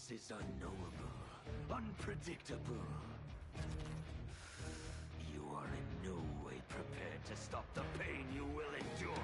This is unknowable, unpredictable. You are in no way prepared to stop the pain you will endure.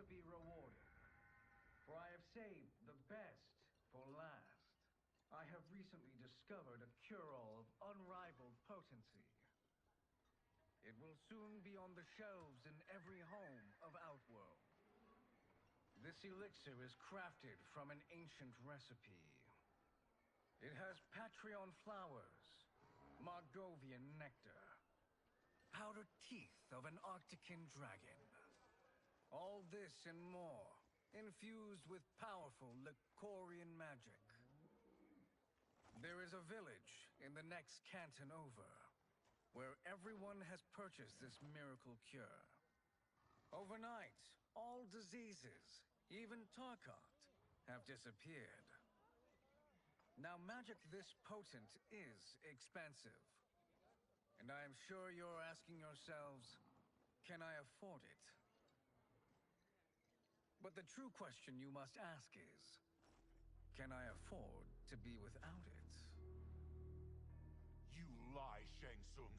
be rewarded. For I have saved the best for last. I have recently discovered a cure-all of unrivaled potency. It will soon be on the shelves in every home of Outworld. This elixir is crafted from an ancient recipe. It has Patreon flowers, Margovian nectar, powdered teeth of an Arctican dragon. All this and more, infused with powerful Lycorian magic. There is a village in the next canton over, where everyone has purchased this miracle cure. Overnight, all diseases, even Tarkat, have disappeared. Now, magic this potent is expensive. And I am sure you're asking yourselves, can I afford it? But the true question you must ask is, can I afford to be without it? You lie, Shang Tsung.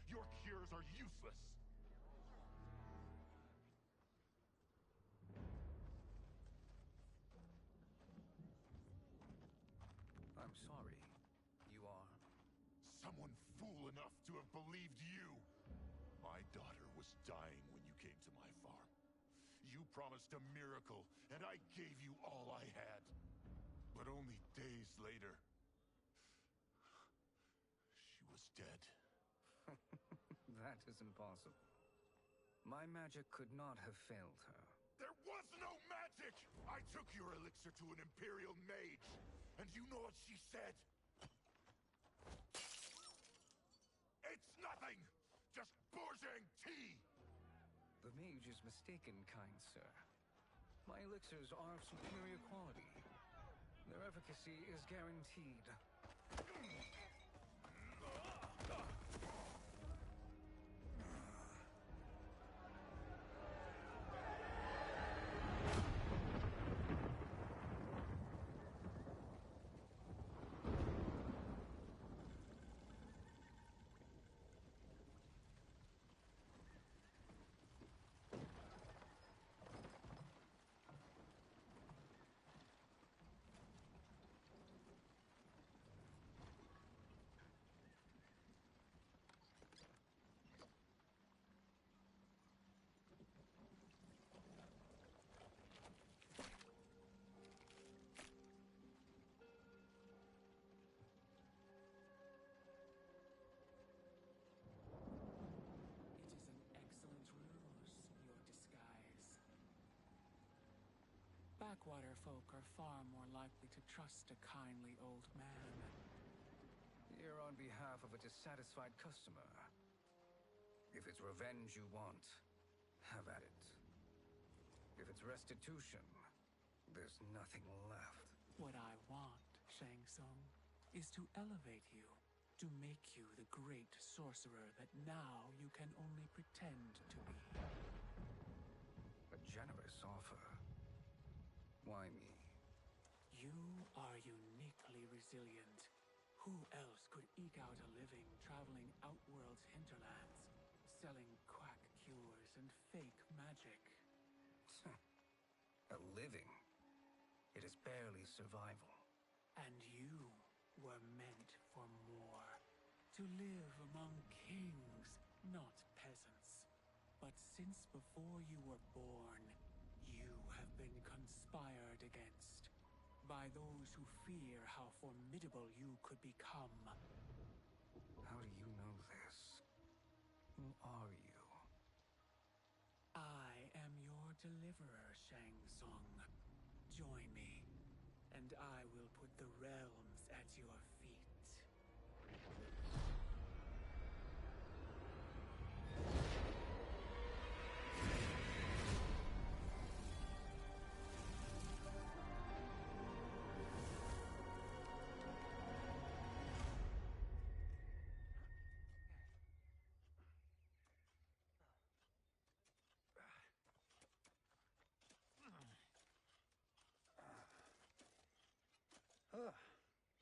Your cures are useless. I'm sorry. You are? Someone fool enough to have believed you. My daughter was dying when you came to my farm. You promised a miracle, and I gave you all I had. But only days later, she was dead. That is impossible. My magic could not have failed her. There was no magic! I took your elixir to an Imperial mage, and you know what she said? It's nothing! Just Bourgeois tea! The mage is mistaken, kind sir. My elixirs are of superior quality. Their efficacy is guaranteed. It is an excellent ruse, your disguise. Backwater folk are far more likely to trust a kindly old man. Here on behalf of a dissatisfied customer. If it's revenge you want, have at it. If it's restitution, there's nothing left. What I want, Shang Tsung, is to elevate you, to make you the great sorcerer that now you can only pretend to be. A generous offer. Why me? You are uniquely resilient. Who else could eke out a living traveling Outworld's hinterlands, selling quack cures and fake magic? A living? It is barely survival. And you were meant for more. To live among kings, not peasants. But since before you were born, you have been conspired against by those who fear how formidable you could become. How do you know this? Who are you? I am your deliverer, Shang Tsung. Join me, and I will put the realms at your feet.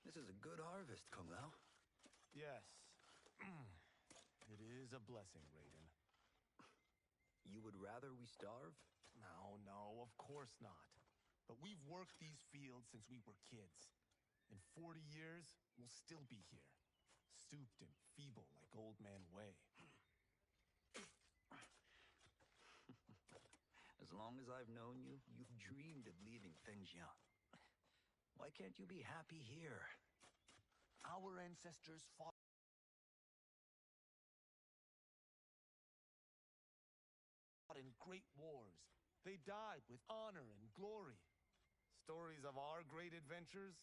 This is a good harvest, Kung Lao. Yes. It is a blessing, Raiden. You would rather we starve? No, of course not. But we've worked these fields since we were kids. In 40 years, we'll still be here. Stooped and feeble like Old Man Way. As long as I've known you, you've dreamed of leaving Fengjian. Why can't you be happy here? Our ancestors fought in great wars. They died with honor and glory. Stories of our great adventures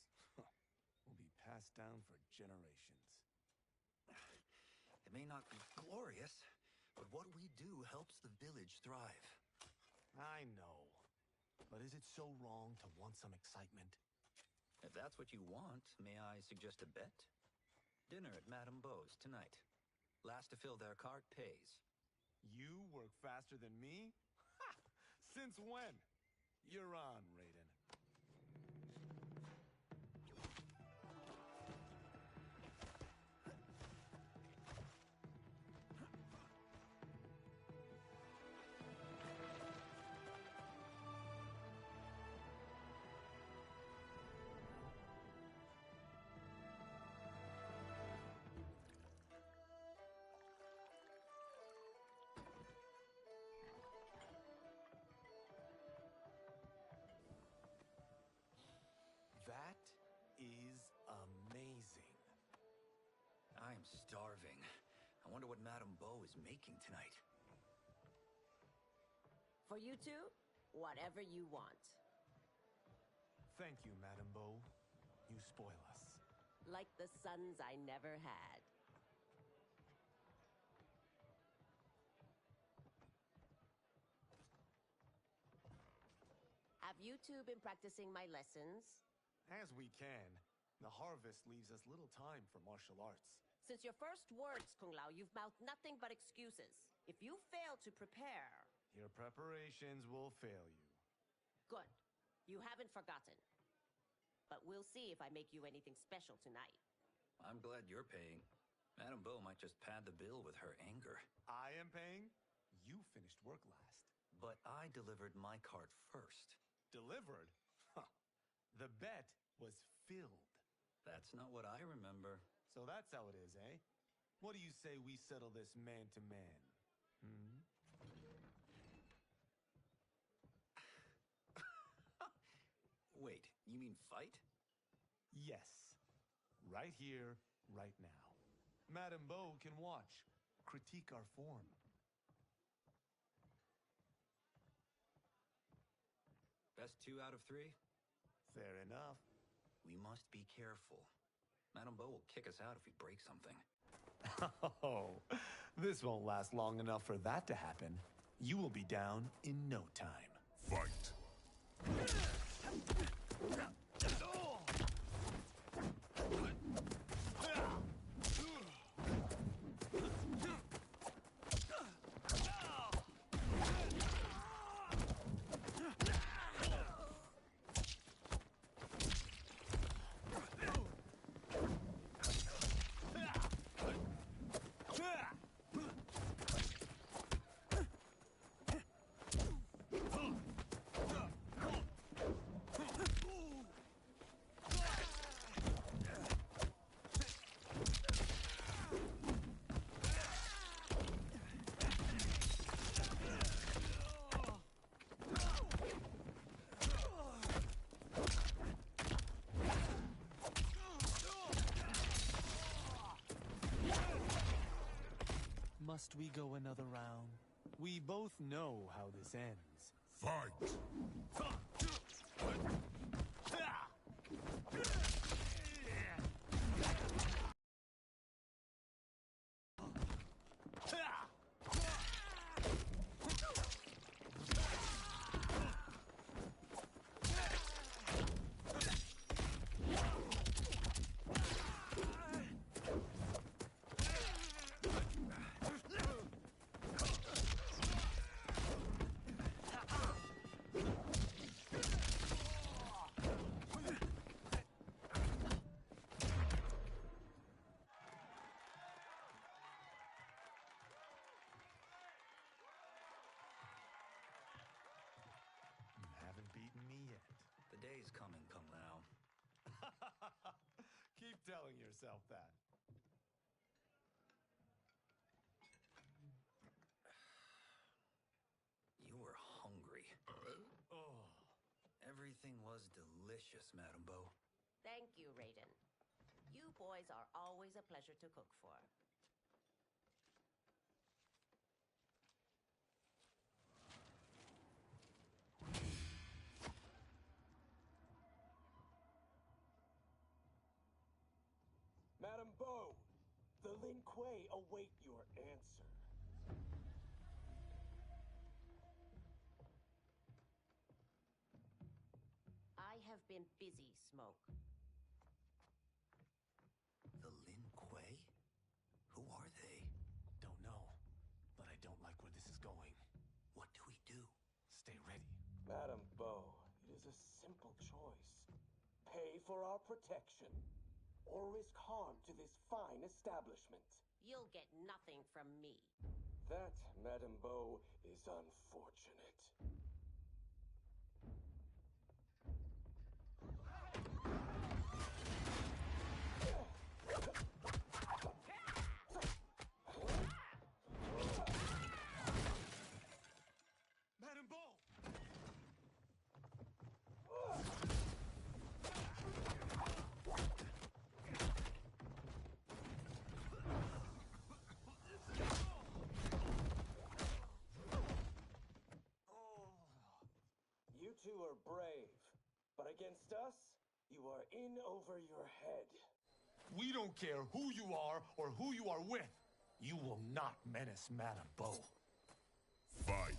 will be passed down for generations. It may not be glorious, but what we do helps the village thrive. I know. But is it so wrong to want some excitement? If that's what you want, may I suggest a bet? Dinner at Madame Beau's tonight. Last to fill their cart pays. You work faster than me? Ha! Since when? You're on, Raiden. That is amazing. I'm starving. I wonder what Madame Beau is making tonight. For you two, whatever you want. Thank you, Madame Beau. You spoil us. Like the sons I never had. Have you two been practicing my lessons? As we can. The harvest leaves us little time for martial arts. Since your first words, Kung Lao, you've mouthed nothing but excuses. If you fail to prepare... Your preparations will fail you. Good. You haven't forgotten. But we'll see if I make you anything special tonight. I'm glad you're paying. Madame Beau might just pad the bill with her anger. I am paying? You finished work last. But I delivered my cart first. Delivered? Huh. The bet was filled. That's not what I remember. So that's how it is, eh? What do you say we settle this man to man? Hmm? Wait, you mean fight? Yes. Right here, right now. Madame Beau can watch, critique our form. Best 2 out of 3? Fair enough. We must be careful. Madame Beau will kick us out if we break something. Oh, this won't last long enough for that to happen. You will be down in no time. Fight! Must we go another round? We both know how this ends. Fight! The day's coming, Kung Lao. Keep telling yourself that. You were hungry. Oh. Everything was delicious, Madam Bo. Thank you, Raiden. You boys are always a pleasure to cook for. Madam Bo, the Lin Kuei await your answer. I have been busy, Smoke. The Lin Kuei? Who are they? Don't know, but I don't like where this is going. What do we do? Stay ready. Madam Bo, it is a simple choice. Pay for our protection, or risk harm to this fine establishment. You'll get nothing from me. That, Madam Bo, is unfortunate. Madam Bo! You two are brave, but against us, you are in over your head. We don't care who you are or who you are with. You will not menace Madam Bo. Fight!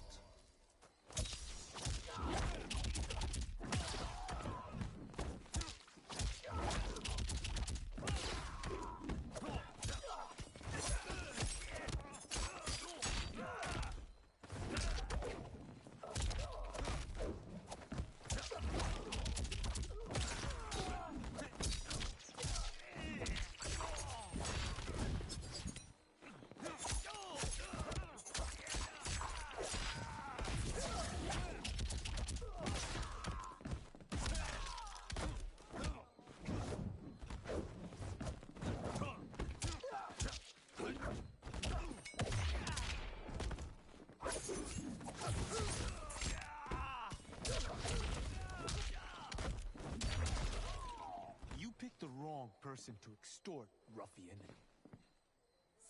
You picked the wrong person to extort, ruffian.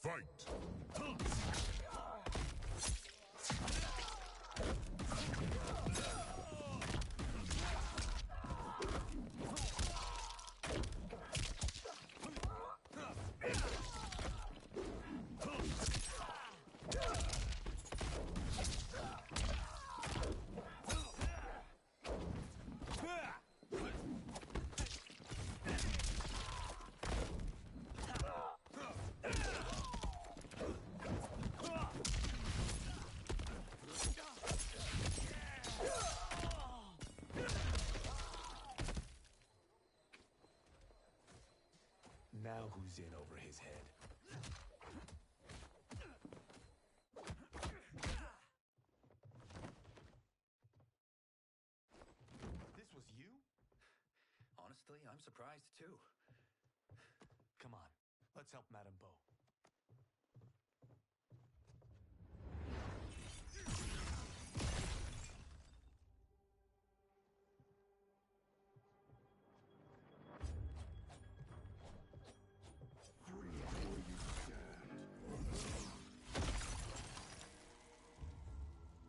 Fight! Now who's in over his head? This was you? Honestly, I'm surprised too. Come on, let's help Madam Bo.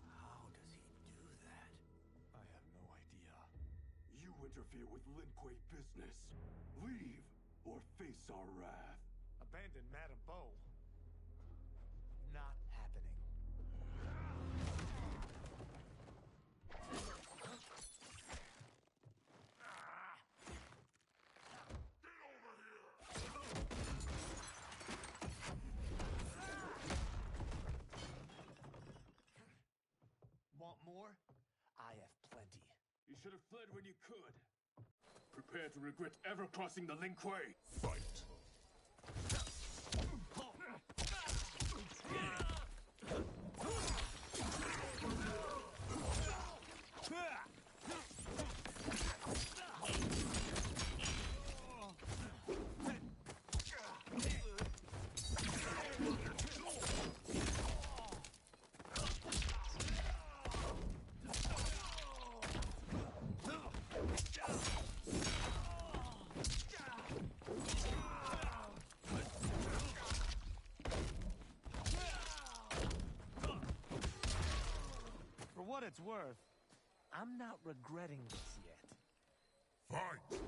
How does he do that? I have no idea. You interfere with Lin Kuei business. Leave, or face our wrath. Abandon Madam Bo? Not happening. Want more? I have plenty. You should have fled when you could. Prepare to regret ever crossing the Lin Kuei. Fight! what it's worth, I'm not regretting this yet. Fight!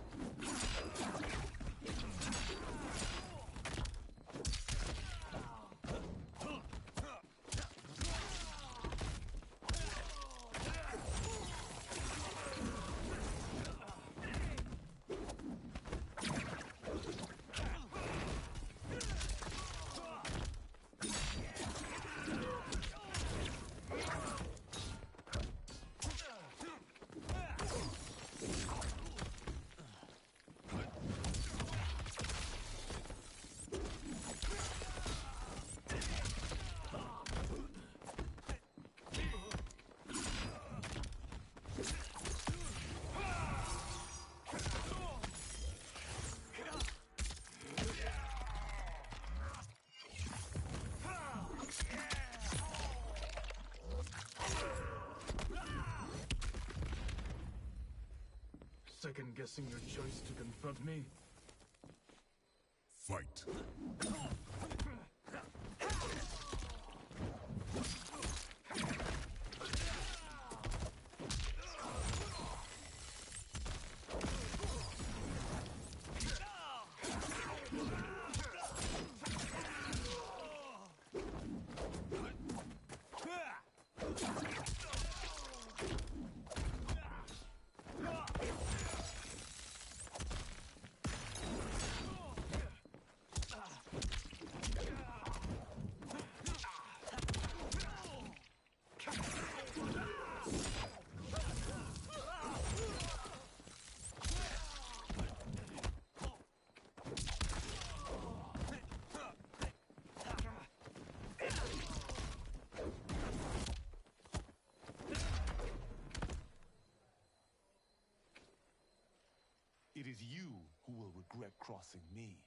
Second-guessing your choice to confront me? Fight! It is you who will regret crossing me.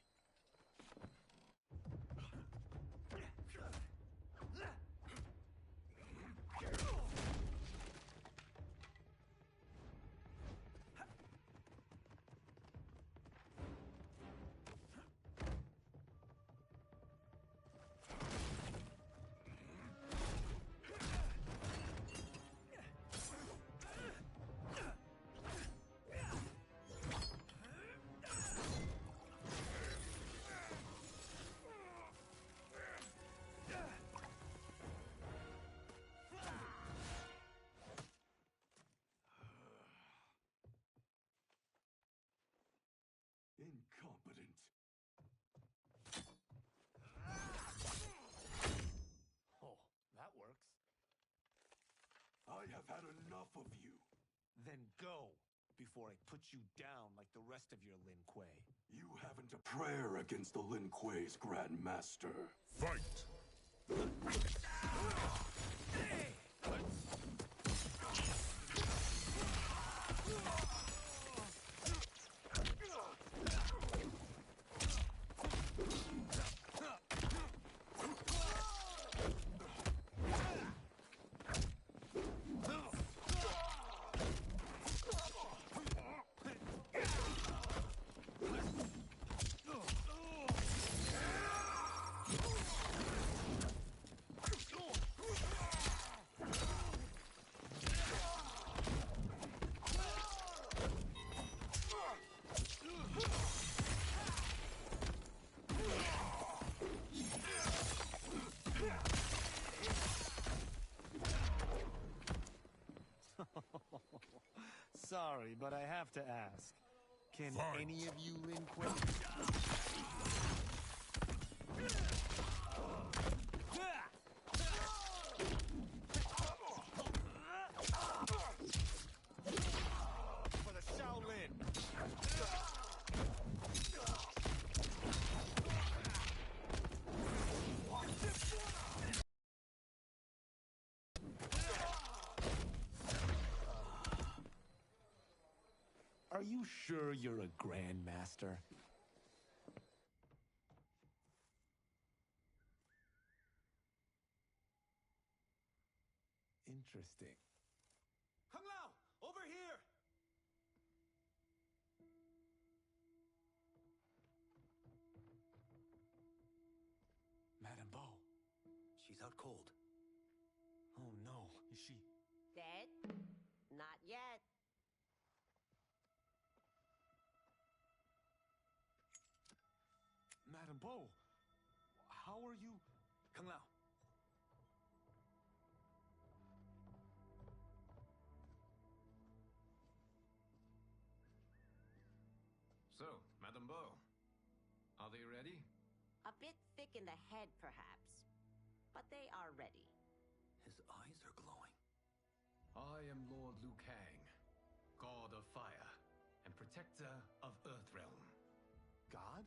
Incompetent. Oh, that works. I have had enough of you. Then go, before I put you down like the rest of your Lin Kuei. You haven't a prayer against the Lin Kuei's Grand Master. Fight! Sorry, but I have to ask. Can Fight. any of you Lin Kuei? For the Shaolin! Are you sure you're a grandmaster? Interesting. Kung Lao, over here! Madame Bo, she's out cold. Oh no, is she... Dad? Bo, how are you? Kung Lao. So, Madame Bo, are they ready? A bit thick in the head, perhaps. But they are ready. His eyes are glowing. I am Lord Liu Kang, God of Fire and Protector of Earthrealm. God?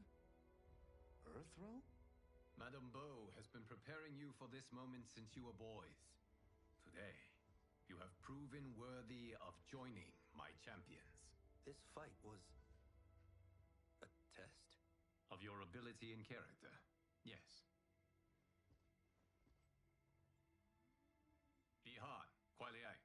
Earthrealm? Madame Bo has been preparing you for this moment since you were boys. Today, you have proven worthy of joining my champions. This fight was a test. Of your ability and character, yes. Bihar, Kuai Liang.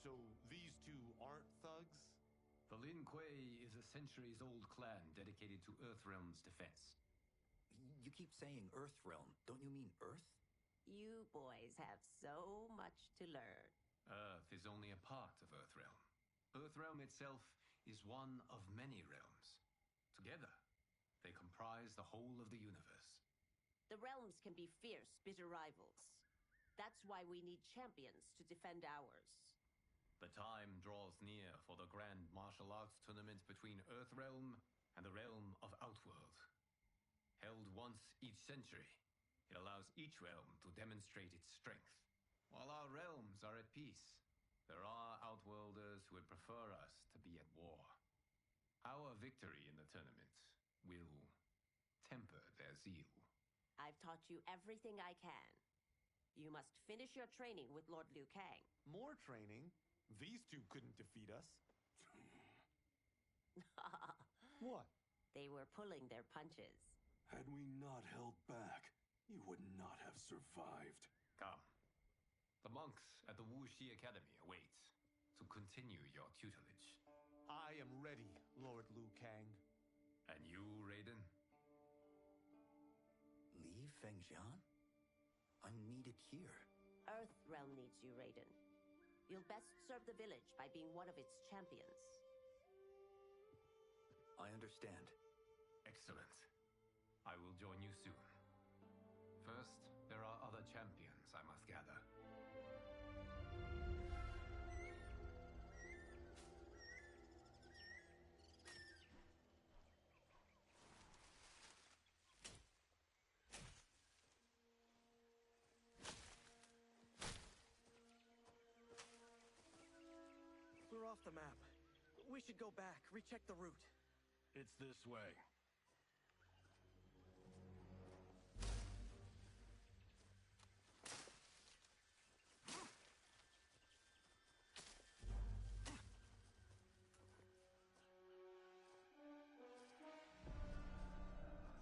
So these two aren't thugs? The Lin Kuei is a centuries-old clan dedicated to Earthrealm's defense. You keep saying Earthrealm. Don't you mean Earth? You boys have so much to learn. Earth is only a part of Earthrealm. Earthrealm itself is one of many realms. Together, they comprise the whole of the universe. The realms can be fierce, bitter rivals. That's why we need champions to defend ours. The time draws near for the grand martial arts tournament between Earthrealm and the realm of Outworld. Held once each century, it allows each realm to demonstrate its strength. While our realms are at peace, there are Outworlders who would prefer us to be at war. Our victory in the tournament will temper their zeal. I've taught you everything I can. You must finish your training with Lord Liu Kang. More training? These two couldn't defeat us. What? They were pulling their punches. Had we not held back, you would not have survived. Come. The monks at the Wuxi Academy await to continue your tutelage. I am ready, Lord Liu Kang. And you, Raiden? Li Fengjian? I'm needed here. Earthrealm needs you, Raiden. You'll best serve the village by being one of its champions. I understand. Excellent. I will join you soon. First, there are other champions I must gather. We're off the map. We should go back, recheck the route. It's this way.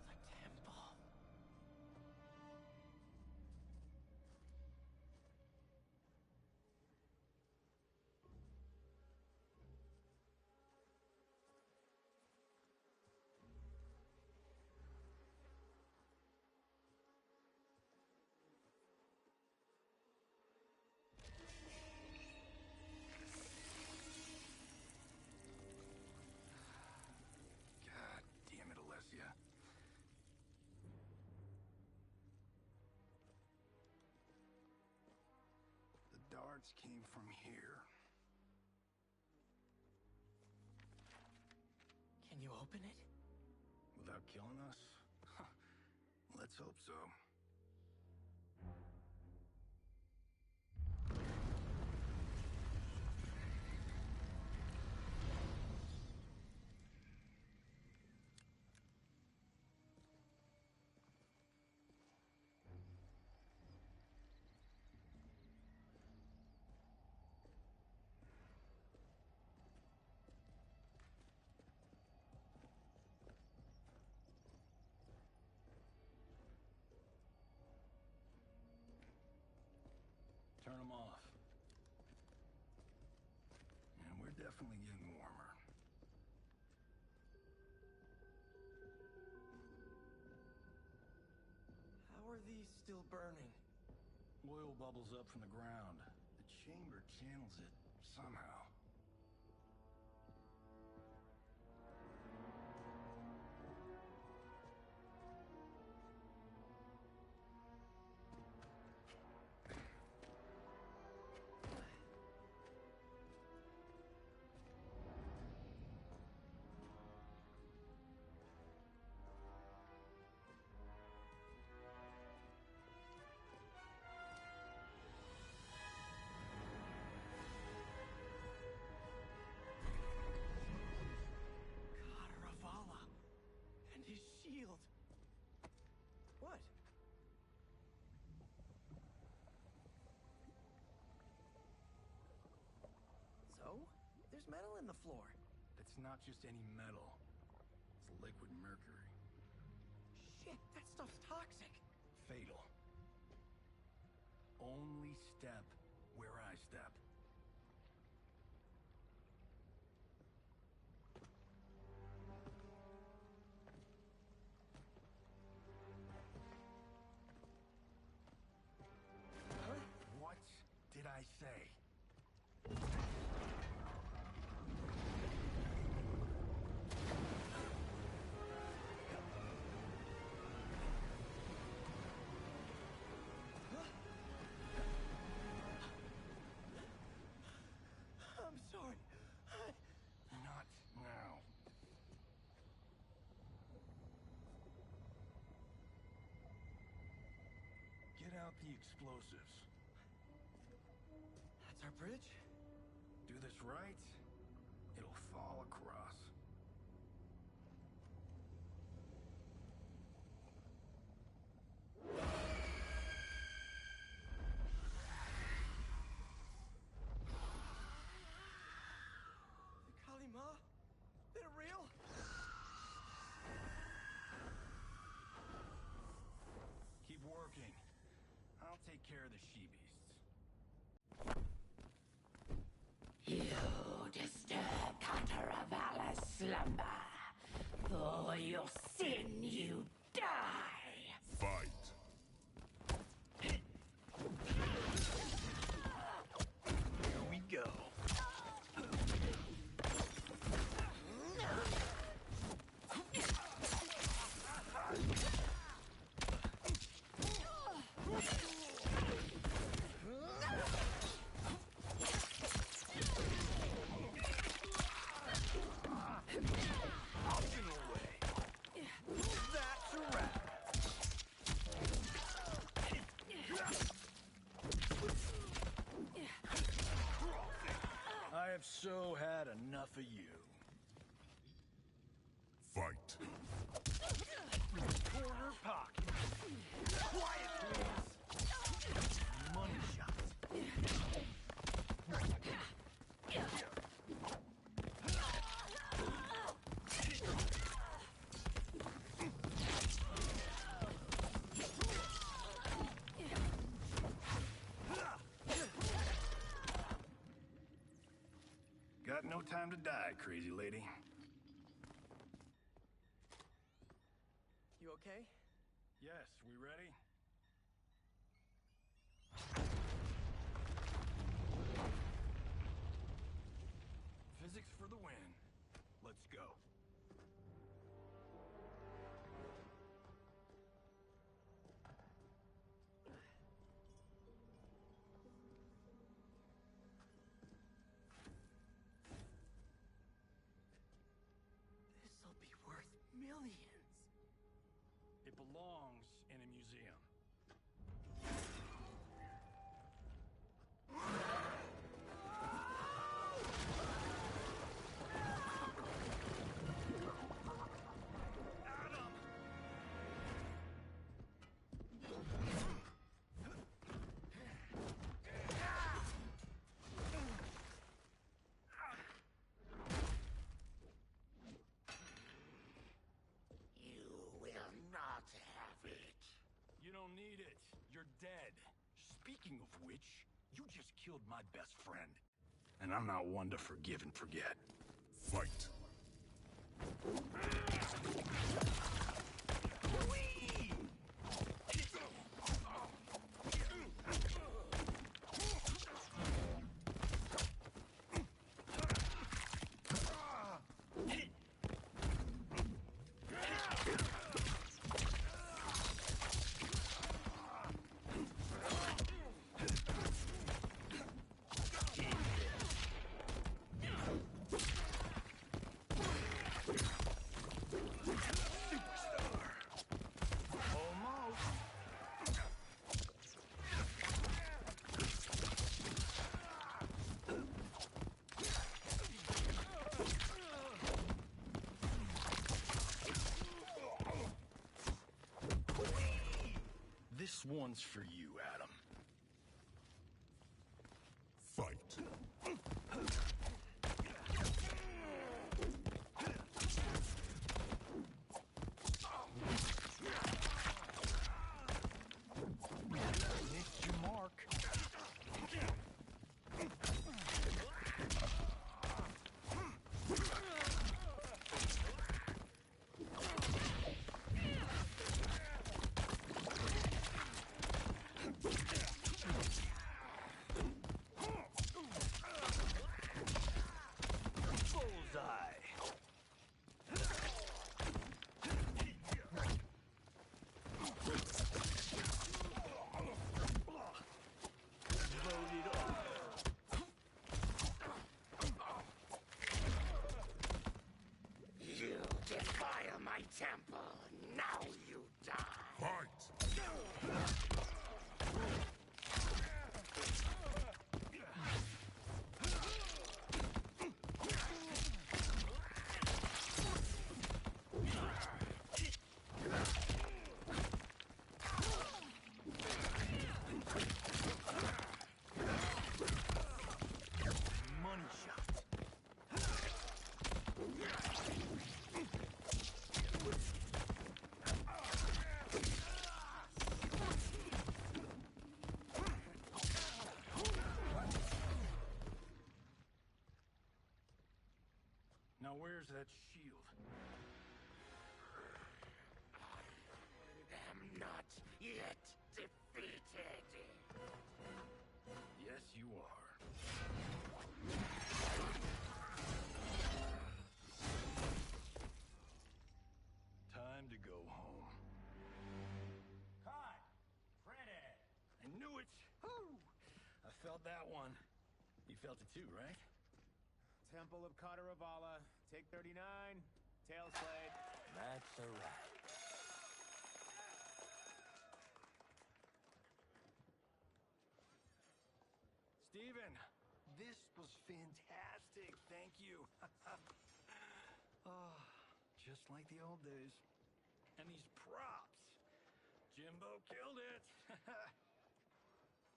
The temple. God damn it, Alessia. The darts came from here. Can you open it? Without killing us? Let's hope so. Turn them off. And we're definitely getting warmer. is still burning. Oil bubbles up from the ground. The chamber channels it somehow. Ravala. And his shield. What? So? There's metal in the floor. It's not just any metal. It's liquid mercury. Shit, that stuff's toxic. Fatal. Only step where I step. Huh? What did I say? I'm sorry. Not now. Get out the explosives. That's our bridge? Do this right, it'll fall across. The Kalima? They're real? Keep working. I'll take care of the she-beasts. You disturb Cantaravala's slumber. For your sin, you die. Fight. Here we go. Optional way. That's a wrap. I have so had enough of you. Fight. Corner pocket. Quiet, please. Money shot. Got no time to die, crazy lady. You okay? Yes, we ready? Physics for the win. Let's go. This'll be worth millions. It belongs in a museum. You will not have it. You don't need it. You're dead. Speaking of which, you just killed my best friend. And I'm not one to forgive and forget. Fight. Whee! This one's for you, Adam. Fight. Missed your mark. You defile my temple. Now you die. Fight! Money shot. Now where's that shield? I am not yet defeated. Yes, you are. Time to go home. Cut! Printed! I knew it! Woo! I felt that one. You felt it too, right? Temple of Kataravala, take 39, tail slate. That's a wrap. Steven, this was fantastic. Thank you. Oh, just like the old days. And these props. Jimbo killed it.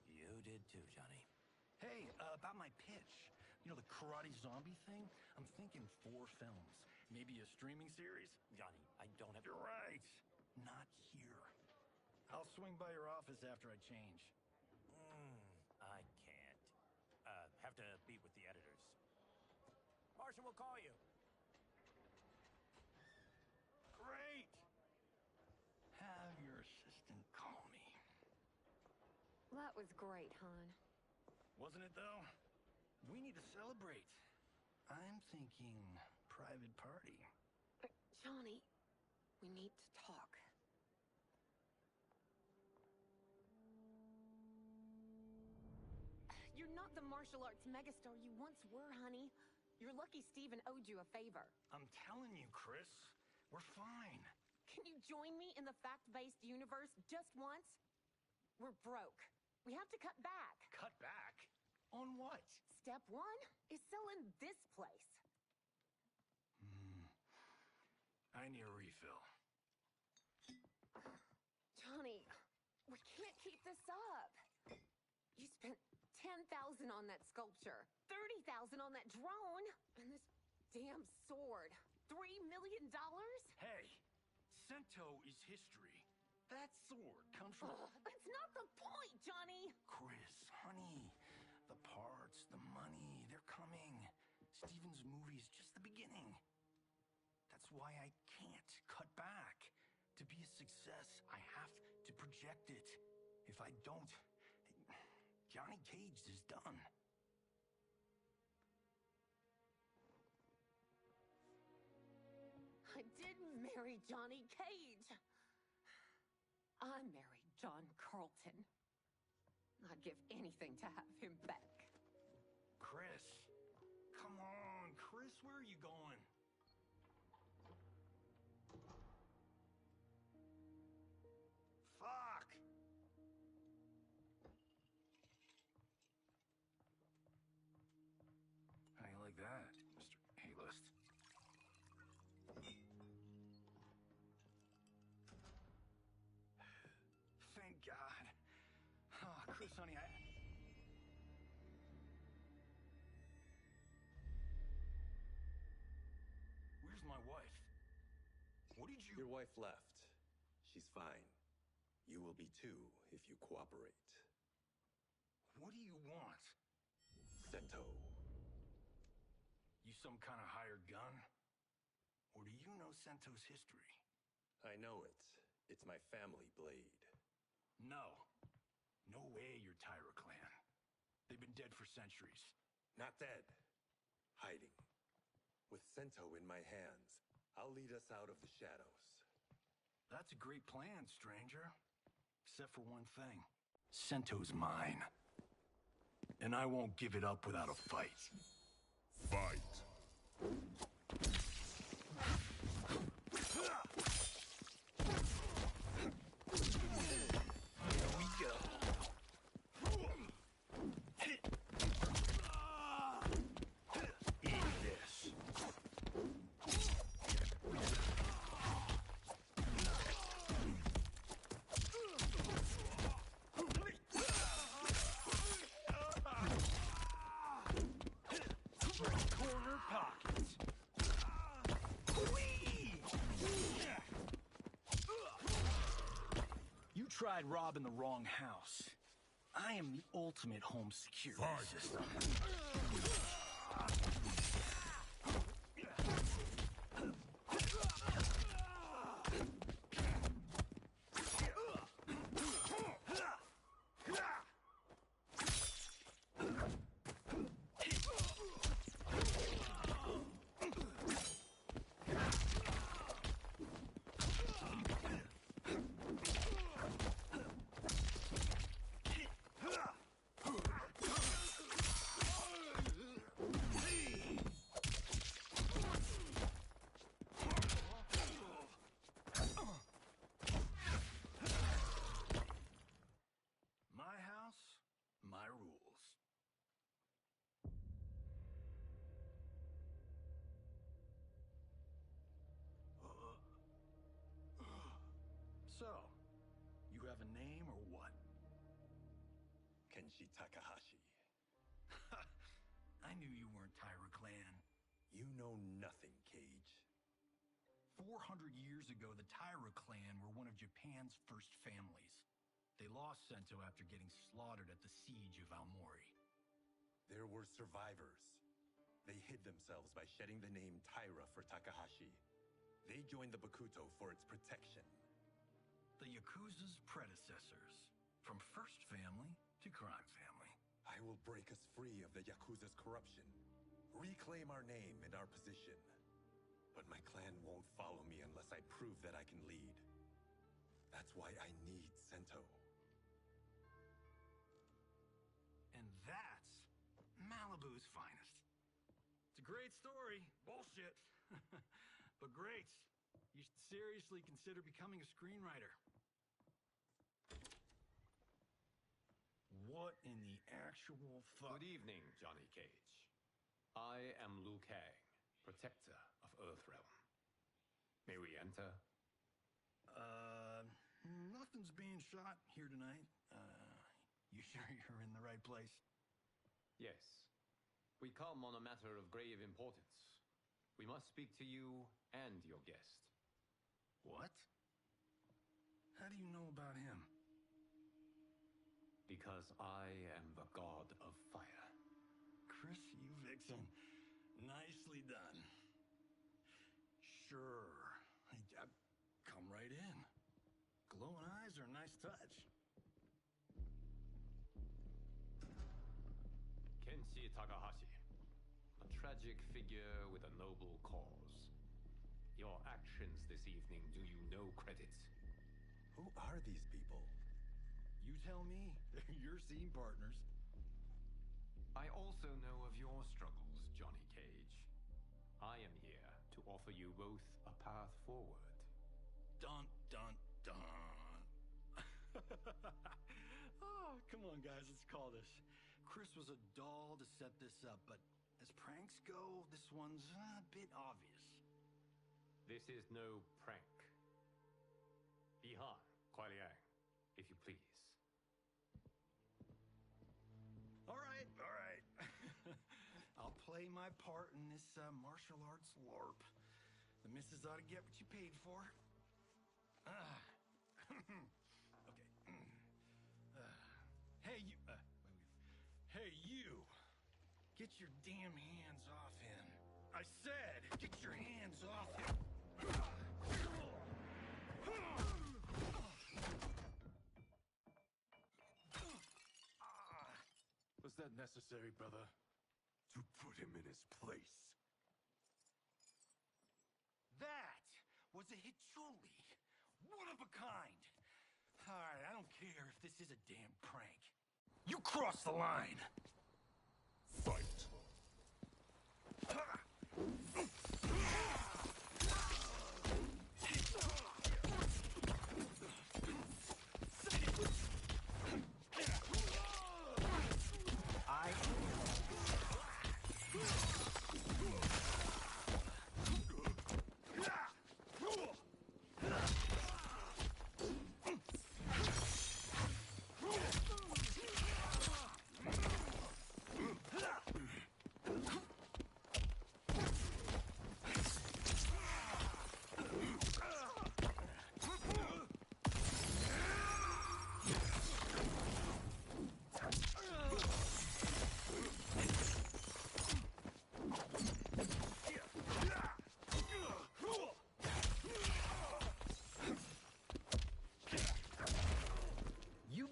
You did too, Johnny. Hey, about my pitch. You know, the karate zombie thing? I'm thinking 4 films. Maybe a streaming series? Johnny, I don't have... You're right. Not here. I'll swing by your office after I change. I can't. Have to meet with the editors. Marshall will call you. Great! Have your assistant call me. That was great, hon. Wasn't it, though? We need to celebrate. I'm thinking private party. Johnny, we need to talk. You're not the martial arts megastar you once were, honey. You're lucky Steven owed you a favor. I'm telling you, Chris. We're fine. Can you join me in the fact-based universe just once? We're broke. We have to cut back. Cut back? On what? Step 1 is selling this place. I need a refill. Johnny, we can't keep this up. You spent $10,000 on that sculpture, $30,000 on that drone, and this damn sword. $3 million? Hey, Sento is history. That sword comes from... That's not the point, Johnny! Chris, honey, the parts, the money, they're coming. Steven's movie is just the beginning. That's why I can't cut back. To be a success, I have to project it. If I don't, Johnny Cage is done. I didn't marry Johnny Cage. I married John Carlton. I'd give anything to have him back. Chris, come on. Chris, where are you going? Fuck! How you like that, Mr. A-list? Thank God. honey, Where's my wife? What did you... Your wife left. She's fine. You will be too, if you cooperate. What do you want? Sento. You some kind of hired gun? Or do you know Sento's history? I know it. It's my family blade. No. No way you're Tyra clan. They've been dead for centuries. Not dead. Hiding. With Sento in my hands, I'll lead us out of the shadows. That's a great plan, stranger. Except for one thing. Sento's mine. And I won't give it up without a fight. Fight! Here we go. Eat this. Corner pockets. You tried robbing the wrong house. I am the ultimate home security system. My house, my rules. So, you have a name or what? Kenshi Takahashi. I knew you weren't Tyra clan. You know nothing, Cage. 400 years ago, the Tyra clan were one of Japan's first families. They lost Sento after getting slaughtered at the siege of Aomori. There were survivors. They hid themselves by shedding the name Tyra for Takahashi. They joined the Bakuto for its protection. The Yakuza's predecessors. From first family to crime family. I will break us free of the Yakuza's corruption. Reclaim our name and our position. But my clan won't follow me unless I prove that I can lead. That's why I need Sento. And that's Malibu's finest. It's a great story. Bullshit. But great. You should seriously consider becoming a screenwriter. What in the actual fuck? Good evening, Johnny Cage. I am Liu Kang, protector of Earthrealm. May we enter? Nothing's being shot here tonight. You sure you're in the right place? Yes. We come on a matter of grave importance. We must speak to you and your guest. What? How do you know about him? Because I am the god of fire. Chris, you vixen. Nicely done. Sure. Come right in. Glowing eyes are a nice touch. Kenshi Takahashi. A tragic figure with a noble cause. Your actions this evening do you no credit. Who are these people? You tell me. They're your scene partners. I also know of your struggles, Johnny Cage. I am here to offer you both a path forward. Dun, dun, dun. Oh, come on, guys. Let's call this. Chris was a doll to set this up, but as pranks go, this one's a bit obvious. This is no prank. Bihan, Kuai Liang, if you please. part in this martial arts LARP. The missus ought to get what you paid for. Okay. Hey, you. Hey, you. Get your damn hands off him. I said, get your hands off him. Was that necessary, brother? To put him in his place. That was a Hichuli. One of a kind. All right, I don't care if this is a damn prank. You crossed the line. Fight.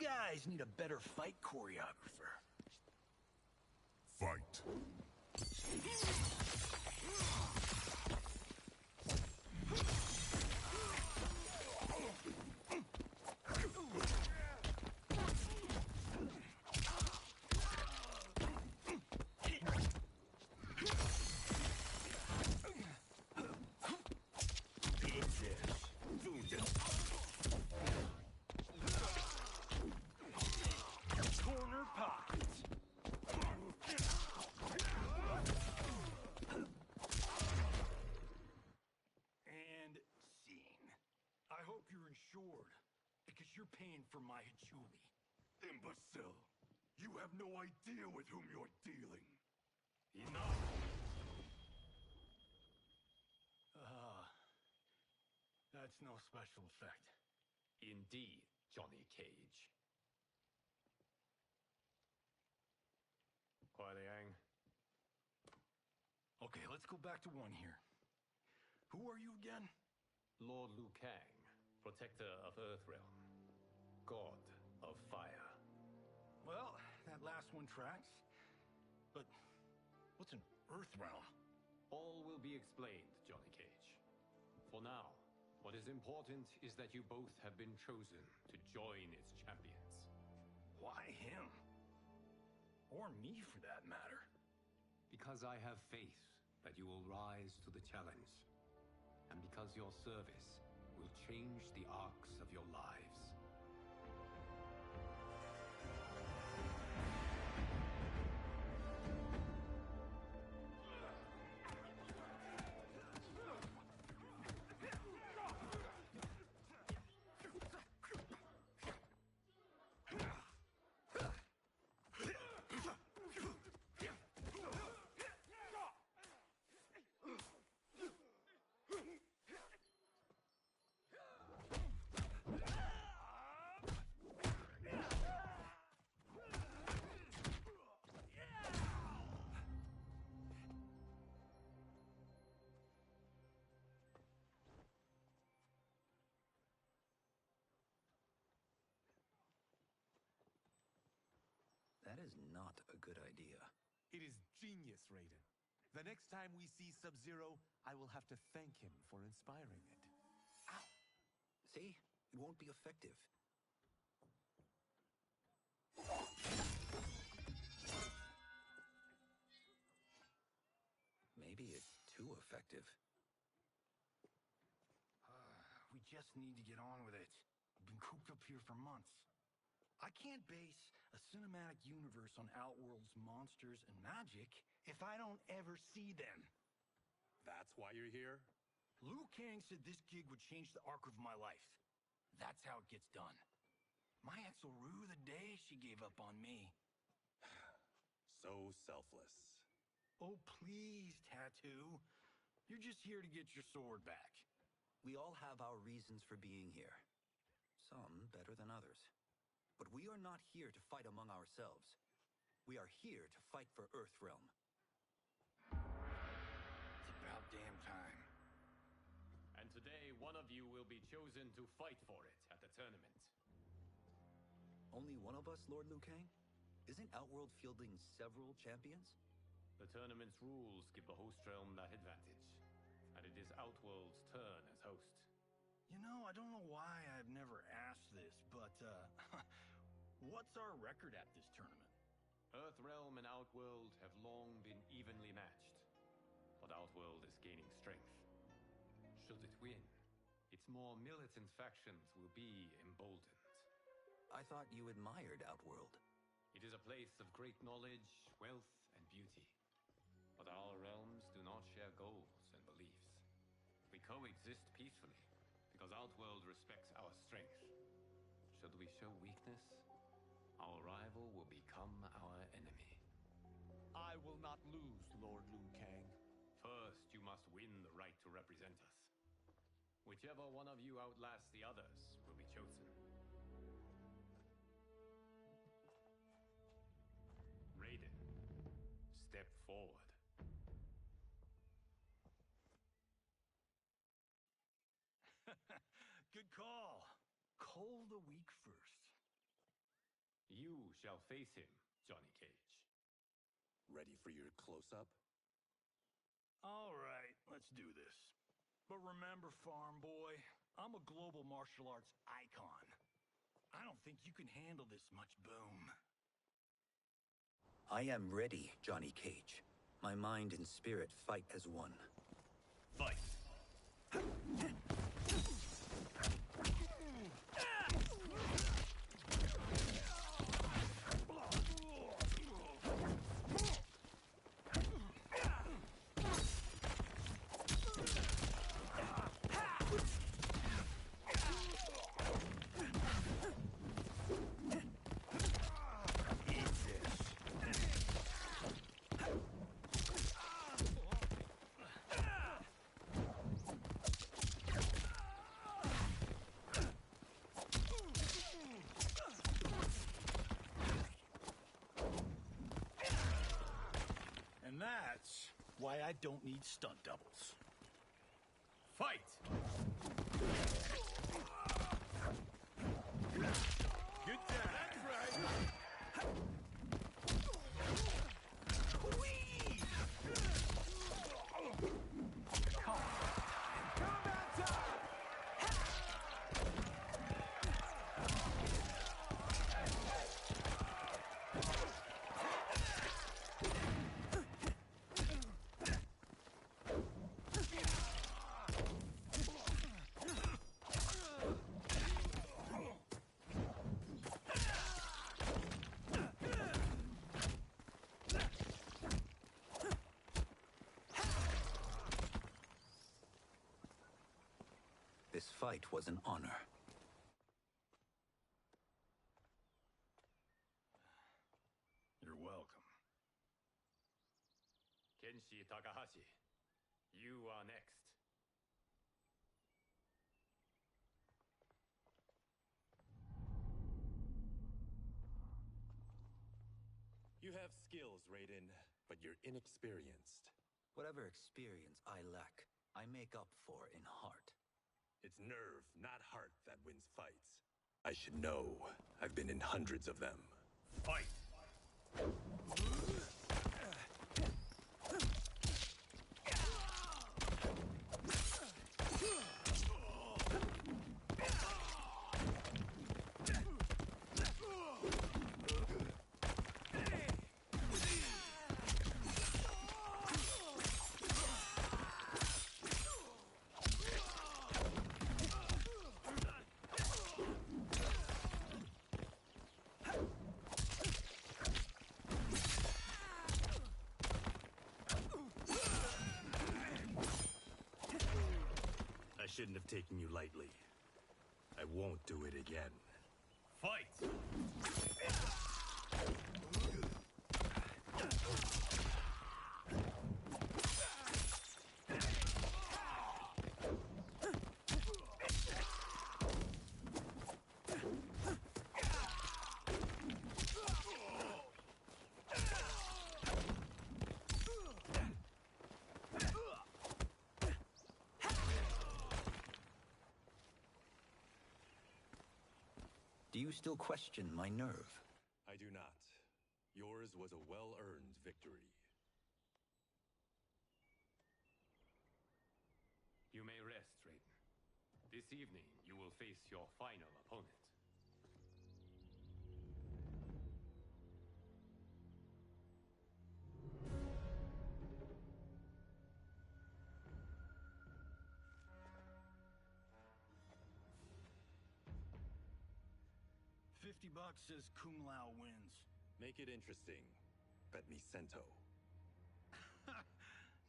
Guys need a better fight choreographer. Fight. Because you're paying for my Hichuli. Imbecile! You have no idea with whom you're dealing. Enough! That's no special effect. Indeed, Johnny Cage. Hualiang. Okay, let's go back to one here. Who are you again? Lord Liu Kang, protector of Earthrealm, god of fire. Well, that last one tracks. But what's an Earthrealm? All will be explained, Johnny Cage. For now, what is important is that you both have been chosen to join its champions. Why him? Or me, for that matter. Because I have faith that you will rise to the challenge. And because your service will change the arcs of your lives. That is not a good idea. It is genius, Raiden. The next time we see Sub-Zero, I will have to thank him for inspiring it. Ow! See? It won't be effective. Maybe it's too effective. We just need to get on with it. I've been cooped up here for months. I can't base a cinematic universe on Outworld's monsters and magic if I don't ever see them. That's why you're here? Liu Kang said this gig would change the arc of my life. That's how it gets done. My ex will rue the day she gave up on me. So selfless. Oh, please, Tattoo. You're just here to get your sword back. We all have our reasons for being here. Some better than others. But we are not here to fight among ourselves. We are here to fight for Earthrealm. It's about damn time. And today, one of you will be chosen to fight for it at the tournament. Only one of us, Lord Liu Kang? Isn't Outworld fielding several champions? The tournament's rules give the host realm that advantage. And it is Outworld's turn as host. You know, I don't know why I've never asked this, but, what's our record at this tournament? Earthrealm and Outworld have long been evenly matched. But Outworld is gaining strength. Should it win, its more militant factions will be emboldened. I thought you admired Outworld. It is a place of great knowledge, wealth, and beauty. But our realms do not share goals and beliefs. We coexist peacefully, because Outworld respects our strength. Should we show weakness, our rival will become our enemy. I will not lose, Lord Liu Kang. First, you must win the right to represent us. Whichever one of you outlasts the others will be chosen. Raiden, step forward. Good call. Cole the weak first. You shall face him, Johnny Cage. Ready for your close-up? All right, let's do this. But remember, farm boy, I'm a global martial arts icon. I don't think you can handle this much boom. I am ready, Johnny Cage. My mind and spirit fight as one. Fight! And that's why I don't need stunt doubles. Fight! Good time. That's right. Combat time! This fight was an honor. You're welcome. Kenshi Takahashi, you are next. You have skills, Raiden, but you're inexperienced. Whatever experience I lack, I make up for in heart. It's nerve, not heart, that wins fights. I should know. I've been in hundreds of them. Fight! I shouldn't have taken you lightly. I won't do it again. Fight! Do you still question my nerve? I do not. Yours was a well-earned victory. You may rest, Raiden. This evening, you will face your final opponent. $50 says Kung Lao wins. Make it interesting. Bet me cento.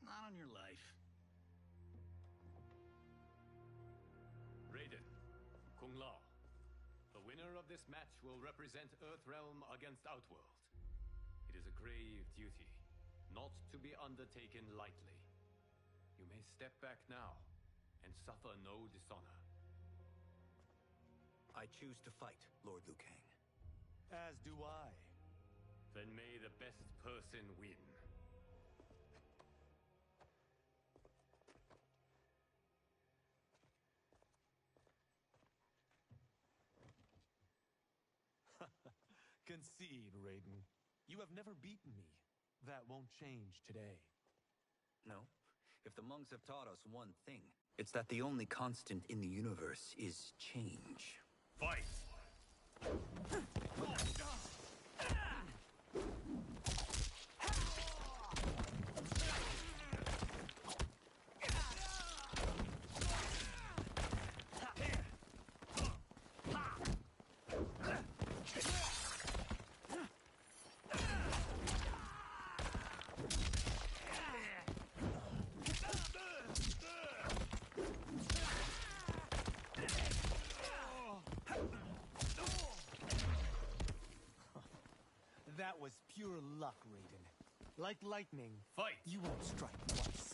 Not on your life. Raiden, Kung Lao. The winner of this match will represent Earthrealm against Outworld. It is a grave duty, not to be undertaken lightly. You may step back now and suffer no dishonor. I choose to fight, Lord Liu Kang. As do I. Then may the best person win. Concede, Raiden. You have never beaten me. That won't change today. No. If the monks have taught us one thing, it's that the only constant in the universe is change. Fight! That was pure luck, Raiden. Like lightning, fight! You won't strike twice.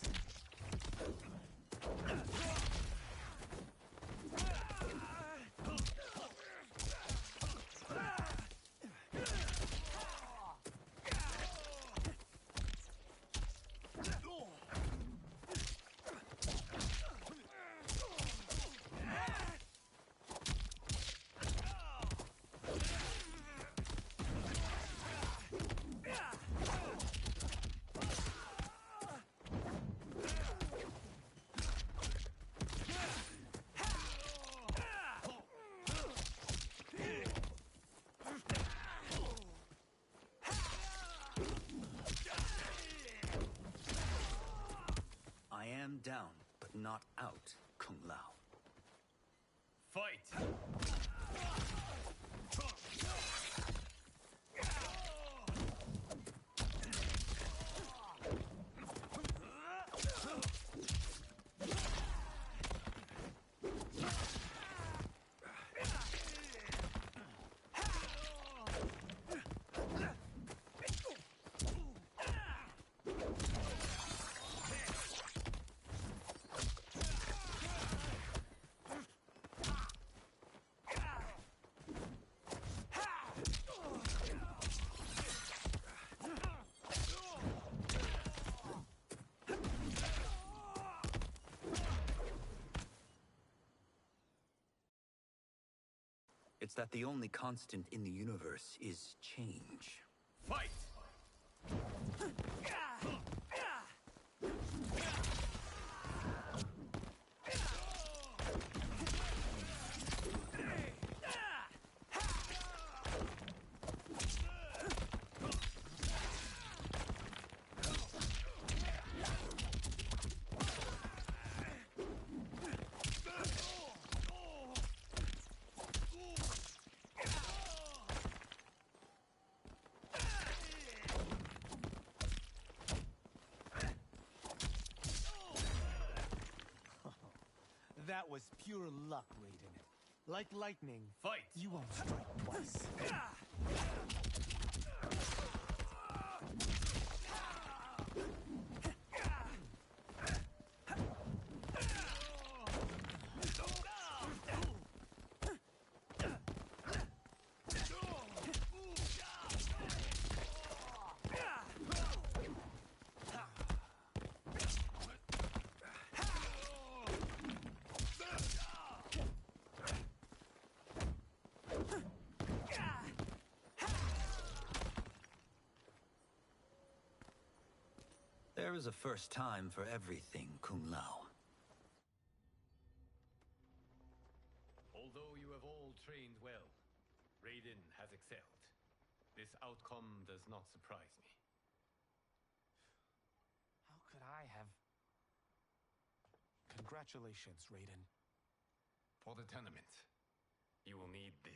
Down, but not out, Kung Lao. Fight! It's that the only constant in the universe is change. Fight! That was pure luck, Raiden. Like lightning, fight! You won't strike twice. There is a first time for everything, Kung Lao. Although you have all trained well, Raiden has excelled. This outcome does not surprise me. How could I have... Congratulations, Raiden. For the tournament, you will need this.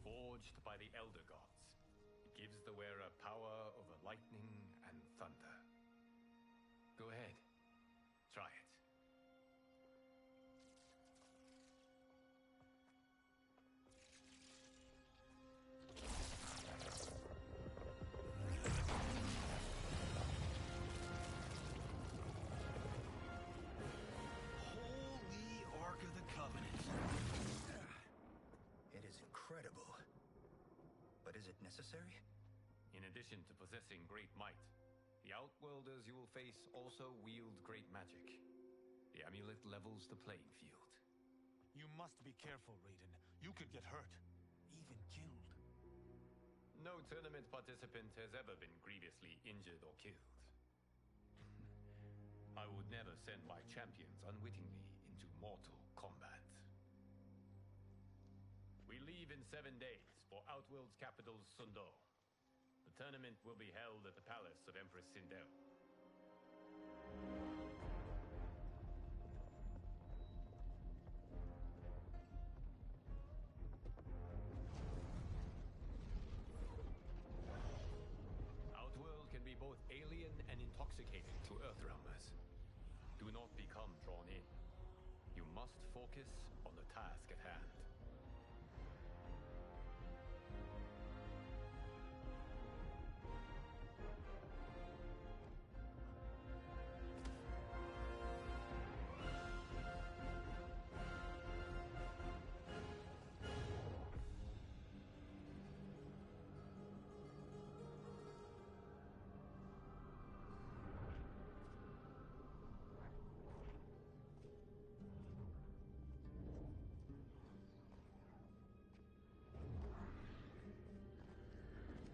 Forged by the Elder Gods, it gives the wearer power over lightning and thunder. Go ahead, try it. Holy Ark of the Covenant. It is incredible. But is it necessary? In addition to possessing great might, the Outworlders you will face also wield great magic. The amulet levels the playing field. You must be careful, Raiden. You could get hurt. Even killed. No tournament participant has ever been grievously injured or killed. I would never send my champions unwittingly into mortal combat. We leave in 7 days for Outworld's capital, Sundo. The tournament will be held at the palace of Empress Sindel. Outworld can be both alien and intoxicating to Earthrealmers. Do not become drawn in. You must focus on the task at hand.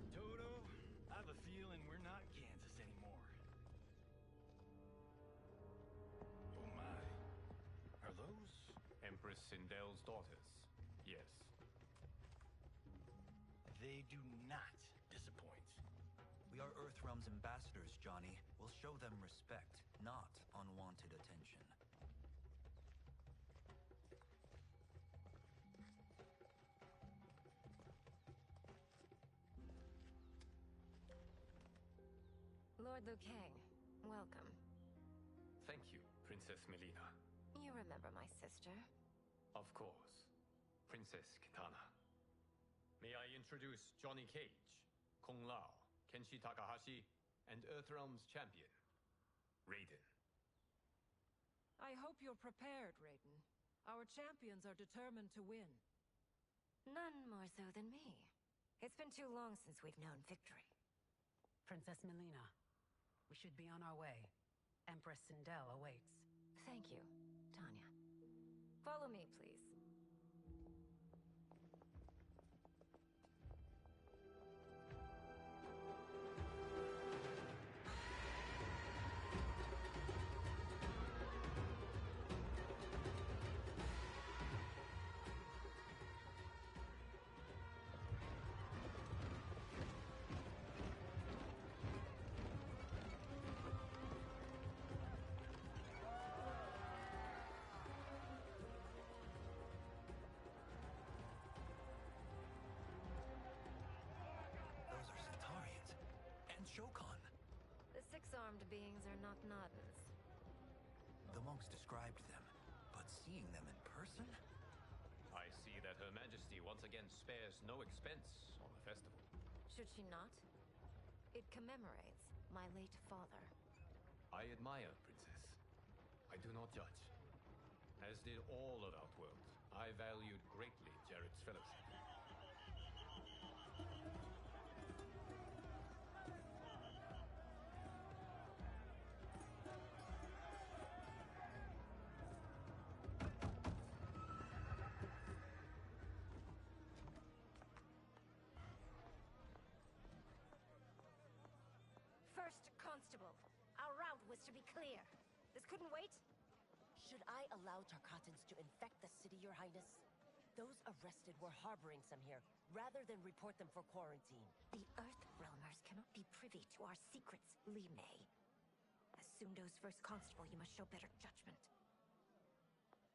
Toto, I have a feeling we're not Kansas anymore. Oh my. Are those? Empress Sindel's daughters, yes. They do not disappoint. We are Earthrealm's ambassadors, Johnny. We'll show them respect, not unwanted attention. Lord Liu Kang, welcome. Thank you, Princess Melina. You remember my sister? Of course, Princess Kitana. May I introduce Johnny Cage, Kung Lao, Kenshi Takahashi, and Earthrealm's champion, Raiden. I hope you're prepared, Raiden. Our champions are determined to win. None more so than me. It's been too long since we've known victory. Princess Melina, we should be on our way. Empress Sindel awaits. Thank you, Tanya. Follow me, please. Shokan. The six-armed beings are not Nadans. The monks described them, but seeing them in person? I see that Her Majesty once again spares no expense on the festival. Should she not? It commemorates my late father. I admire, Princess. I do not judge. As did all of Outworld, I valued greatly Jared's fellowship. to be clear. This couldn't wait? Should I allow Tarkatans to infect the city, Your Highness? Those arrested were harboring some here, rather than report them for quarantine. The Earthrealmers cannot be privy to our secrets, Li Mei. As Sundo's first constable, you must show better judgment.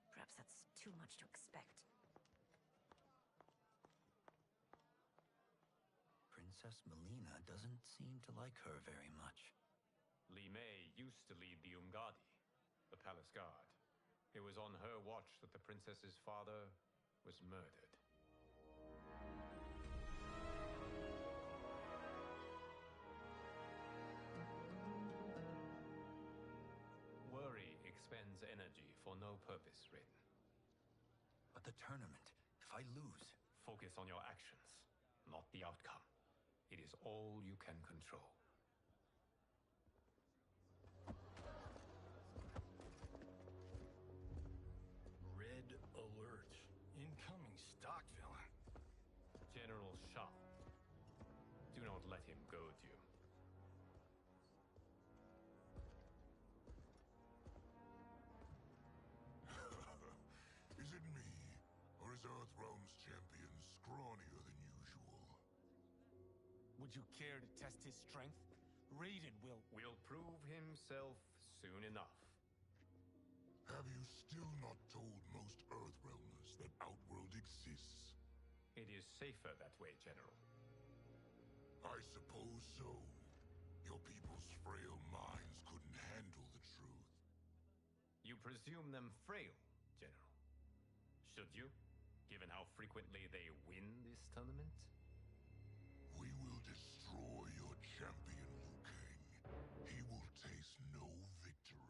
Perhaps that's too much to expect. Princess Melina doesn't seem to like her very much. Li Mei used to lead the Umgadi, the palace guard. It was on her watch that the princess's father was murdered. Worry expends energy for no purpose, Raiden. But the tournament, if I lose... Focus on your actions, not the outcome. It is all you can control. Red alert. Incoming stock villain. General Shah. Do not let him goad you. Is it me, or is Earthrealm's champion scrawnier than usual? Would you care to test his strength? Raiden will prove himself soon enough. Have you still not told most Earthrealmers that Outworld exists? It is safer that way, General. I suppose so. Your people's frail minds couldn't handle the truth. You presume them frail, General. Should you, given how frequently they win this tournament? We will destroy your champion, Liu Kang. He will taste no victory.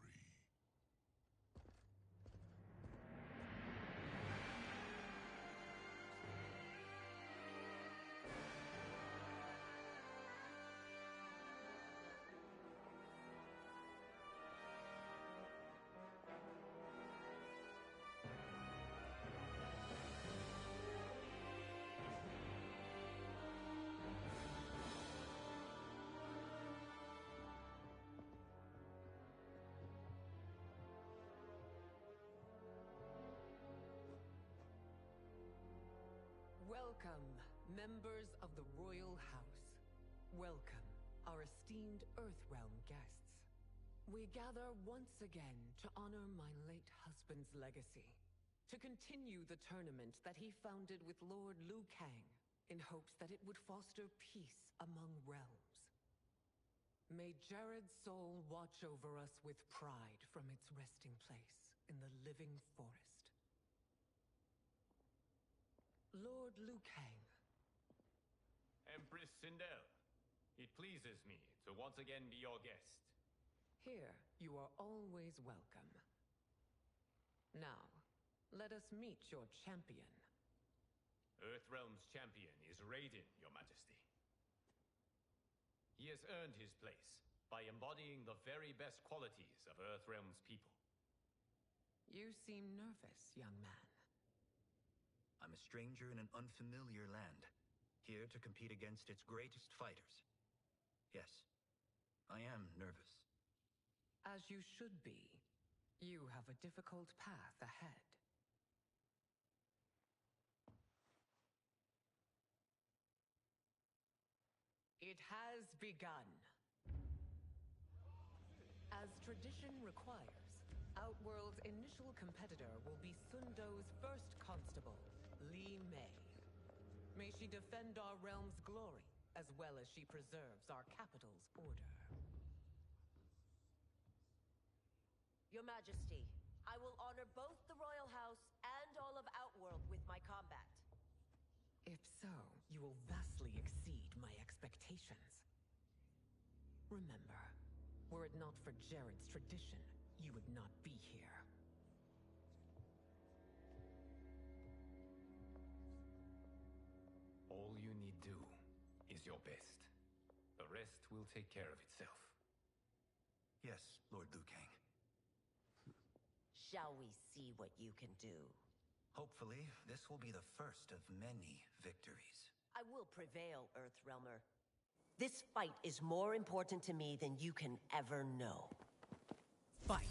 Welcome, members of the Royal House. Welcome, our esteemed Earthrealm guests. We gather once again to honor my late husband's legacy, to continue the tournament that he founded with Lord Liu Kang, in hopes that it would foster peace among realms. May Jared's soul watch over us with pride from its resting place in the living forest. Lord Liu Kang. Empress Sindel, it pleases me to once again be your guest. Here, you are always welcome. Now, let us meet your champion. Earthrealm's champion is Raiden, Your Majesty. He has earned his place by embodying the very best qualities of Earthrealm's people. You seem nervous, young man. I'm a stranger in an unfamiliar land, here to compete against its greatest fighters. Yes, I am nervous. As you should be. You have a difficult path ahead. It has begun. As tradition requires, Outworld's initial competitor will be Sundo's first constable, Li Mei. May she defend our realm's glory, as well as she preserves our capital's order. Your Majesty, I will honor both the Royal House and all of Outworld with my combat. If so, you will vastly exceed my expectations. Remember, were it not for Jared's tradition, you would not be here. All you need do is your best. The rest will take care of itself. Yes, Lord Liu Kang. Shall we see what you can do? Hopefully, this will be the first of many victories. I will prevail, Earthrealmer. This fight is more important to me than you can ever know. Fight.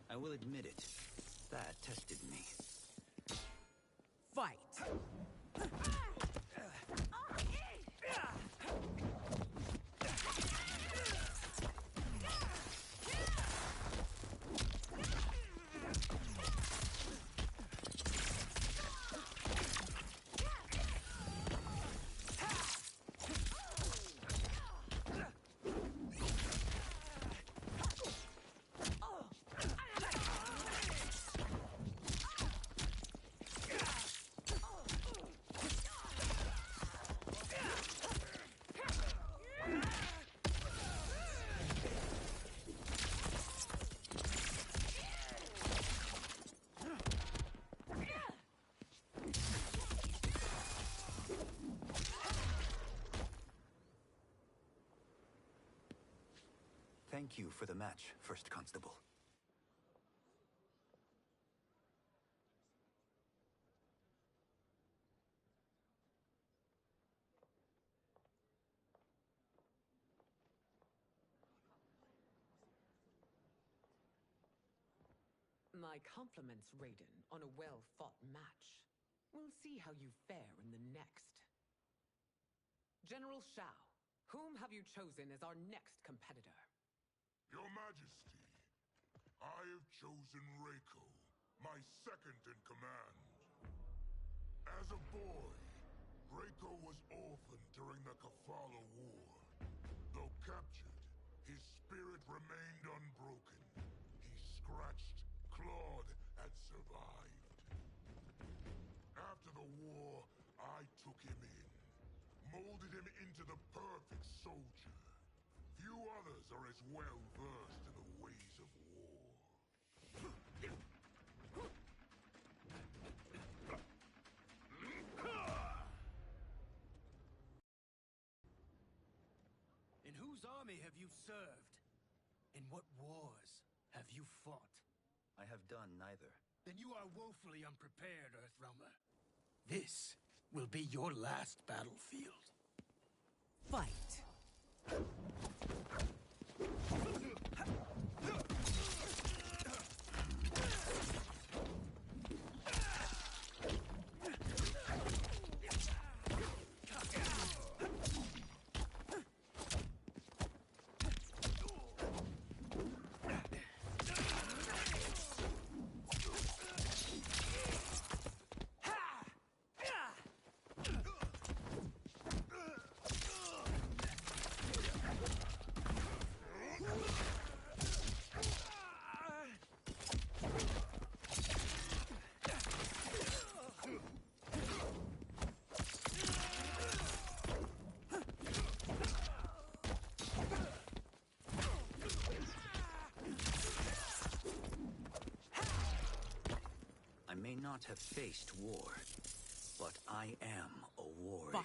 I will admit it. That tested me. Fight! Thank you for the match, First Constable. My compliments, Raiden, on a well-fought match. We'll see how you fare in the next. General Shao, whom have you chosen as our next competitor? Your Majesty, I have chosen Reiko, my second in command. As a boy, Reiko was orphaned during the Kafala War. Though captured, his spirit remained unbroken. He scratched, clawed, and survived. After the war, I took him in, molded him into the perfect soldier. Few others are as well versed in the ways of war. In whose army have you served? In what wars have you fought? I have done neither. Then you are woefully unprepared, Earthrealmer. This will be your last battlefield. Fight! I may not have faced war, but I am a warrior.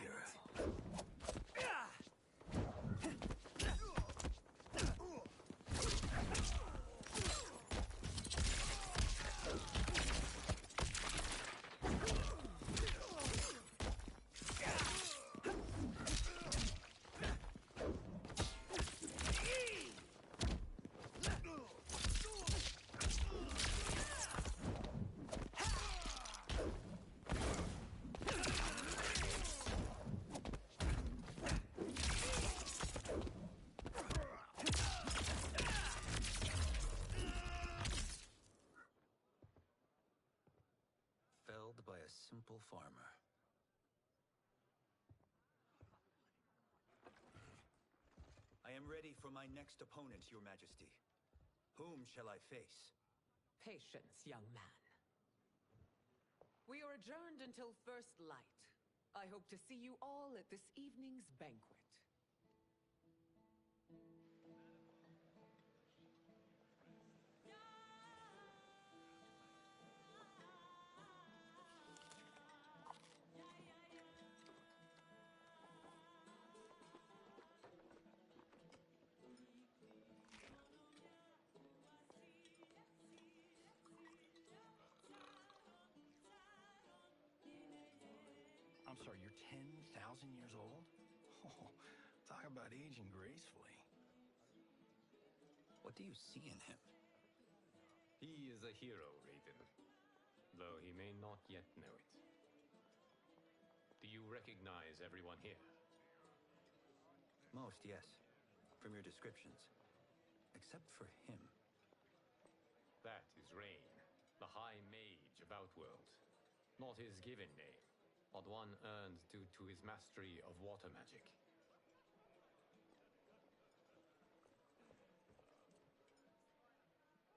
Felled by a simple farmer. I am ready for my next opponent, Your Majesty. Whom shall I face? Patience, young man. We are adjourned until first light. I hope to see you all at this evening's banquet. I'm sorry, you're 10,000 years old? Oh, talk about aging gracefully. What do you see in him? He is a hero, Raiden, though he may not yet know it. Do you recognize everyone here? Most, yes. From your descriptions. Except for him. That is Rain, the High Mage of Outworld. Not his given name, but one earned due to his mastery of water magic.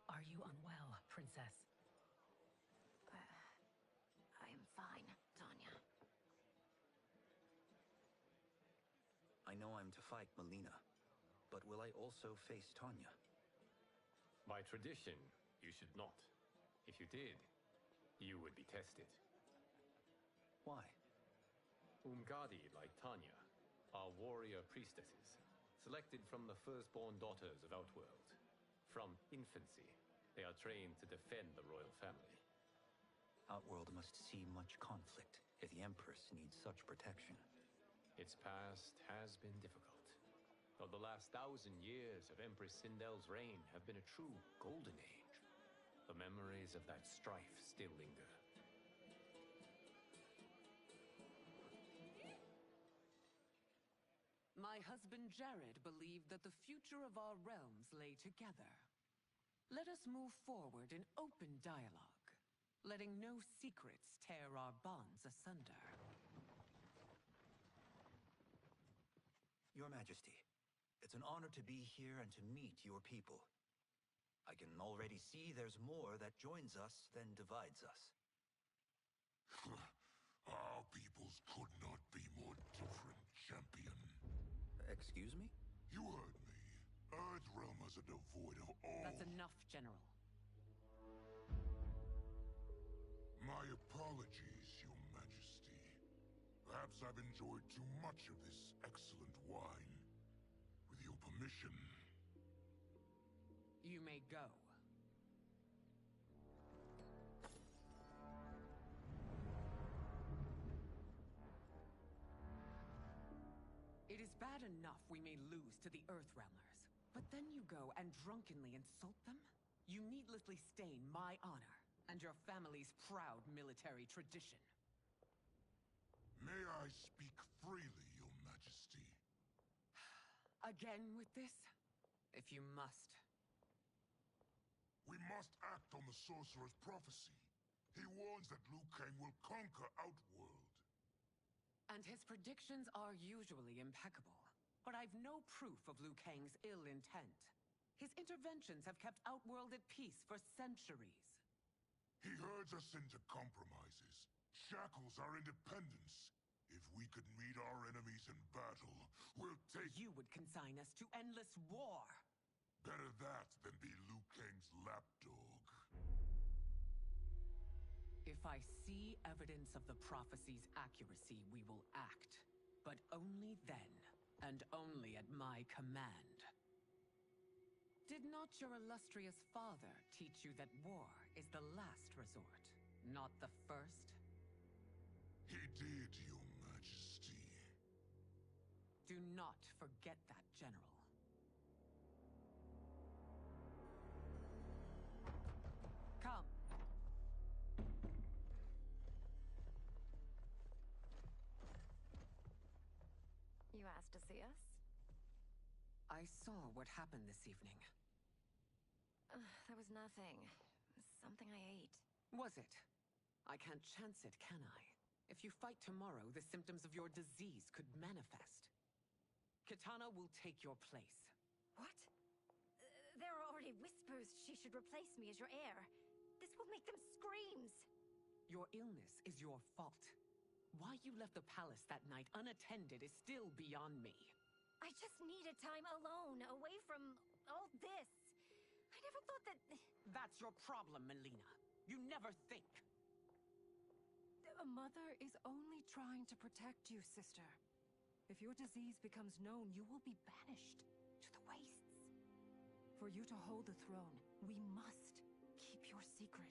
Are you unwell, Princess? I am fine, Tanya. I know I'm to fight Melina, but will I also face Tanya? By tradition, you should not. If you did, you would be tested. Why? Umgadi, like Tanya, are warrior priestesses, selected from the firstborn daughters of Outworld. From infancy, they are trained to defend the royal family. Outworld must see much conflict if the Empress needs such protection. Its past has been difficult, though the last 1,000 years of Empress Sindel's reign have been a true golden age. The memories of that strife still linger. My husband Jared believed that the future of our realms lay together. Let us move forward in open dialogue, letting no secrets tear our bonds asunder. Your Majesty, it's an honor to be here and to meet your people. I can already see there's more that joins us than divides us. Our peoples could not be more different, champion. Excuse me? You heard me. Earthrealmers are devoid of all... That's enough, General. My apologies, Your Majesty. Perhaps I've enjoyed too much of this excellent wine. With your permission... You may go. It is bad enough we may lose to the Earthrealmers, but then you go and drunkenly insult them? You needlessly stain my honor and your family's proud military tradition. May I speak freely, Your Majesty? Again with this? If you must. We must act on the Sorcerer's prophecy. He warns that Liu Kang will conquer Outworld. And his predictions are usually impeccable. But I've no proof of Liu Kang's ill intent. His interventions have kept Outworld at peace for centuries. He herds us into compromises, shackles our independence. If we could meet our enemies in battle, we'll take... You would consign us to endless war. Better that than be Liu Kang's lapdog. If I see evidence of the prophecy's accuracy, we will act. But only then, and only at my command. Did not your illustrious father teach you that war is the last resort, not the first? He did, Your Majesty. Do not forget that, General. Come. You asked to see us? I saw what happened this evening. There was nothing. Something I ate. Was it? I can't chance it, can I? If you fight tomorrow, the symptoms of your disease could manifest. Kitana will take your place. What? There are already Everybody whispers she should replace me as your heir. This will make them screams. Your illness is your fault. Why you left the palace that night unattended is still beyond me. I just needed time alone, away from all this. I never thought that... That's your problem, Melina. You never think. A mother is only trying to protect you, sister. If your disease becomes known, you will be banished to the wastes. For you to hold the throne, we must keep your secret.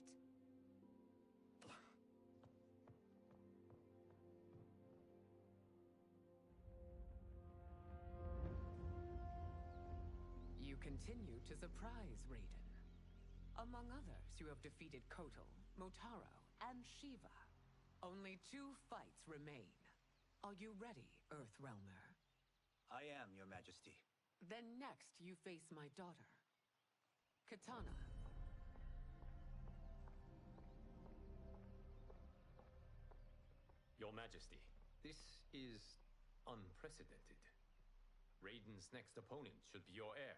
You continue to surprise Raiden. Among others, you have defeated Kotal, Motaro, and Shiva. Only 2 fights remain. Are you ready, Earthrealmer? I am, Your Majesty. Then next, you face my daughter, Kitana. Your Majesty, this is unprecedented. Raiden's next opponent should be your heir.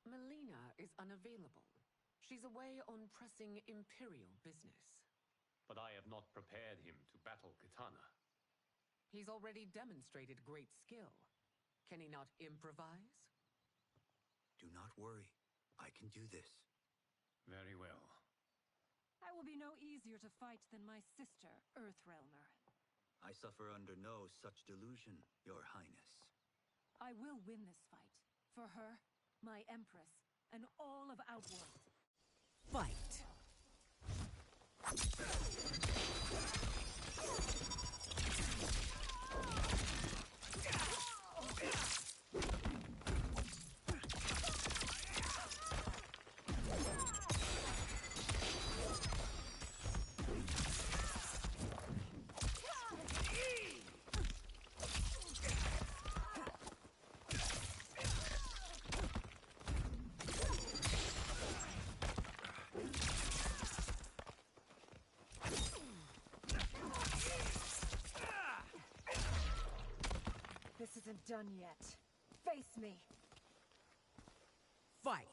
Melina is unavailable. She's away on pressing Imperial business. But I have not prepared him to battle Kitana. He's already demonstrated great skill. Can he not improvise? Do not worry. I can do this. Very well. I will be no easier to fight than my sister, Earthrealmer. I suffer under no such delusion, Your Highness. I will win this fight. For her, my Empress, and all of Outworld. Fight! This isn't done yet. Face me! Fight!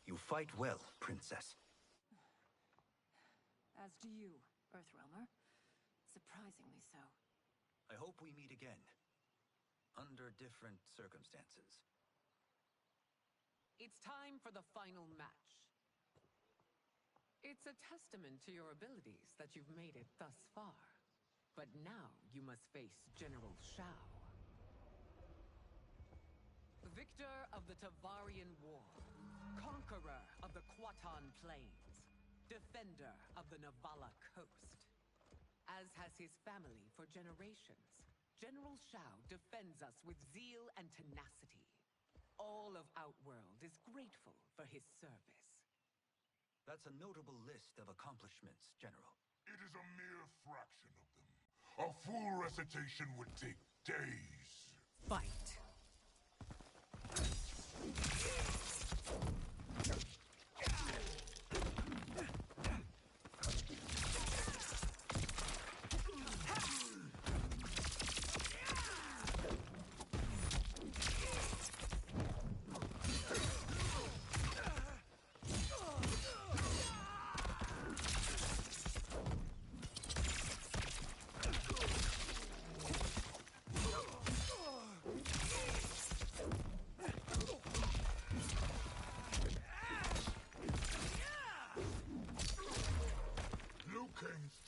You fight well, Princess. As do you, Earthrealmer. Surprisingly so. I hope we meet again. Under different circumstances. It's time for the final match. It's a testament to your abilities that you've made it thus far. But now you must face General Shao. Victor of the Tavarian War. Conqueror of the Quatan Plains. Defender of the Navala Coast. As has his family for generations, General Shao defends us with zeal and tenacity. All of Outworld is grateful for his service. That's a notable list of accomplishments, General. It is a mere fraction of them. A full recitation would take days. Fight!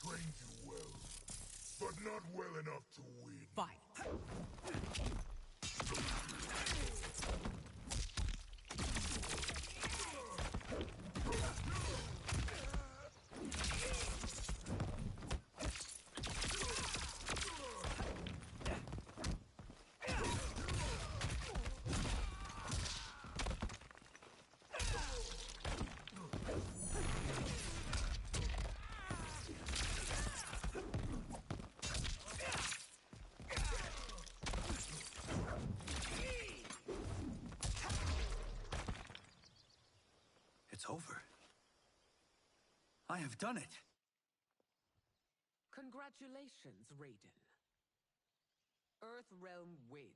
Trained you well, but not well enough to win. Fight! I have done it! Congratulations, Raiden. Earthrealm wins.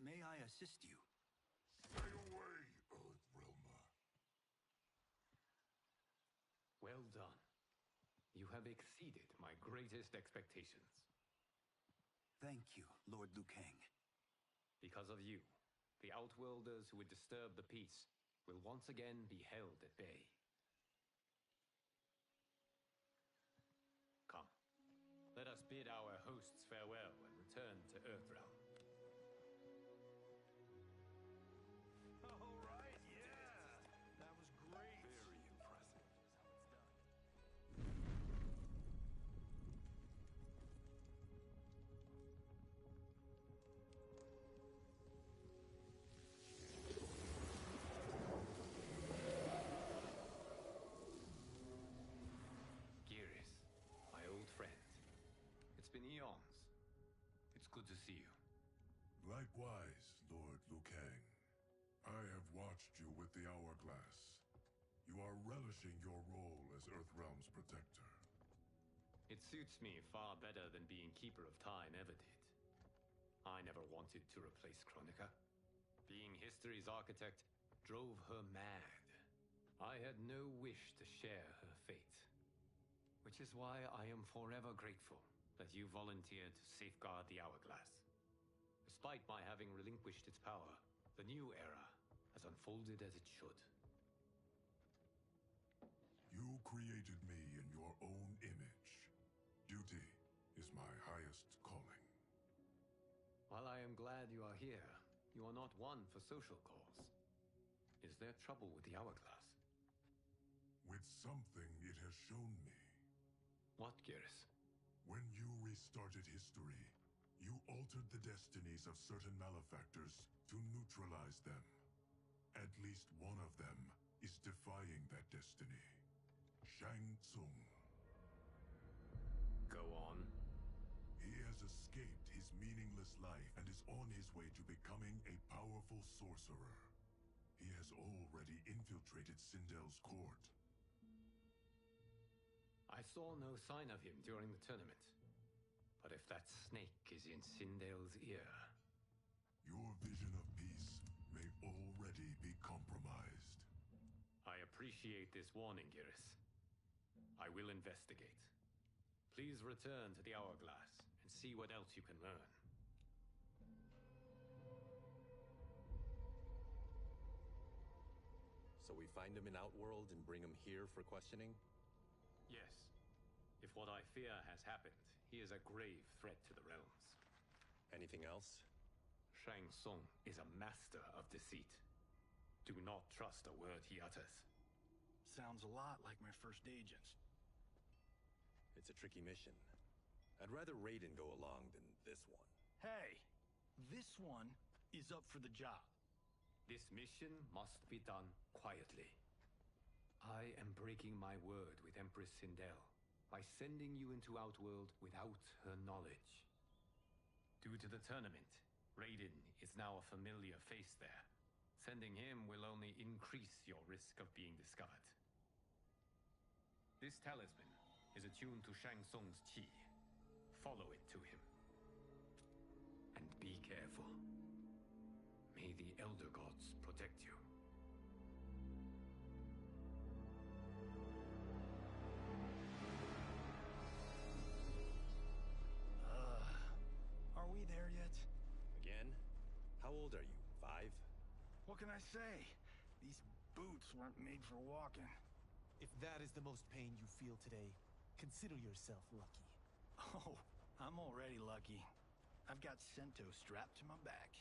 May I assist you? Stay away, Earthrealmer. Well done. You have exceeded my greatest expectations. Thank you, Lord Liu Kang. Because of you, the Outworlders who would disturb the peace will once again be held at bay. Come, let us bid our hosts farewell and return to Earthrealm. All right, yeah! That was great! Very impressive. Geras, my old friend. It's been eons. It's good to see you. Likewise, Lord Liu Kang. I have watched you with the Hourglass. You are relishing your role as Earthrealm's protector. It suits me far better than being Keeper of Time ever did. I never wanted to replace Chronica. Being history's architect drove her mad. I had no wish to share her fate. Which is why I am forever grateful that you volunteered to safeguard the Hourglass. Despite my having relinquished its power, the new era has unfolded as it should. You created me in your own image. Duty is my highest calling. While I am glad you are here, you are not one for social calls. Is there trouble with the Hourglass? With something it has shown me. What, Geras? When you restarted history, you altered the destinies of certain malefactors to neutralize them. At least one of them is defying that destiny. Shang Tsung. Go on. He has escaped his meaningless life and is on his way to becoming a powerful sorcerer. He has already infiltrated Sindel's court. I saw no sign of him during the tournament. But if that snake is in Sindel's ear... Your vision of peace may already be compromised. I appreciate this warning, Geras. I will investigate. Please return to the Hourglass and see what else you can learn. So we find him in Outworld and bring him here for questioning? Yes. If what I fear has happened, he is a grave threat to the realms. Anything else? Shang Tsung is a master of deceit. Do not trust a word he utters. Sounds a lot like my first agent. It's a tricky mission. I'd rather Raiden go along than this one. Hey! This one is up for the job. This mission must be done quietly. I am breaking my word with Empress Sindel by sending you into Outworld without her knowledge. Due to the tournament, Raiden is now a familiar face there. Sending him will only increase your risk of being discovered. This talisman is attuned to Shang Tsung's chi. Follow it to him. And be careful. May the Elder Gods protect you. Are we there yet? Again? How old are you? 5? What can I say? These boots weren't made for walking. If that is the most pain you feel today, consider yourself lucky. Oh, I'm already lucky. I've got Sento strapped to my back.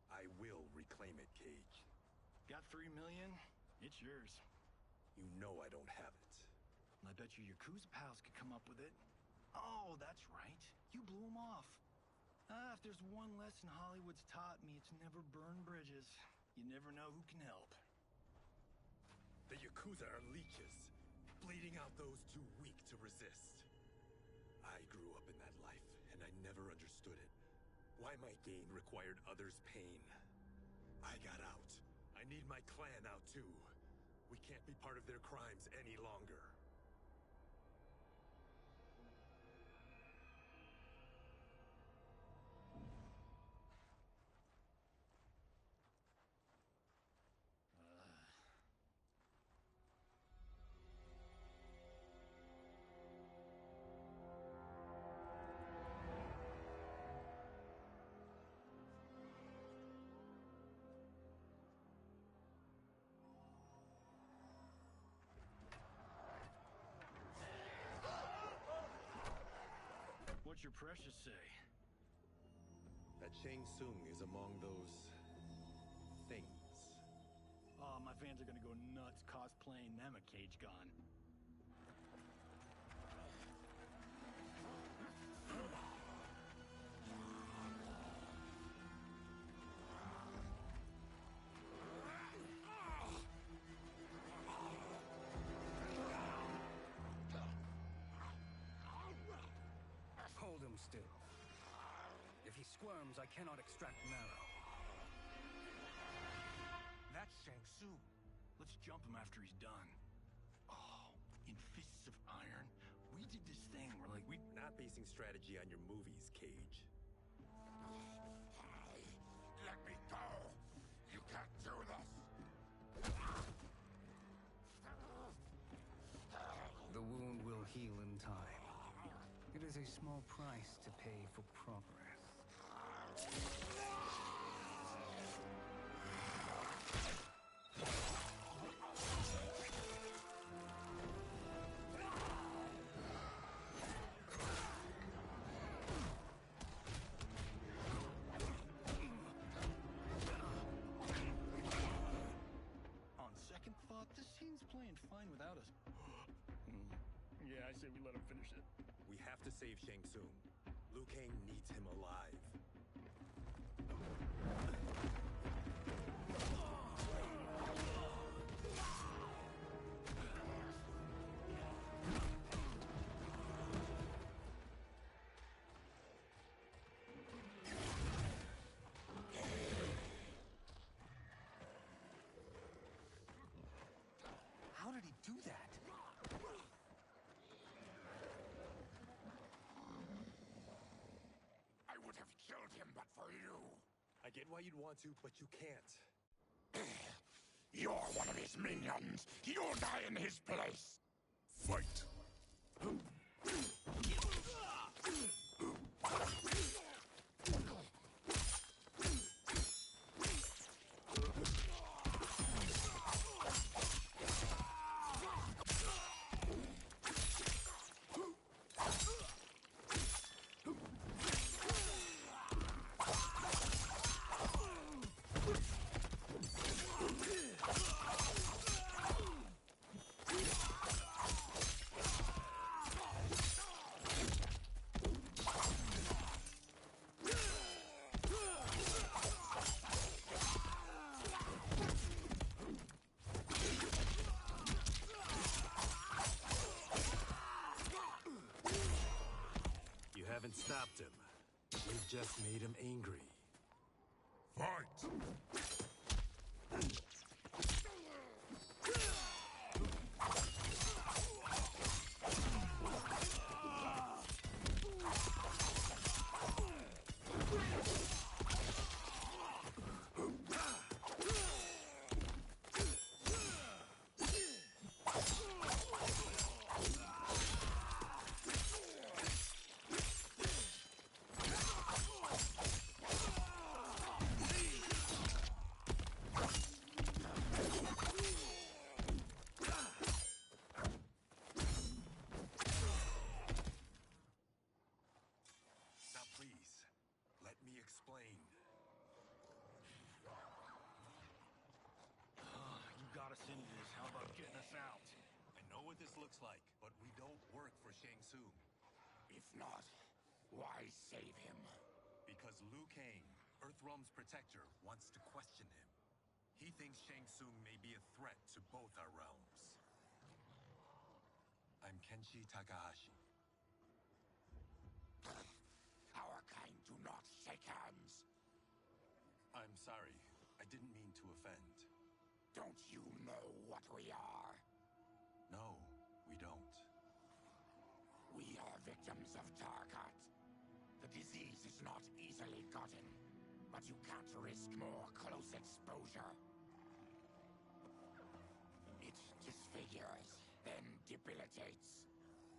I will reclaim it, Cage. Got 3 million? It's yours. You know I don't have it. I bet your Yakuza pals could come up with it. Oh, that's right. You blew them off. If there's one lesson Hollywood's taught me, it's never burn bridges. You never know who can help. The Yakuza are leeches. bleeding out those too weak to resist. I grew up in that life, and I never understood it. Why my gain required others' pain. I got out. I need my clan out too. We can't be part of their crimes any longer. What's your precious say? That Shang Tsung is among those things. Oh, my fans are gonna go nuts cosplaying them a cage gone. Hold him still. If he squirms, I cannot extract marrow. That's Shang Tsung. Let's jump him after he's done. Oh, in fists of iron? We did this thing where, like, we... Not basing strategy on your movies, Cage. Let me go! You can't do this! The wound will heal in time. It is a small price to pay for progress. On second thought, this scene's playing fine without us. Yeah, I say we let him finish it. We have to save Shang Tsung. Liu Kang needs him alive. How did he do that? I would have killed him but for you. I get why you'd want to, but you can't. You're one of his minions. You'll die in his place. Fight. You haven't stopped him. You've just made him angry. Fight! Now please, let me explain. You got us into this. How about getting us out? I know what this looks like, but we don't work for Shang Tsung. If not, why save him? Because Liu Kang, Earthrealm's protector, wants to question him. He thinks Shang Tsung may be a threat to both our realms. I'm Kenshi Takahashi. Our kind do not shake hands. I'm sorry. I didn't mean to offend. Don't you know what we are? No, we don't. We are victims of Tarkat. The disease is not easily gotten, but you can't risk more close exposure. It disfigures, then debilitates.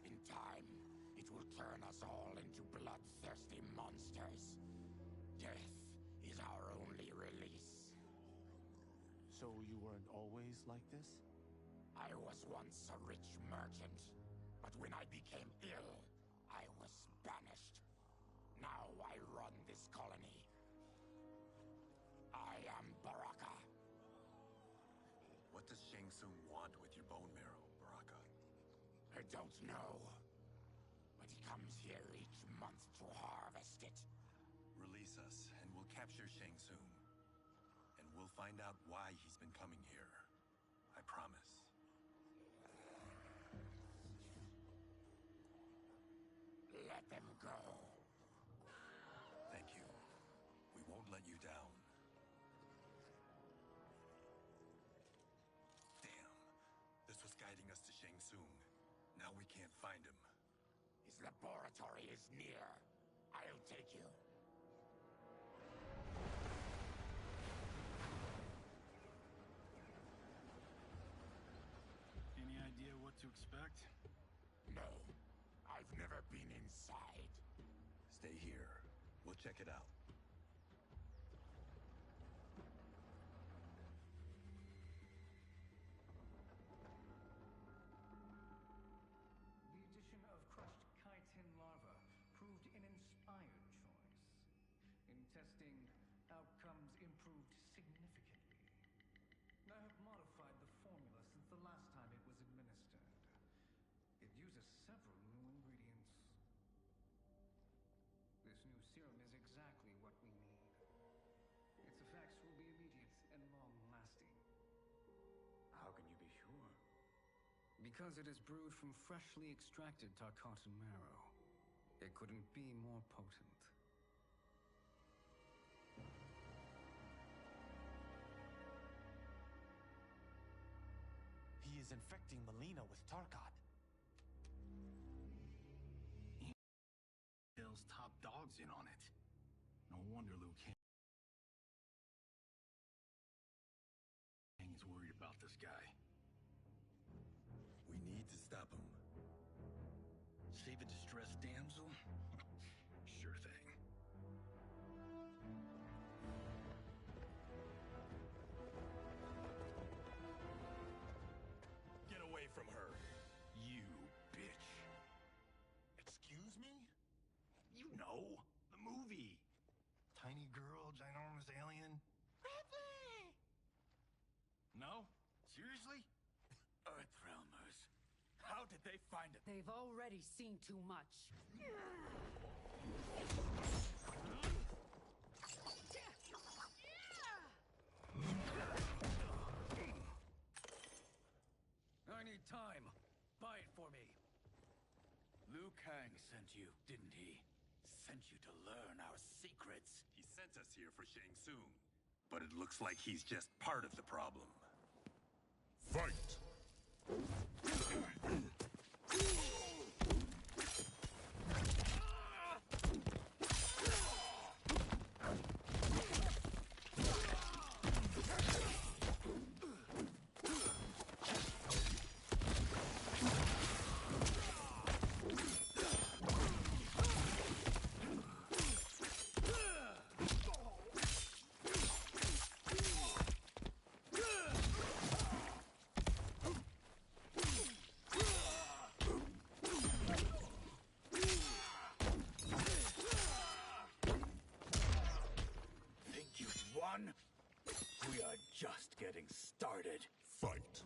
In time, it will turn us all into bloodthirsty monsters. Death is our only release. So you weren't always like this? I was once a rich merchant, but when I became ill, I was banished. Now I run this colony. I am Baraka. What does Shang Tsung want with your bone marrow, Baraka? I don't know, but he comes here each month to harvest it. Release us, and we'll capture Shang Tsung. And we'll find out why he's been coming here. I promise. Let them go. Thank you. We won't let you down. Damn. This was guiding us to Shang Tsung. Now we can't find him. His laboratory is near. I'll take you. Any idea what to expect? No. I've never been inside. Stay here. We'll check it out. The addition of crushed chitin larva proved an inspired choice. In testing, outcomes improved significantly. I have modified the formula since the last time it was administered. It uses several new ingredients. This new serum is exactly what we need. Its effects will be immediate and long-lasting. How can you be sure? Because it is brewed from freshly extracted Tarkatan marrow. It couldn't be more potent. He is infecting Melina with Tarkat. Hill's top dog's in on it. No wonder Liu Kang is worried about this guy. We need to stop him. Save a distressed damsel? Sure thing. Get away from her. You bitch. Excuse me? You know, the movie. Tiny girl, ginormous alien. Ripley! No? Seriously? Earthrealmers. How did they find it? They've already seen too much. I need time. Buy it for me. Liu Kang sent you, didn't he? Sent you to learn our secrets. He sent us here for Shang Tsung. But it looks like he's just part of the problem. Fight! We are just getting started. Fight.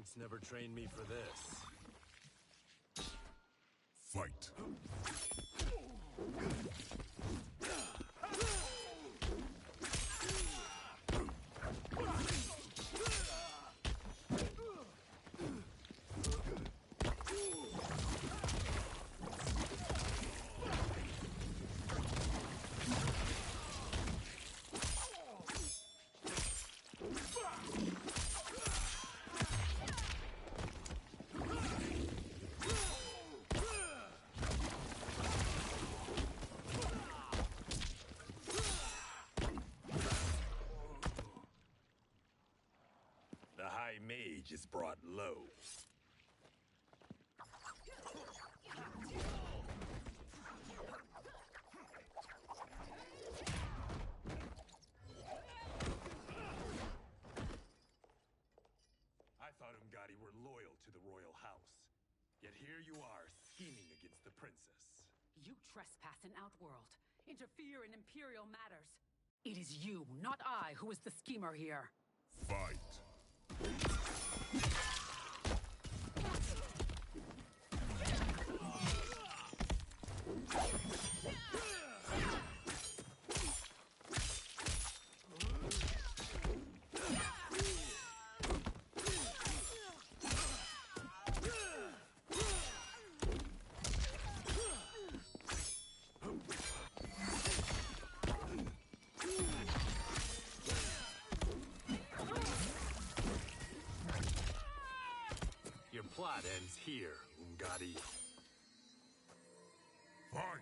Parents never trained me for this. Fight. The High Mage is brought low. I thought Ungadi were loyal to the royal house. Yet here you are, scheming against the princess. You trespass in Outworld, interfere in Imperial matters. It is you, not I, who is the schemer here. Fight. Your plot ends here, Ungadi. Fight!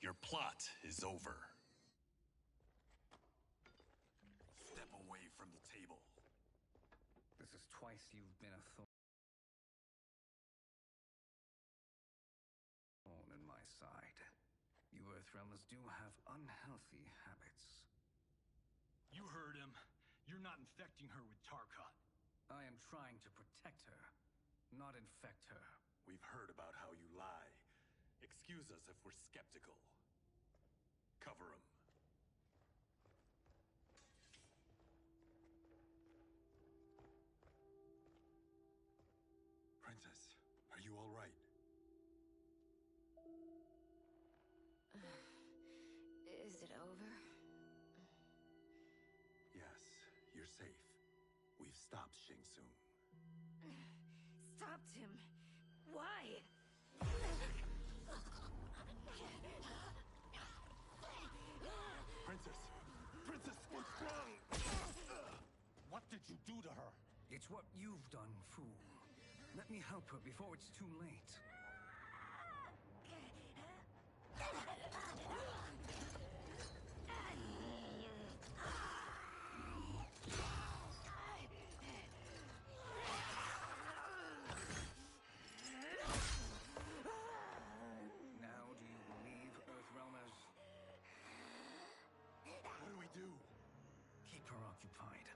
Your plot is over. Step away from the table. This is twice you've been a thorn in my side. You Earthrealmers do have unhealthy habits. You heard him. You're not infecting her with Tarkat. I am trying to protect her, not infect her. We've heard about how you lie. Excuse us if we're skeptical. Cover him. Princess, are you all right? Is it over? Yes, you're safe. We've stopped Shang Tsung. Stopped him? Why? Princess! Princess, what's wrong? What did you do to her? It's what you've done, fool. Let me help her before it's too late. Now do you believe, Earthrealmers? What do we do? Keep her occupied.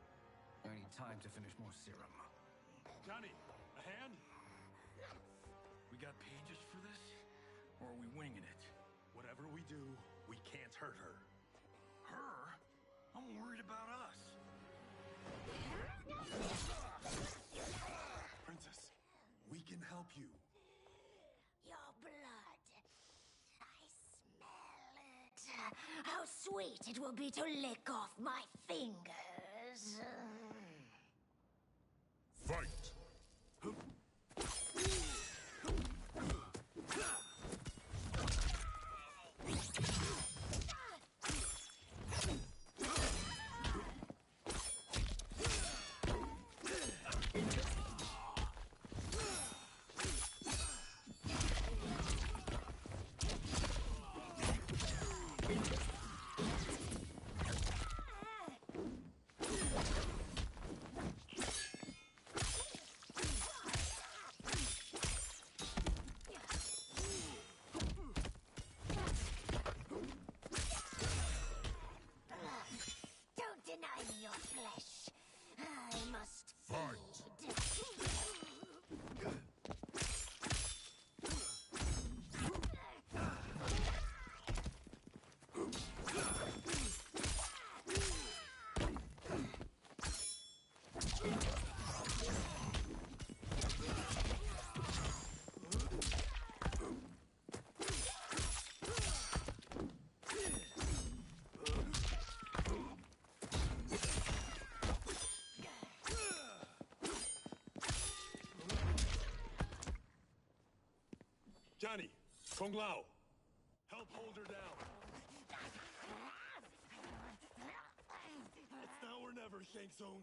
I need time to finish more serum. Johnny, a hand? We got pages for this? Or are we winging it? Whatever we do, we can't hurt her. Her? I'm worried about us. Princess, we can help you. Your blood. I smell it. How sweet it will be to lick off my fingers. Fight! Johnny, Kung Lao, help hold her down. It's now or never, Shang Tsung.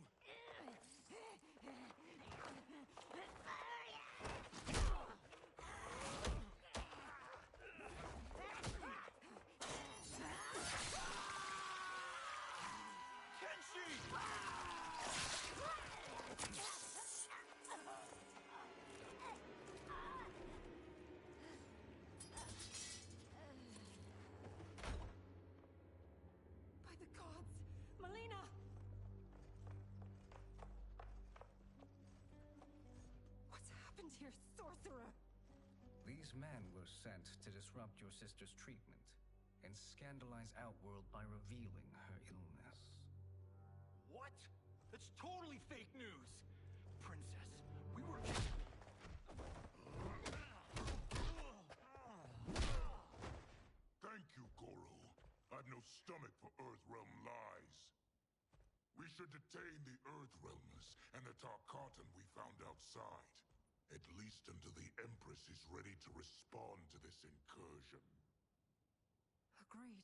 By the gods! Melina! What's happened here, sorcerer? These men were sent to disrupt your sister's treatment and scandalize Outworld by revealing her illness. What? That's totally fake news! Princess, we were... Thank you, Goro. I've no stomach for Earthrealm lies. We should detain the Earthrealmers and the Tarkatan we found outside. At least until the Empress is ready to respond to this incursion. Agreed.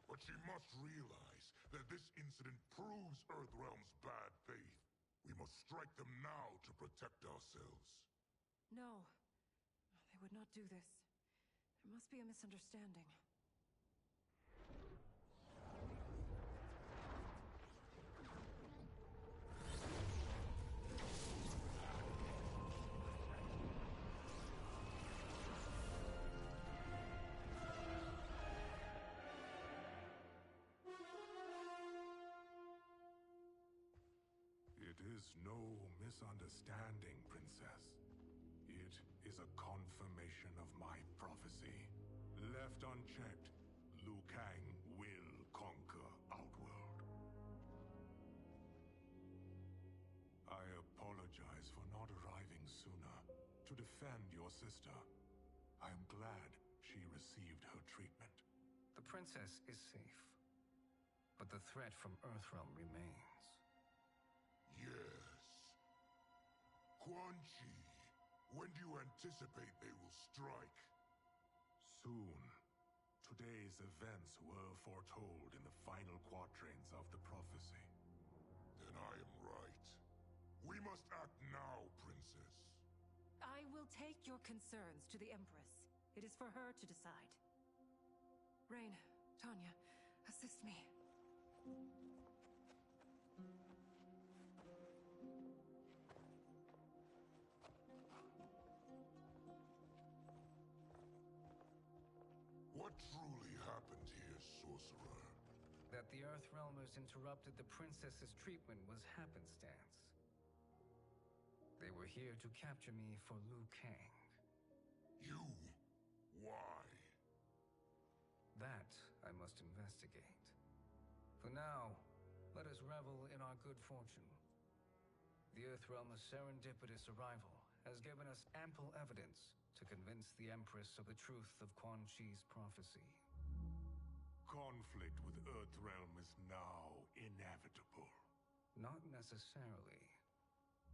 But she must realize that this incident proves Earthrealm's bad faith. We must strike them now to protect ourselves. No. They would not do this. There must be a misunderstanding. It is no misunderstanding, Princess. It is a confirmation of my prophecy. Left unchecked, Liu Kang will conquer Outworld. I apologize for not arriving sooner to defend your sister. I am glad she received her treatment. The princess is safe, but the threat from Earthrealm remains. Yes. Quan Chi, when do you anticipate they will strike? Soon. Today's events were foretold in the final quatrains of the prophecy. Then I am right. We must act now, Princess. I will take your concerns to the Empress. It is for her to decide. Rain, Tanya, assist me. What truly happened here, sorcerer? That the Earthrealmers interrupted the princess's treatment was happenstance. They were here to capture me for Liu Kang. You? Why? That I must investigate. For now, let us revel in our good fortune. The Earthrealm's serendipitous arrival has given us ample evidence to convince the Empress of the truth of Quan Chi's prophecy. Conflict with Earthrealm is now inevitable. Not necessarily.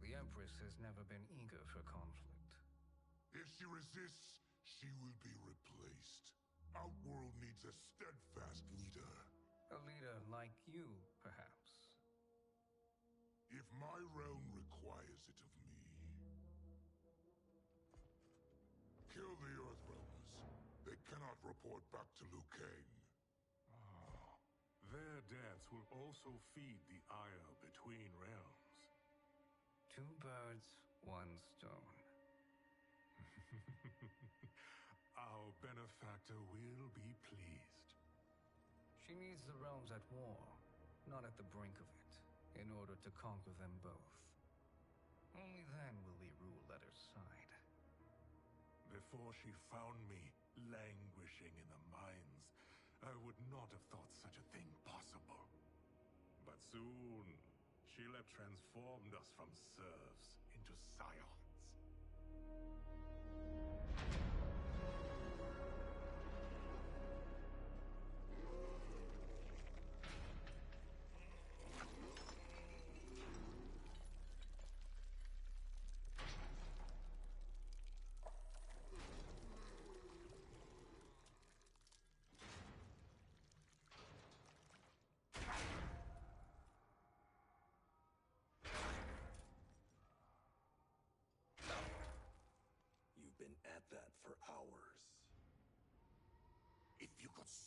The Empress has never been eager for conflict. If she resists, she will be replaced. Outworld needs a steadfast leader. A leader like you, perhaps. If my realm requires it of me. Kill the Earthrealmers. They cannot report back to Liu Kang. Their deaths will also feed the ire between realms. Two birds, one stone. Our benefactor will be pleased. She needs the realms at war, not at the brink of it, in order to conquer them both. Only then will we rule at her side. Before she found me languishing in the mines, I would not have thought such a thing possible. But soon, she'll have transformed us from serfs into scions.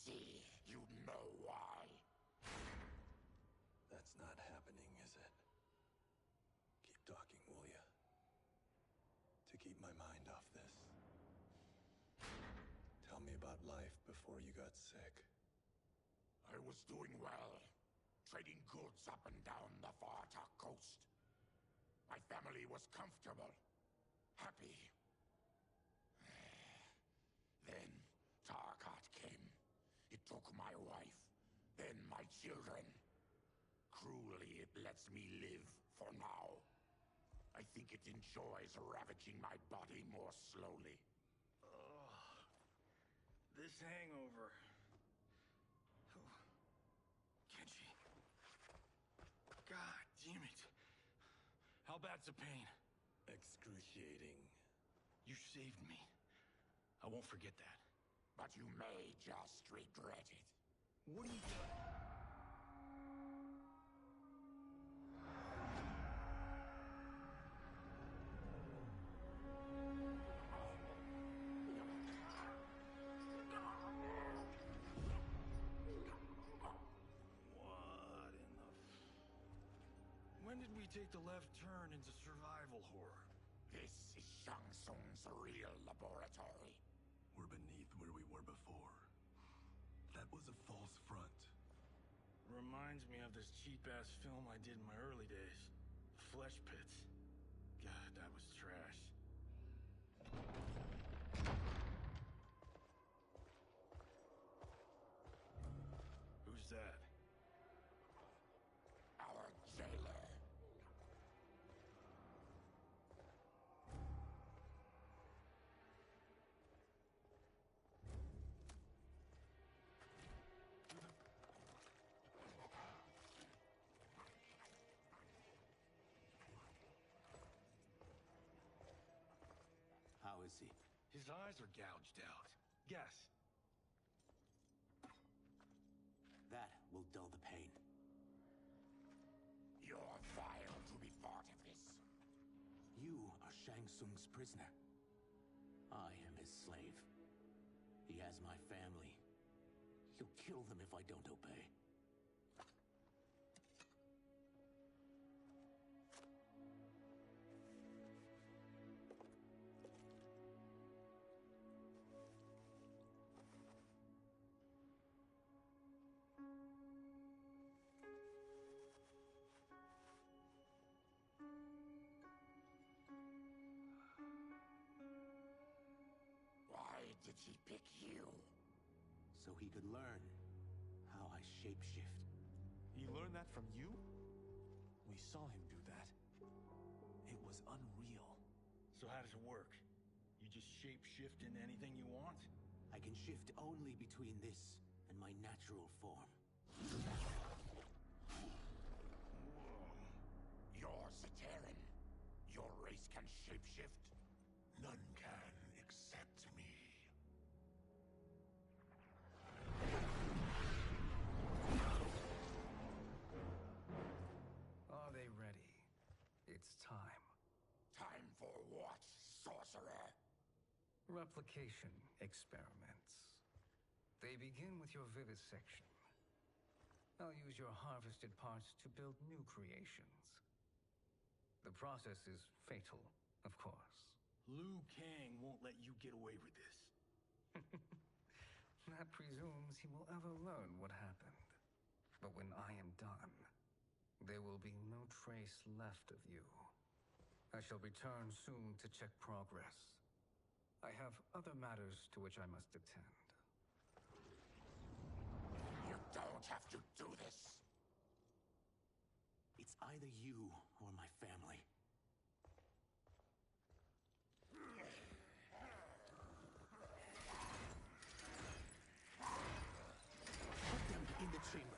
see, you know why. That's not happening, is it? Keep talking, will ya? To keep my mind off this. Tell me about life before you got sick. I was doing well, trading goods up and down the Varta coast. My family was comfortable, happy. Then Tarkat came. It took my wife, then my children. Cruelly, it lets me live for now. I think it enjoys ravaging my body more slowly. This hangover. Kenji. God damn it. How bad's the pain? Excruciating. You saved me. I won't forget that. But you may just regret it. What are you doing? When did we take the left turn into survival horror? This is Shang Tsung's real laboratory. We're beneath where we were before. That was a false front. Reminds me of this cheap-ass film I did in my early days. Flesh Pits. God, that was trash. Who's that? Our jailer. How is he? His eyes are gouged out. Guess. That will dull the pain. You're vile to be part of this. You are Shang Tsung's prisoner. I am his slave. He has my family. He'll kill them if I don't obey. Why did he pick you? So he could learn how I shapeshift. He learned that from you? We saw him do that. It was unreal. So how does it work? You just shape-shift into anything you want? I can shift only between this and my natural form. You're Zaterran. Your race can shapeshift. None can except me. Are they ready? It's time. Time for what, sorcerer? Replication experiments. They begin with your vivisection. I'll use your harvested parts to build new creations. The process is fatal, of course. Liu Kang won't let you get away with this. That presumes he will ever learn what happened. But when I am done, there will be no trace left of you. I shall return soon to check progress. I have other matters to which I must attend. You don't have to do this. It's either you or my family. Put them in the chambers.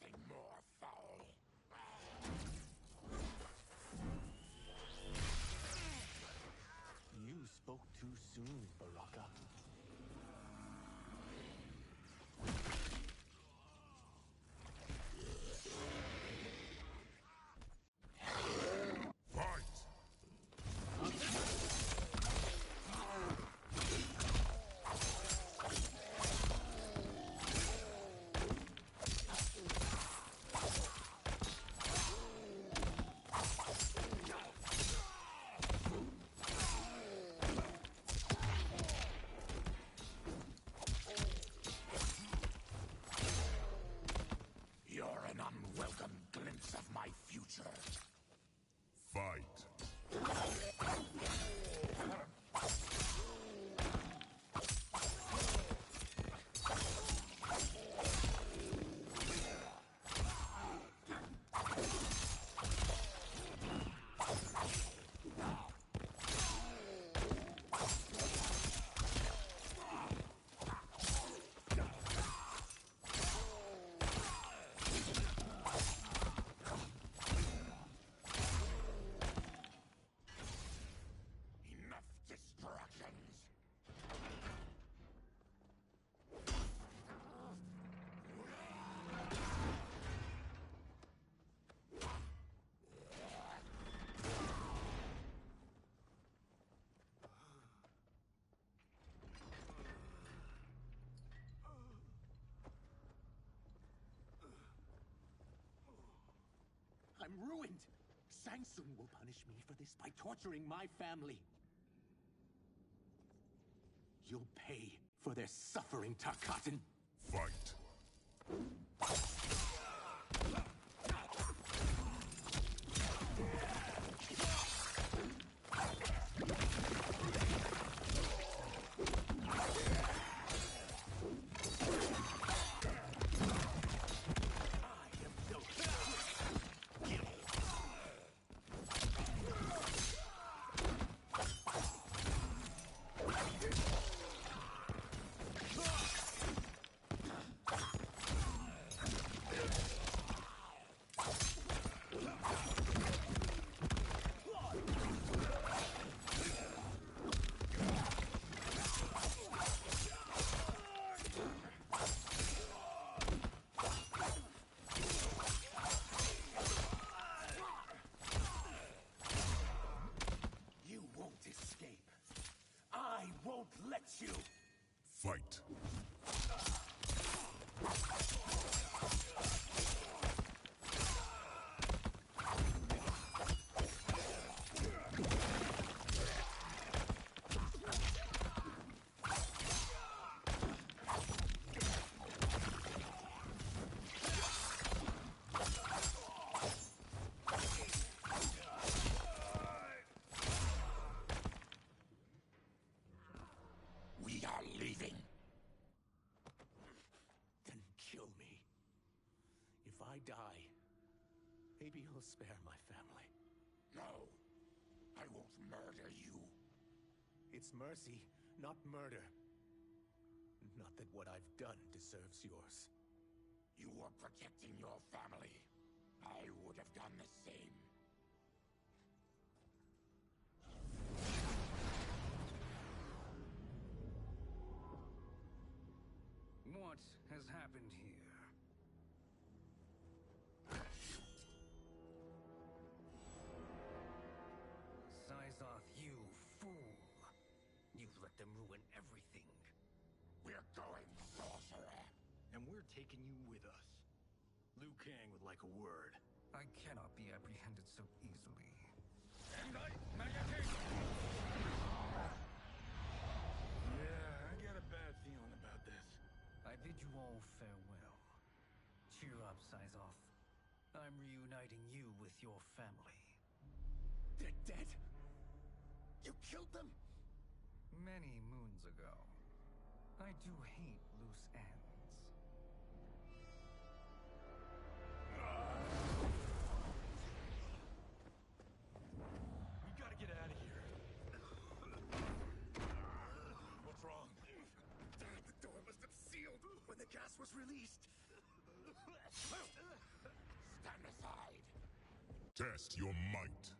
nothing more foul. You spoke too soon, Baraka. You're an unwelcome glimpse of my future. Fight. Enough distractions. I'm ruined! Shang Tsung will punish me for this by torturing my family. You'll pay for their suffering, Tarkatan. Fight. You won't escape. I won't let you. Fight. We are leaving. Then kill me. If I die, maybe you'll spare my family. No, I won't murder you. It's mercy, not murder. Not that what I've done deserves yours. You were protecting your family. I would have done the same. What has happened here? Syzoth, you fool! You've let them ruin everything. We're going, sorcerer. And we're taking you with us. Liu Kang would like a word. I cannot be apprehended so easily. Yeah, I got a bad feeling about this. I bid you all farewell. Cheer up, Syzoth. I'm reuniting you with your family. They're dead? You killed them? Many moons ago. I do hate loose ends. We gotta get out of here. What's wrong? The door must have sealed when the gas was released. Test your might.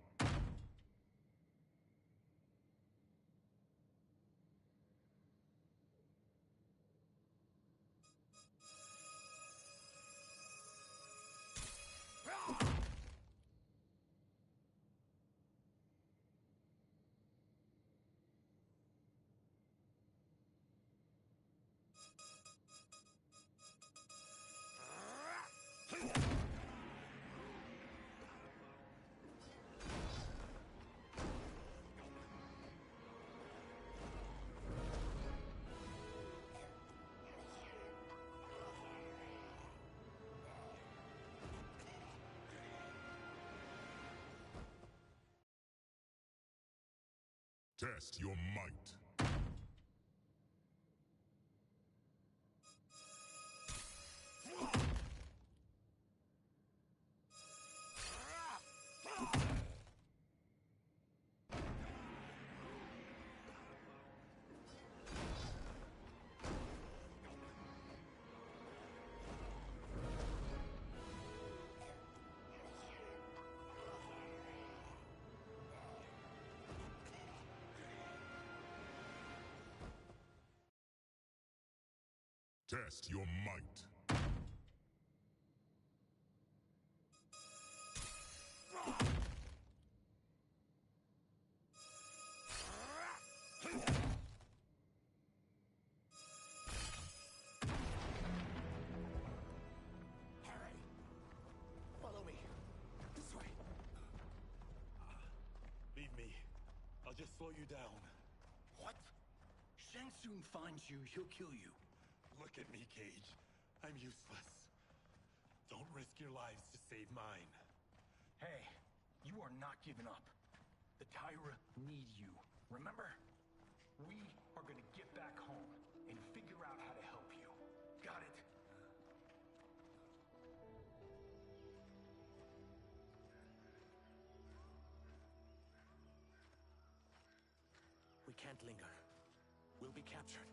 Test your might. Test your might. Follow me. This way. Leave me. I'll just slow you down. What? Shang Tsung finds you, he'll kill you. Look at me, Cage. I'm useless. Don't risk your lives to save mine. Hey, you are not giving up. The Tyra need you, remember? We are gonna get back home and figure out how to help you. Got it? We can't linger. We'll be captured.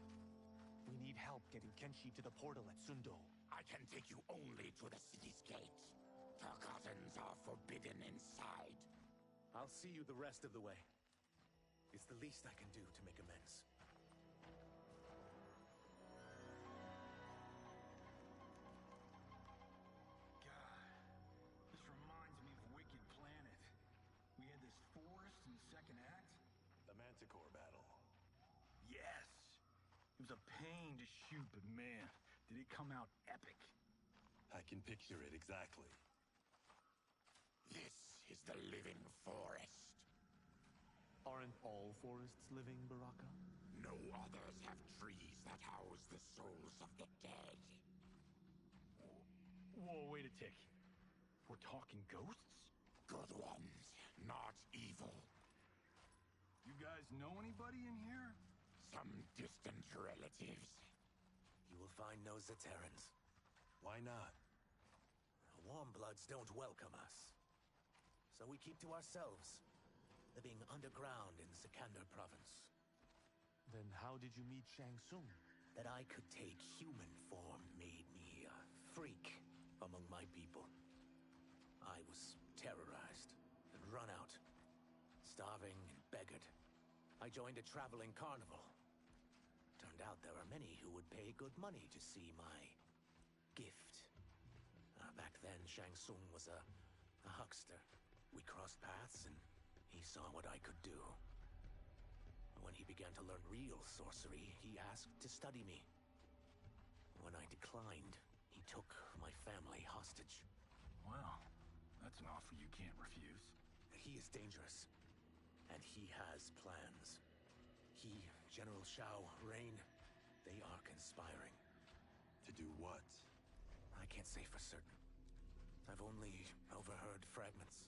We need help getting Kenshi to the portal at Sundo. I can take you only to the city's gate. Tarkatans are forbidden inside. I'll see you the rest of the way. It's the least I can do to make amends. God, this reminds me of Wicked Planet. We had this forest in the second act. The Manticore battle. Yes! It was a pain to shoot, but man, did it come out epic. I can picture it exactly. This is the living forest. Aren't all forests living, Baraka? No others have trees that house the souls of the dead. Whoa, wait a tick. We're talking ghosts? Good ones, not evil. You guys know anybody in here? Some distant relatives. You will find no Zaterans. Why not? Warmbloods don't welcome us. So we keep to ourselves, living underground in Sikander province. Then how did you meet Shang Tsung? That I could take human form made me a freak among my people. I was terrorized and run out, starving and beggared. I joined a traveling carnival. Turned out there are many who would pay good money to see my gift. Back then, Shang Tsung was a huckster. We crossed paths, and he saw what I could do. When he began to learn real sorcery, he asked to study me. When I declined, he took my family hostage. Well, that's an offer you can't refuse. He is dangerous, and he has plans. He, General Shao, Rain, they are conspiring. To do what? I can't say for certain. I've only overheard fragments.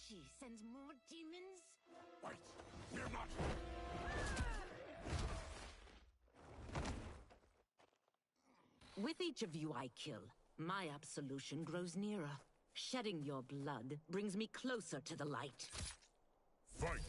She sends more demons? Wait, we're not... With each of you I kill, my absolution grows nearer. Shedding your blood brings me closer to the light. Fight!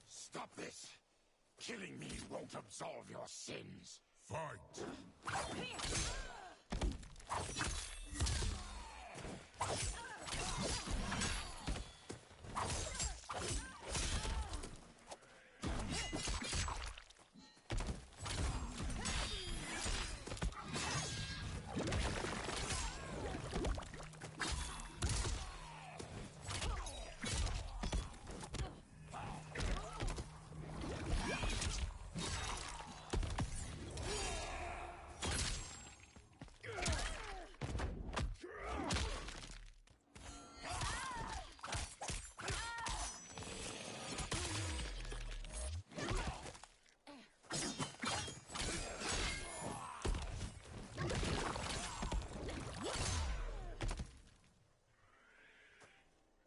Stop this! Killing me won't absolve your sins. Fight!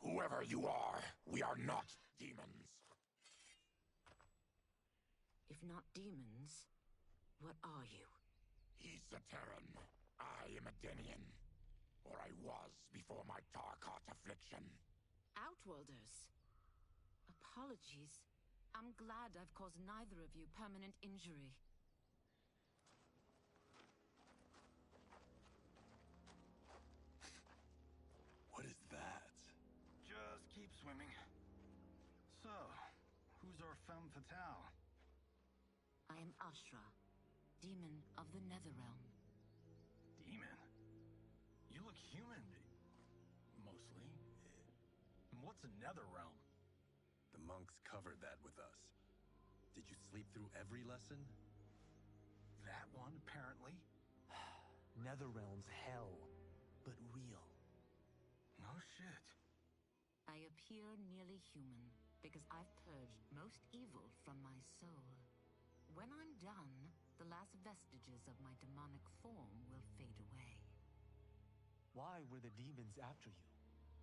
Whoever you are, we are not demons. If not demons, what are you? He's a Terran. I am a Denian. Or I was before my Tarkot affliction. Outworlders. Apologies. I'm glad I've caused neither of you permanent injury. What is that? Just keep swimming. So, who's our femme fatale? I am Ashra, demon of the Netherrealm. Demon? You look human, mostly. And what's a netherrealm? The monks covered that with us. Did you sleep through every lesson? That one, apparently. Netherrealm's hell, but real. No shit. I appear nearly human because I've purged most evil from my soul. When I'm done, the last vestiges of my demonic form will fade away. Why were the demons after you?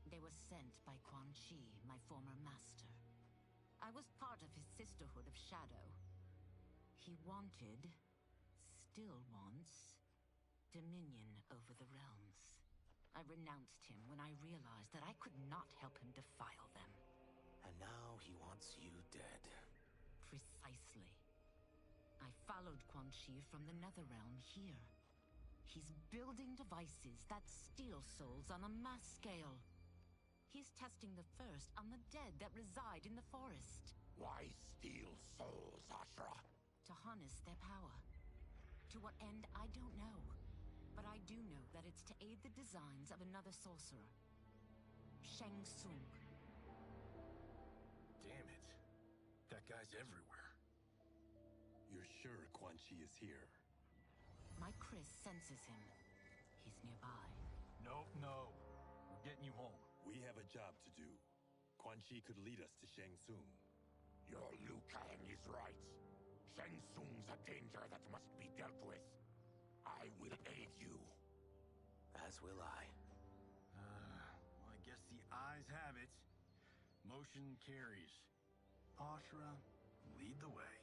They were sent by Quan Chi, my former master. I was part of his Sisterhood of Shadow. He wanted, still wants, dominion over the realms. I renounced him when I realized that I could not help him defile them. And now he wants you dead. Precisely. I followed Quan Chi from the Netherrealm here. He's building devices that steal souls on a mass scale. He's testing the first on the dead that reside in the forest. Why steal souls, Ashra? To harness their power. To what end, I don't know. But I do know that it's to aid the designs of another sorcerer. Shang Tsung. Damn it. That guy's everywhere. You're sure Quan Chi is here? My Chris senses him. He's nearby. No. We're getting you home. We have a job to do. Quan Chi could lead us to Shang Tsung. Your Liu Kang is right. Shang Tsung's a danger that must be dealt with. I will aid you. As will I. Well, I guess the eyes have it. Motion carries. Ashra, lead the way.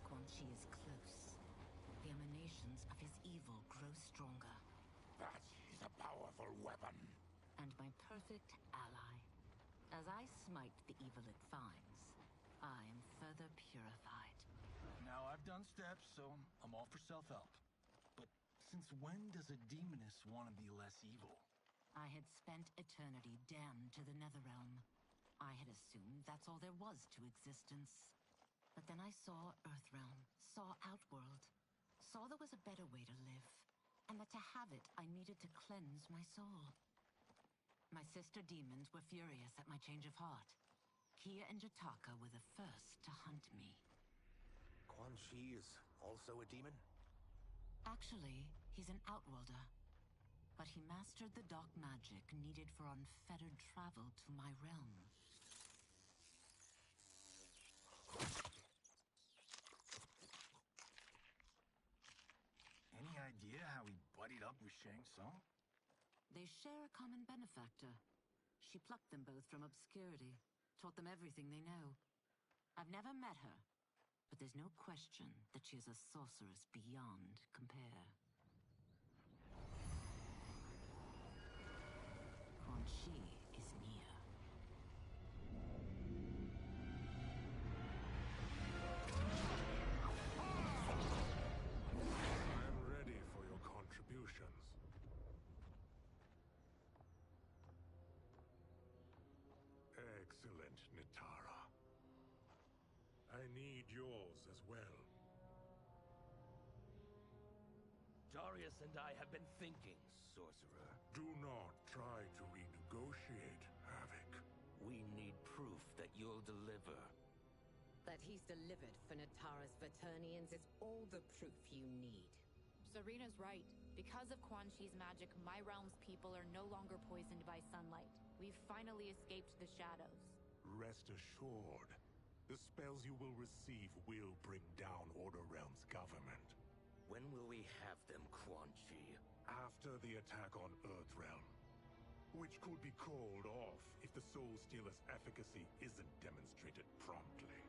Quan Chi is close. The emanations of his evil grow stronger. That is a powerful weapon. And my perfect ally. As I smite the evil it finds, I am further purified. Now, I've done steps, so I'm all for self-help. But since when does a demoness want to be less evil? I had spent eternity damned to the Netherrealm. I had assumed that's all there was to existence. But then I saw Earthrealm, saw Outworld, saw there was a better way to live, and that to have it, I needed to cleanse my soul. My sister demons were furious at my change of heart. Kia and Jataka were the first to hunt me. Quan Chi is also a demon? Actually, he's an Outworlder. But he mastered the dark magic needed for unfettered travel to my realm. Any idea how he buddied up with Shang Tsung? They share a common benefactor. She plucked them both from obscurity, taught them everything they know. I've never met her, but there's no question that she is a sorceress beyond compare. Quan Chi is near. I'm ready for your contributions. Excellent, Nitara. I need yours as well. Darius and I have been thinking, sorcerer. Do not try to renegotiate, Havoc. We need proof that you'll deliver. That he's delivered for Natara's Vaternians is all the proof you need. Serena's right. Because of Quan Chi's magic, my realm's people are no longer poisoned by sunlight. We've finally escaped the shadows. Rest assured, the spells you will receive will bring down Order Realm's government. When will we have them, Quan Chi? After the attack on Earthrealm, which could be called off if the Soul Stealer's efficacy isn't demonstrated promptly.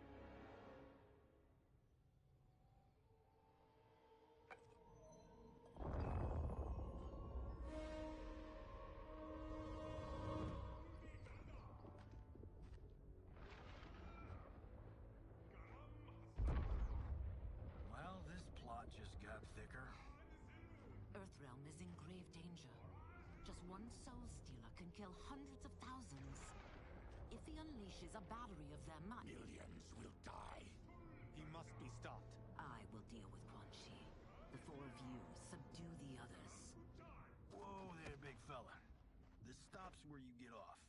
Well, this plot just got thicker. Earthrealm is in grave danger. Just one soul stealer can kill hundreds of thousands. If he unleashes a battery of them, Millions will die. He must be stopped. I will deal with Quan Chi. The four of you subdue the others. Whoa there, big fella. This stops where you get off.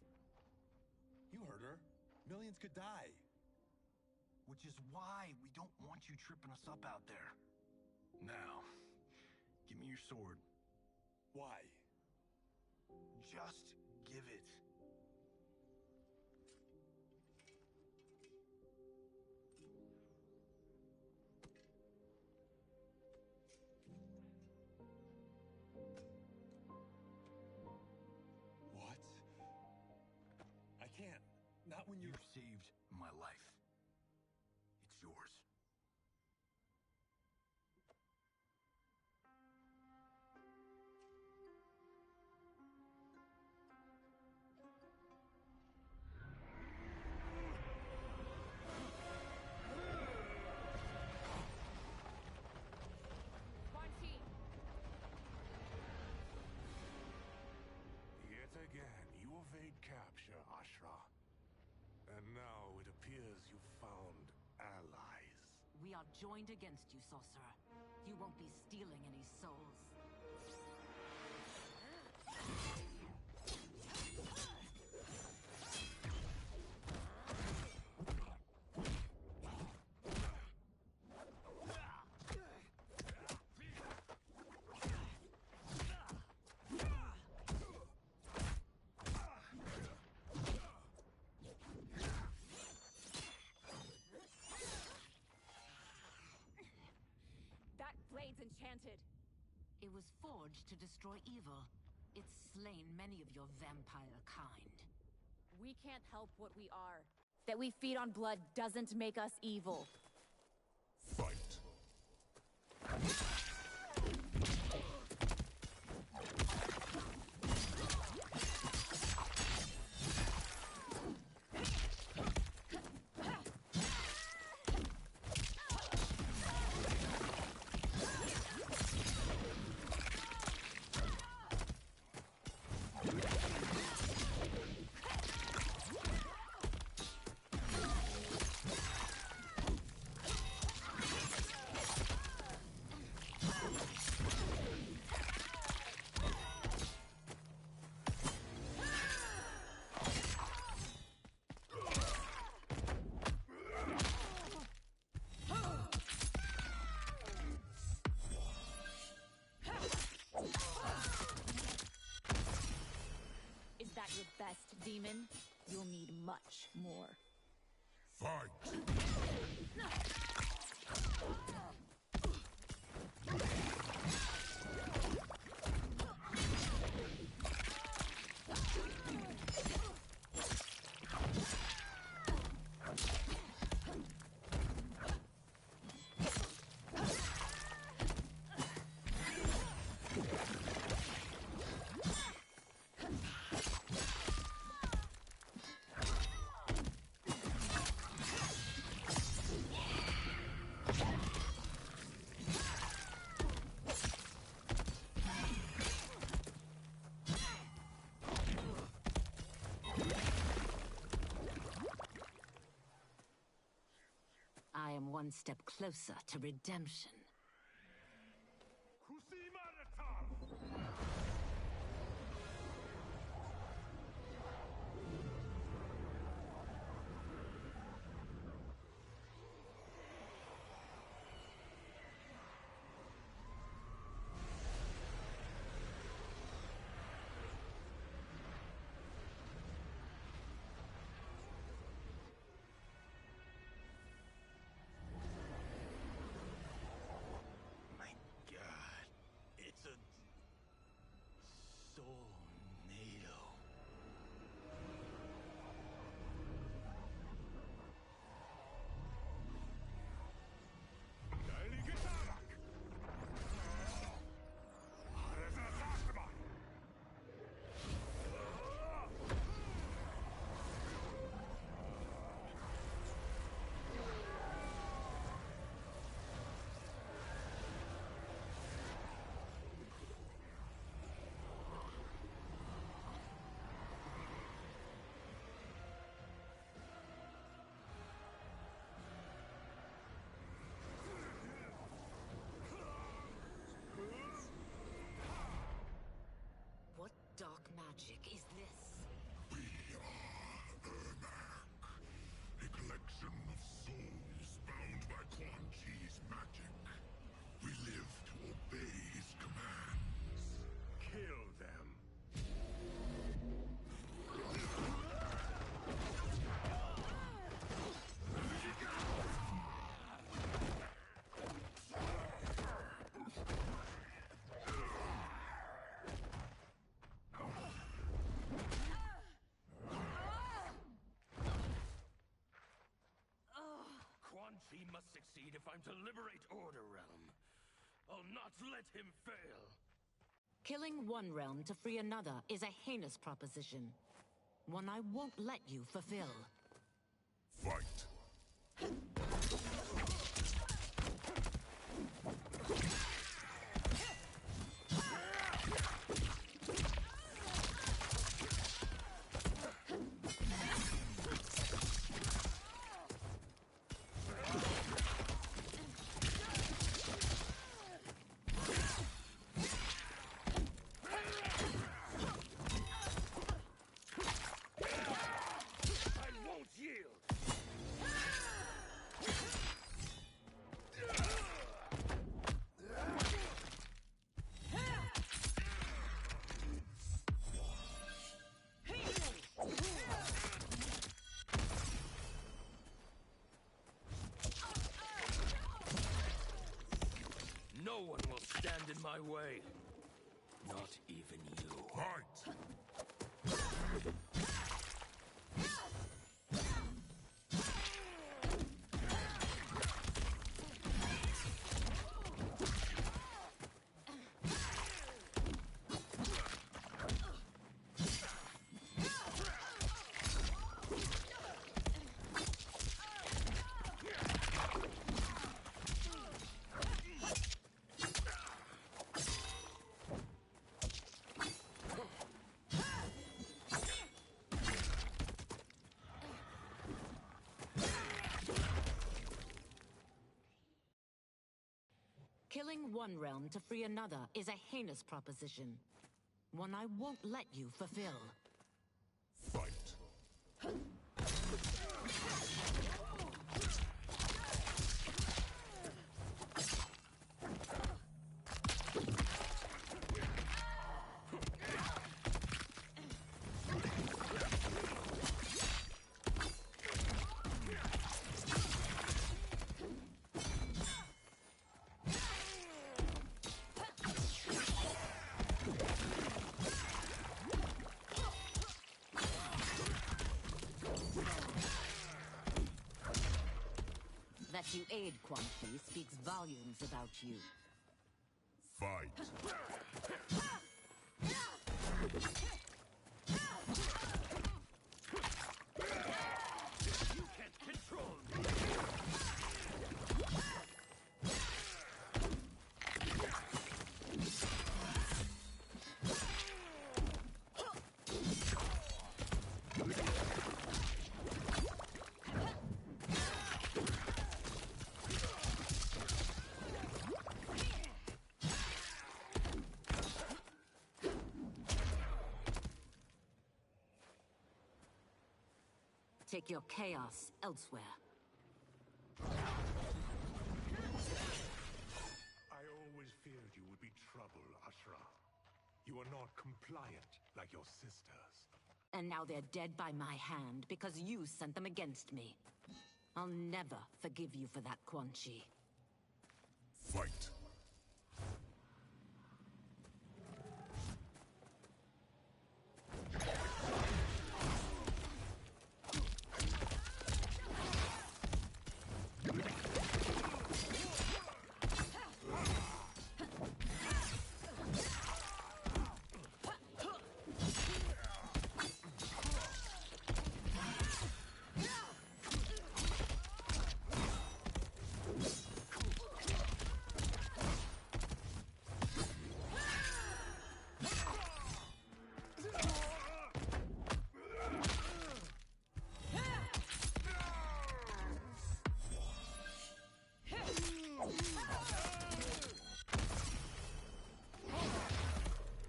You heard her. Millions could die. Which is why we don't want you tripping us up out there. Now, give me your sword. Why? Just give it. What? I can't. Not when You've saved my life. It's yours. Quan Chi! Yet again, you evade capture, Ashra. And now it appears you've found allies. We are joined against you, sorcerer. You won't be stealing any souls. That blade's enchanted. It was forged to destroy evil. It's slain many of your vampire kind. We can't help what we are. That we feed on blood doesn't make us evil. Fight! Your best, demon. You'll need much more. Fight! I am one step closer to redemption. What dark magic is this? We are Ermac, a collection of souls bound by Quan Chi's magic. We live to obey his commands. Kill them. Quan Chi must succeed if I'm to liberate Order Realm. I'll not let him fail. Killing one realm to free another is a heinous proposition. One I won't let you fulfill. Fight! No one will stand in my way. Not even you. Fight! Killing one realm to free another is a heinous proposition. One I won't let you fulfill. Fight. That you aid Quan Chi speaks volumes about you. Fight. You can't control me! Take your chaos elsewhere. I always feared you would be trouble, Ashra. You are not compliant like your sisters. And now they're dead by my hand because you sent them against me. I'll never forgive you for that, Quan Chi. Fight.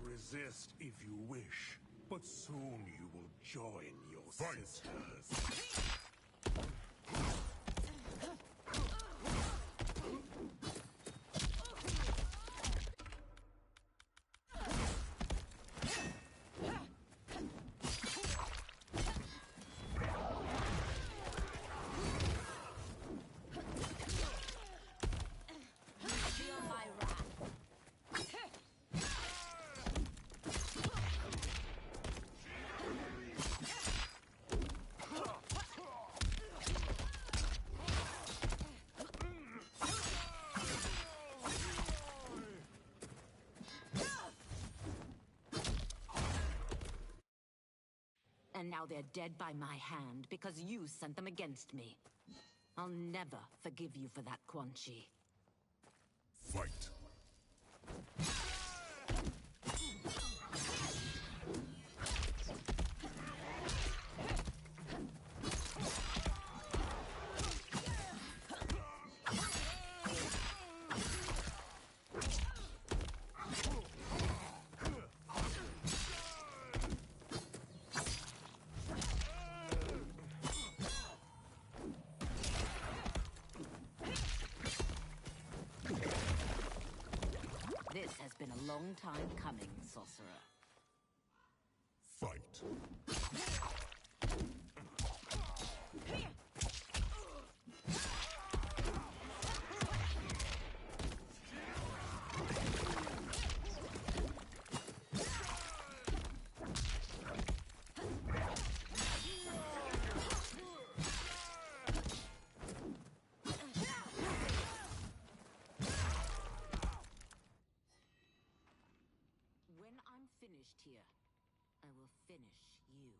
Resist if you wish, but soon you will join your sisters. Feel my wrath. And now they're dead by my hand because you sent them against me. I'll never forgive you for that, Quan Chi. Fight. This has been a long time coming, sorcerer. Fight. When I'm finished here, I will finish you.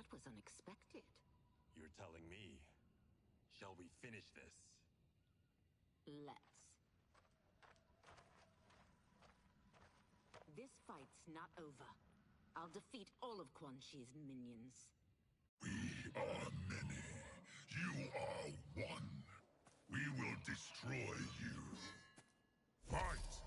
That was unexpected. You're telling me. Shall we finish this? Let's. This fight's not over. I'll defeat all of Quan Chi's minions. We are many. You are one. We will destroy you. Fight!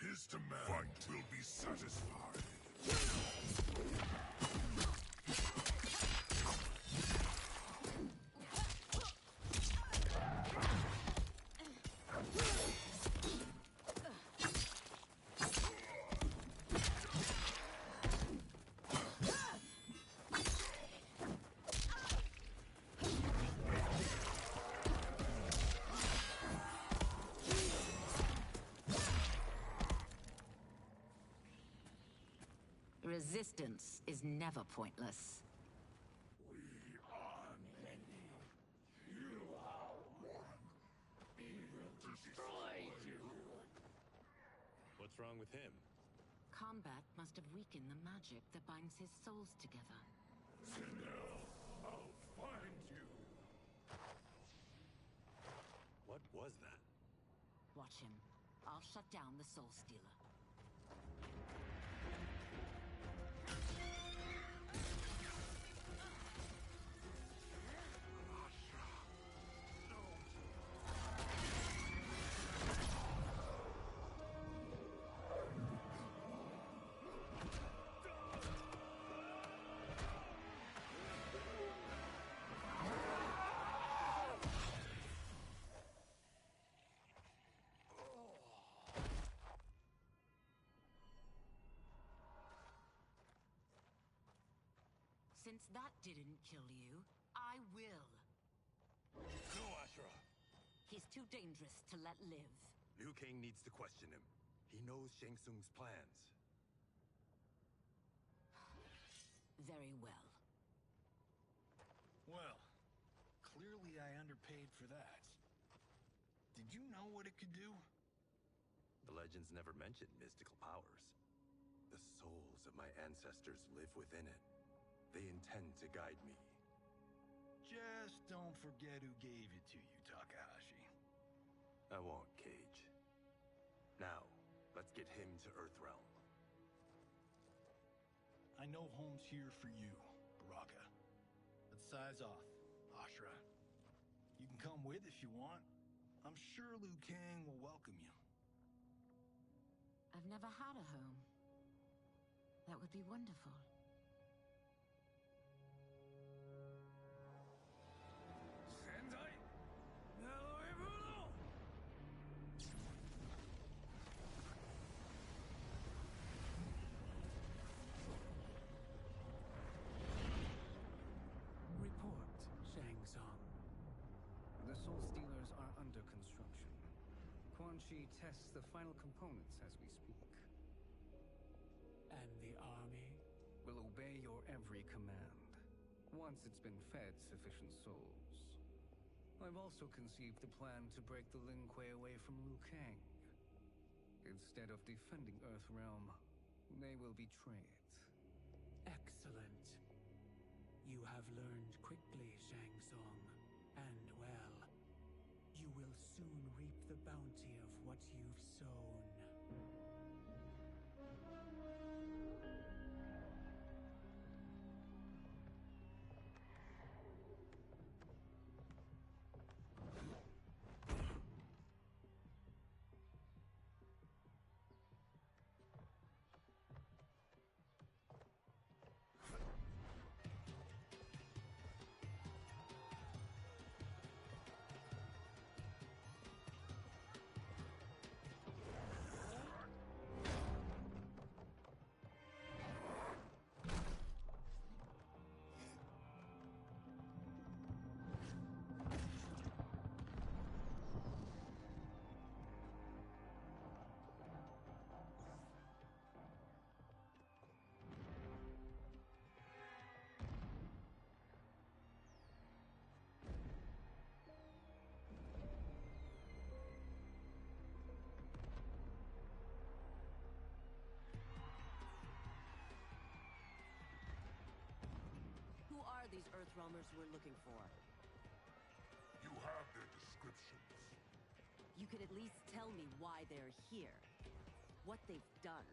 His demand fight will be satisfied. Resistance is never pointless. We are many. You are one. We will destroy you. What's wrong with him? Kombat must have weakened the magic that binds his souls together. Sinel, I'll find you. What was that? Watch him. I'll shut down the Soul Stealer. Since that didn't kill you, I will. No, Ashra! He's too dangerous to let live. Liu Kang needs to question him. He knows Shang Tsung's plans. Very well. Well, clearly I underpaid for that. Did you know what it could do? The legends never mentioned mystical powers. The souls of my ancestors live within it. They intend to guide me. Just don't forget who gave it to you, Takahashi. I won't, Cage. Now, let's get him to Earthrealm. I know home's here for you, Baraka. Let's size off, Ashra. You can come with if you want. I'm sure Liu Kang will welcome you. I've never had a home. That would be wonderful. Report, Shang Tsung. The Soul Stealers are under construction. Quan Chi tests the final components as we speak. And the army? Will obey your every command, once it's been fed sufficient souls. I've also conceived the plan to break the Lin Kuei away from Liu Kang. Instead of defending Earthrealm, they will betray it. Excellent. You have learned quickly, Shang Tsung, and well. You will soon reap the bounty of what you've sown. Earthrealmers we're looking for? You have their descriptions. You could at least tell me why they're here. What they've done.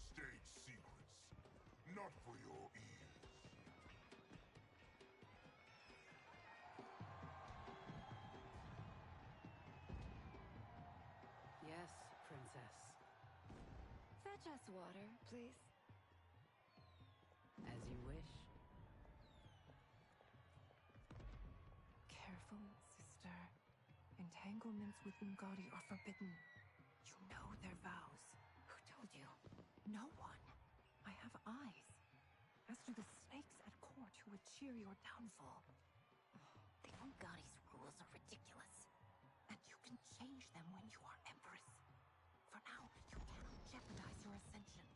State secrets. Not for your ears. Yes, Princess. Fetch us water, please. As you wish. Careful, sister. Entanglements with Ungadi are forbidden. You know their vows. Who told you? No one. I have eyes. As do the snakes at court who would cheer your downfall. The Ungadi's rules are ridiculous. And you can change them when you are Empress. For now, you cannot jeopardize your ascension.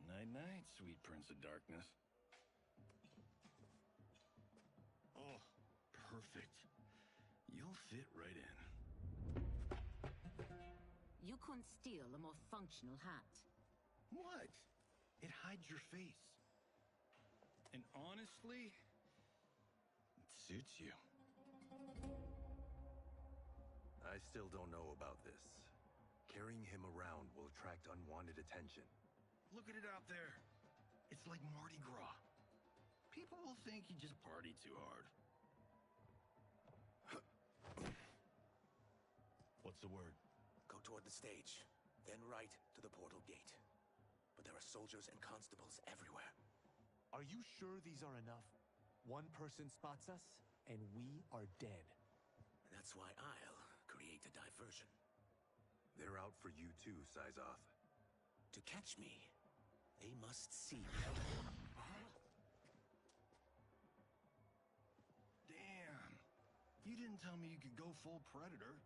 Night-night, sweet Prince of Darkness. Oh, perfect. You'll fit right in. You couldn't steal a more functional hat. What? It hides your face. And honestly, it suits you. I still don't know about this. Carrying him around will attract unwanted attention. Look at it out there. It's like Mardi Gras. People will think you just party too hard. What's the word? Go toward the stage, then right to the portal gate. But there are soldiers and constables everywhere. Are you sure these are enough? One person spots us, and we are dead. That's why I'll create a diversion. They're out for you too, Syzoth. To catch me, they must see me. Damn. You didn't tell me you could go full Predator.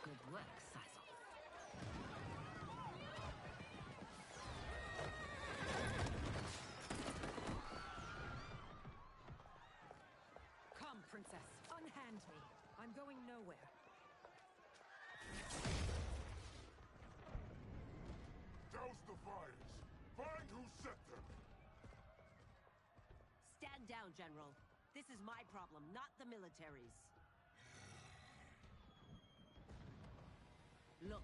Good work, Syzoth. Come, Princess. Unhand me. I'm going nowhere. Douse the fires. Find who set them. Stand down, General. This is my problem, not the military's. Look.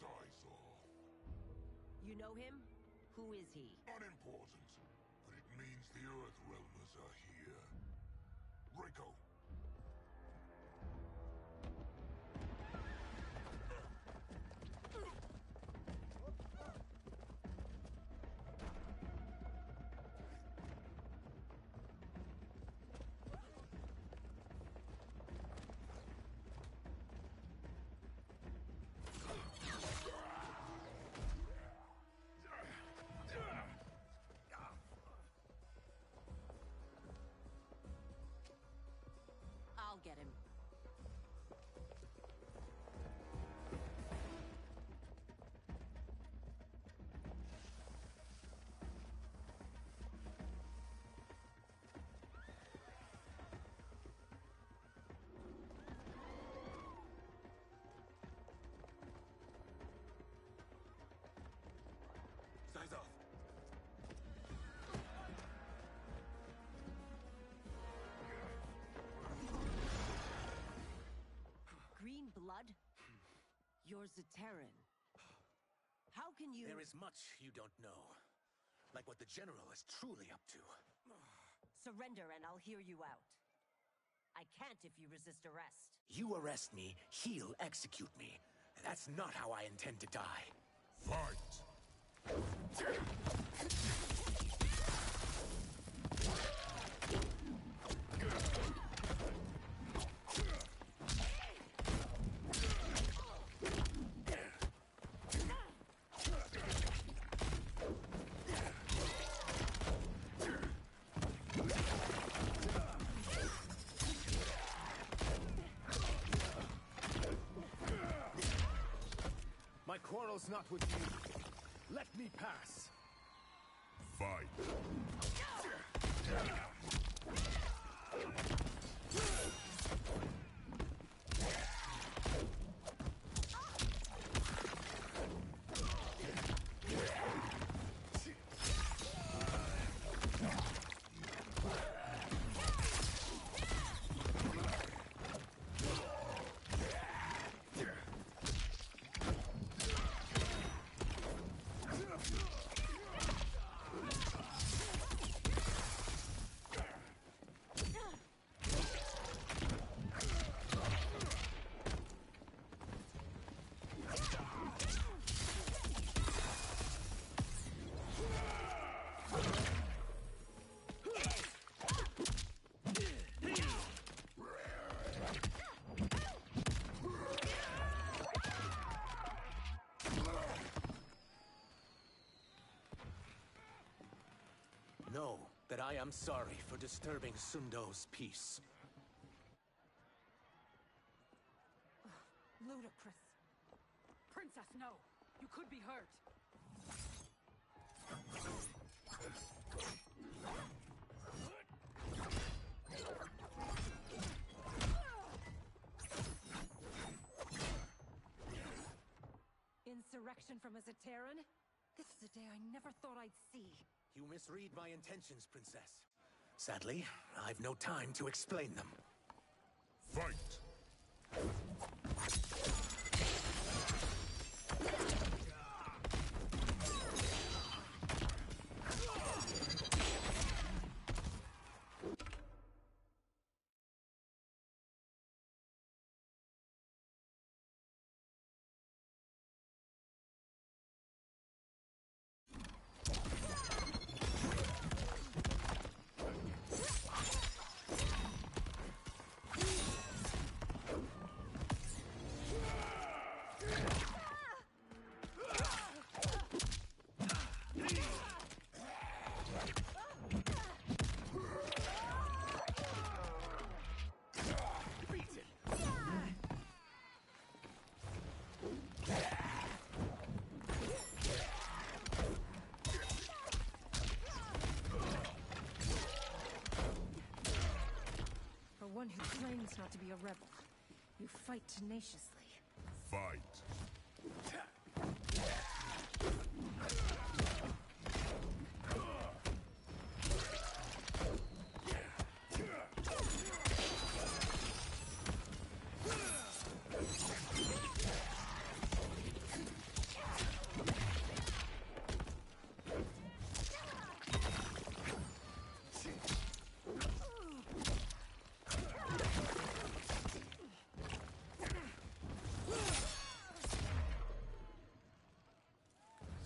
Syzoth. You know him? Who is he? Unimportant, but it means the Earthrealmers are here. Rico. I'll get him. Syzoth! Green blood? You're Zaterran. How can you... There is much you don't know. Like what the General is truly up to. Surrender and I'll hear you out. I can't if you resist arrest. You arrest me, he'll execute me. That's not how I intend to die. Fight! quarrel's not with you. Let me pass. Fight. Know that I am sorry for disturbing Sundo's peace. Ludicrous. Princess, no! You could be hurt. Insurrection from a Zaterran? This is a day I never thought I'd see. You misread my intentions, Princess. Sadly, I've no time to explain them. Fight! One who claims not to be a rebel. You fight tenaciously. Fight.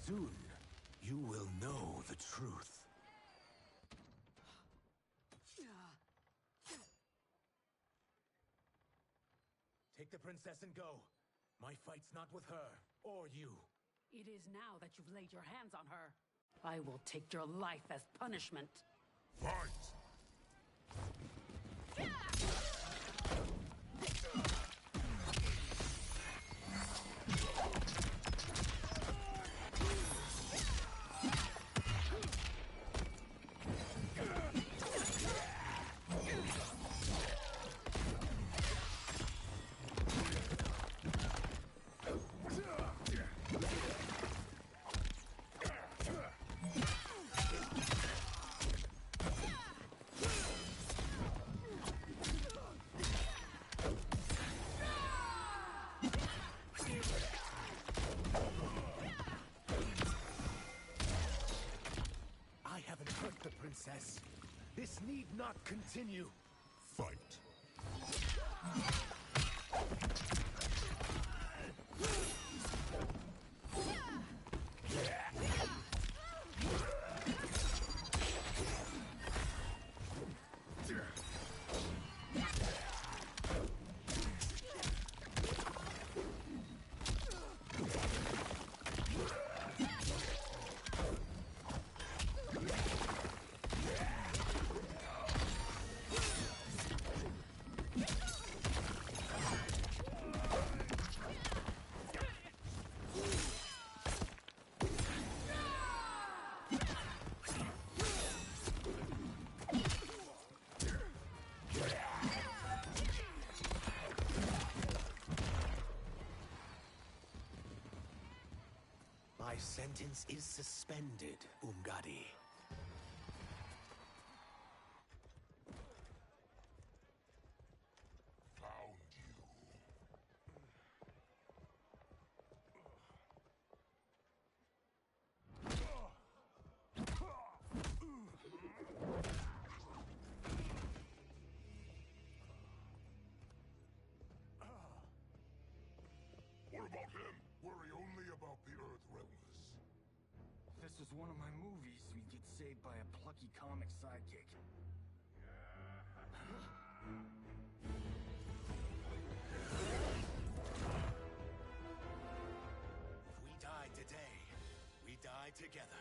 Soon, you will know the truth. Take the princess and go. My fight's not with her, or you. It is now that you've laid your hands on her. I will take your life as punishment. Fight! Princess. This need not continue. Fight. sentence is suspended, Umgadi. Found you. What about him? Worry only about the Earthrealmers. If this was one of my movies, we'd get saved by a plucky comic sidekick. If we die today, we die together.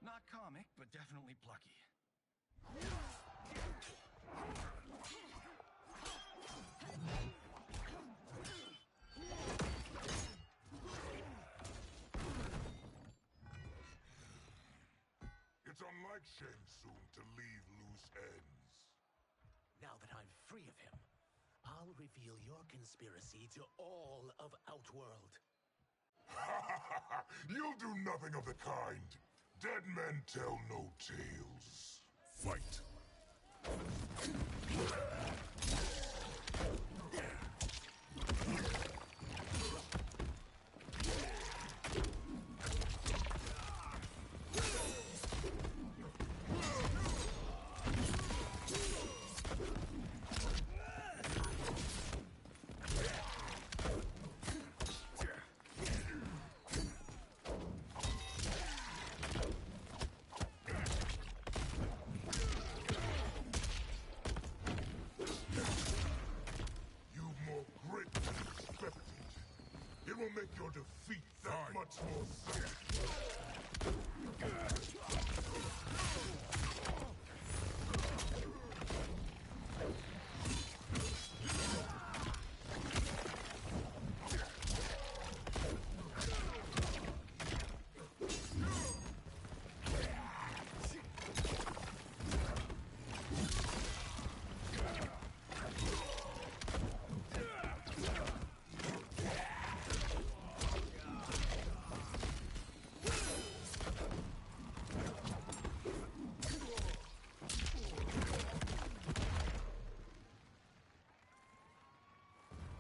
Not comic, but definitely plucky. It's unlike Shang Tsung to leave loose ends. Now that I'm free of him, I'll reveal your conspiracy to all of Outworld. You'll do nothing of the kind. Dead men tell no tales. Fight. It will make your defeat that much more certain.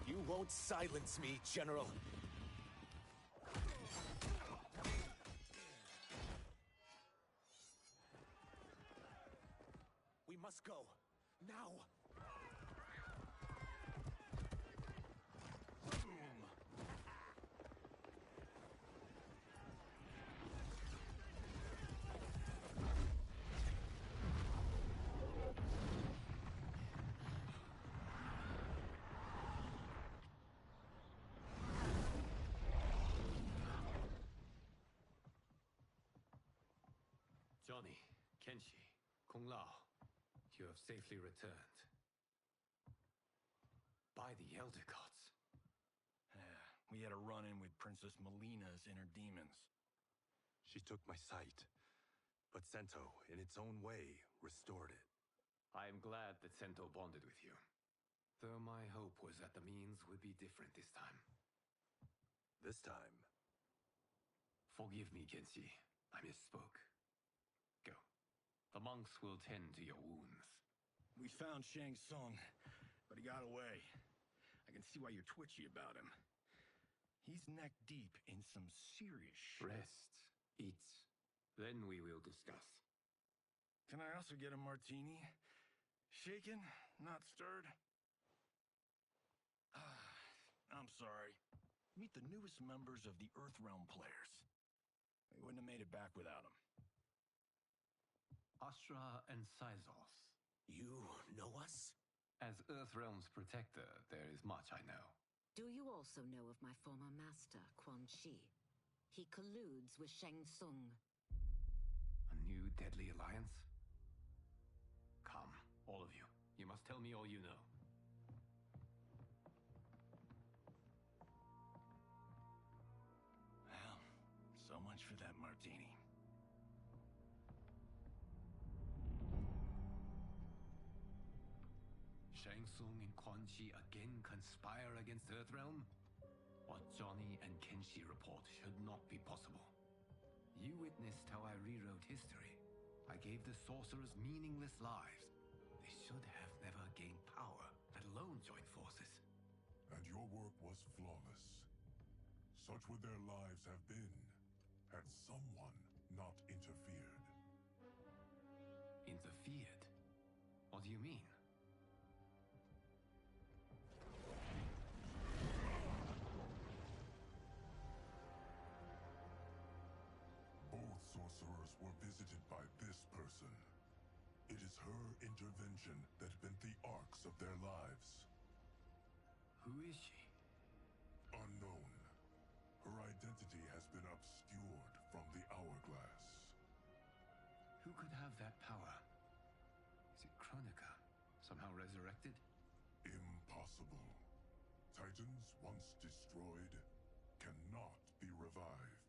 You won't silence me, General. We must go. Now! Johnny, Kenshi, Kung Lao, you have safely returned. By the Elder Gods. We had a run-in with Princess Melina's inner demons. She took my sight, but Sento, in its own way, restored it. I am glad that Sento bonded with you. Though my hope was that the means would be different this time. This time? Forgive me, Kenshi. I misspoke. Go. The monks will tend to your wounds. We found Shang Tsung, but he got away. I can see why you're twitchy about him. He's neck deep in some serious shit. Rest. Eat. Then we will discuss. Can I also get a martini? Shaken, not stirred? I'm sorry. Meet the newest members of the Earthrealm players. We wouldn't have made it back without them. Astra and Sizos. You know us? As Earthrealm's protector, there is much I know. Do you also know of my former master, Quan Chi? He colludes with Shang Tsung. A new deadly alliance? Come, all of you. You must tell me all you know. Well, so much for that martini. Shang Tsung and Quan Chi again conspire against Earthrealm? What Johnny and Kenshi report should not be possible. You witnessed how I rewrote history. I gave the sorcerers meaningless lives. They should have never gained power, let alone joined forces. And your work was flawless. Such would their lives have been, had someone not interfered. Interfered? What do you mean? Both sorcerers were visited by this person. It is her intervention that bent the arcs of their lives. Who is she? Unknown. Her identity has been obscured from the hourglass. Who could have that power? Is it Chronica? Somehow resurrected? Impossible. Titans, once destroyed, cannot be revived.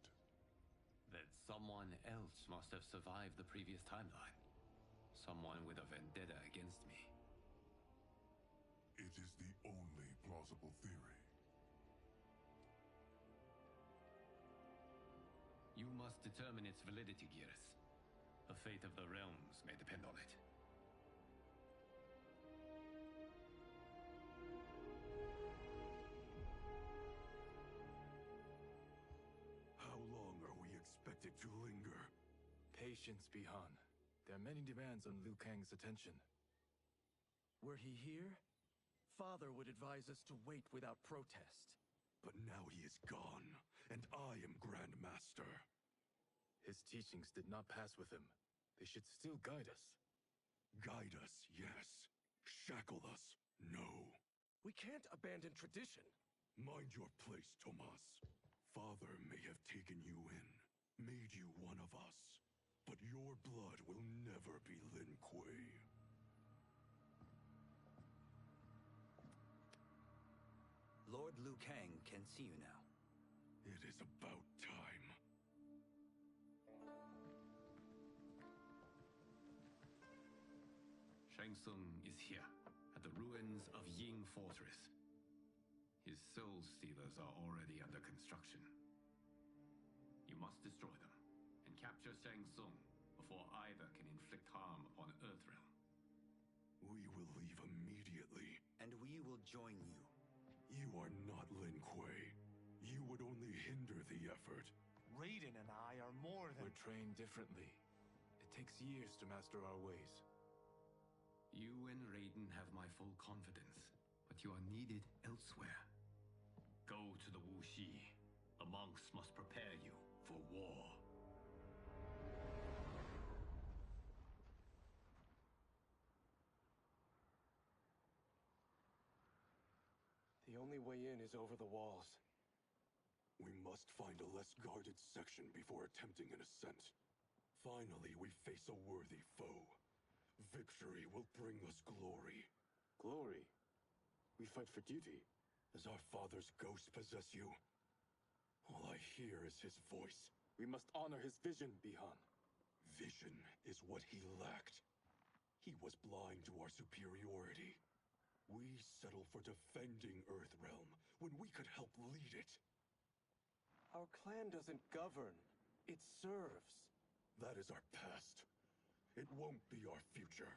Then someone else must have survived the previous timeline. Someone with a vendetta against me. It is the only plausible theory. You must determine its validity, Geras. The fate of the realms may depend on it. How long are we expected to linger? Patience, Bihan. There are many demands on Liu Kang's attention. Were he here, Father would advise us to wait without protest. But now he is gone, and I am Grand Master. His teachings did not pass with him. They should still guide us. Guide us, yes. Shackle us, no. We can't abandon tradition. Mind your place, Tomas. Father may have taken you in, made you one of us. But your blood will never be Lin Kuei. Lord Liu Kang can see you now. It is about time. Shang Tsung is here, at the ruins of Ying Fortress. His soul stealers are already under construction. You must destroy them, and capture Shang Tsung before either can inflict harm upon Earthrealm. We will leave immediately. And we will join you. You are not Lin Kuei. You would only hinder the effort. Raiden and I are more than... We're trained differently. It takes years to master our ways. You and Raiden have my full confidence, but you are needed elsewhere. Go to the Wuxi. The monks must prepare you for war. The only way in is over the walls. We must find a less guarded section before attempting an ascent. Finally, we face a worthy foe. Victory will bring us glory. Glory? We fight for duty. Does our father's ghost possess you? All I hear is his voice. We must honor his vision, Bihan. Vision is what he lacked. He was blind to our superiority. We settle for defending Earthrealm when we could help lead it. Our clan doesn't govern. It serves. That is our past. It won't be our future.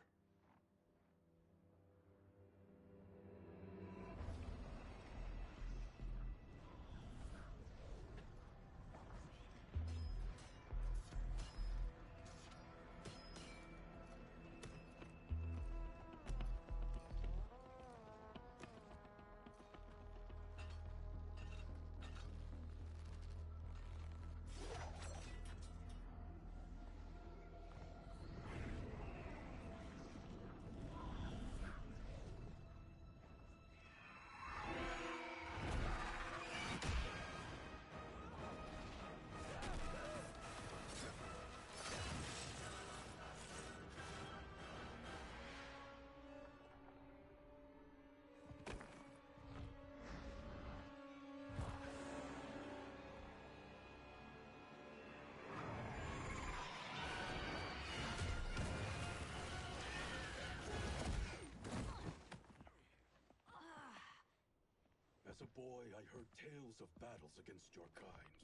As a boy, I heard tales of battles against your kind.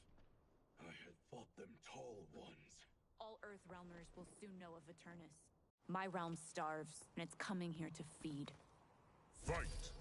I had fought them tall ones. All Earthrealmers will soon know of Eternus. My realm starves, and it's coming here to feed. Fight!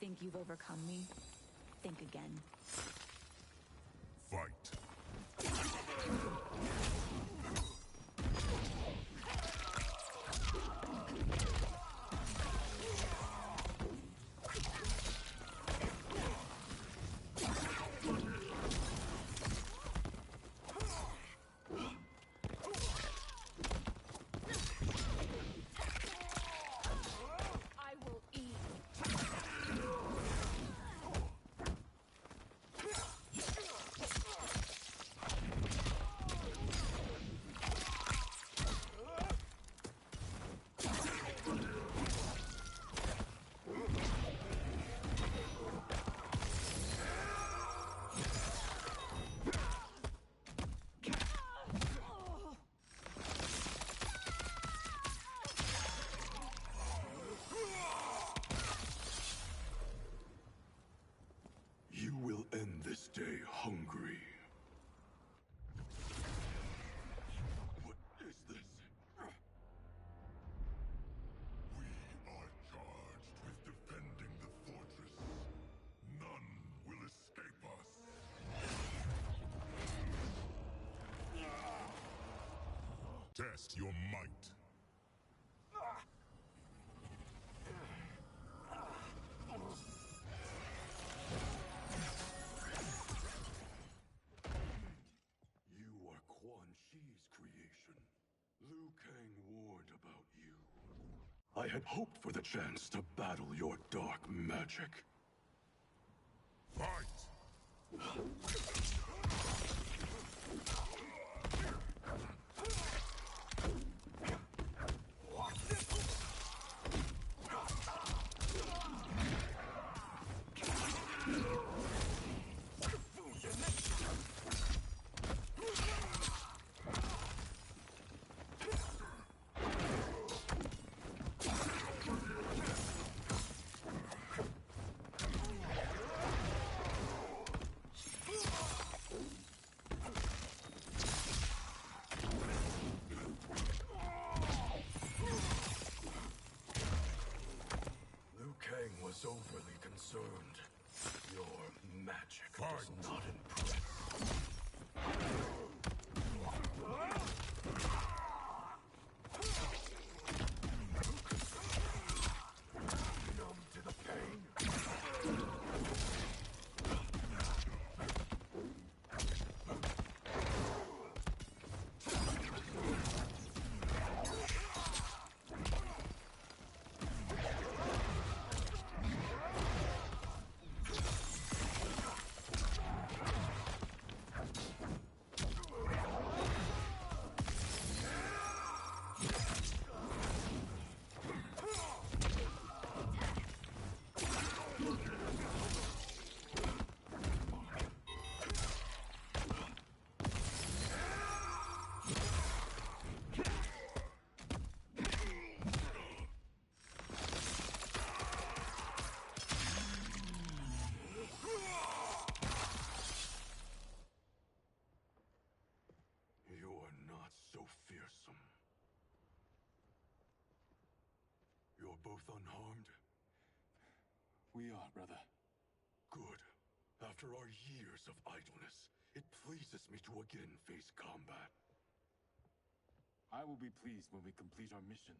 Think you've overcome me? Think again. Fight! You will end this day hungry. What is this? We are charged with defending the fortress. None will escape us. Test your might. You are Quan Chi's creation. Liu Kang warned about you. I had hoped for the chance to battle your dark magic. Fight! Liu Kang was overly concerned. Your magic does not impress. Numb to the pain. You are not so fearsome. You're both unharmed? We are, brother. Good. After our years of idleness, it pleases me to again face combat. I will be pleased when we complete our mission.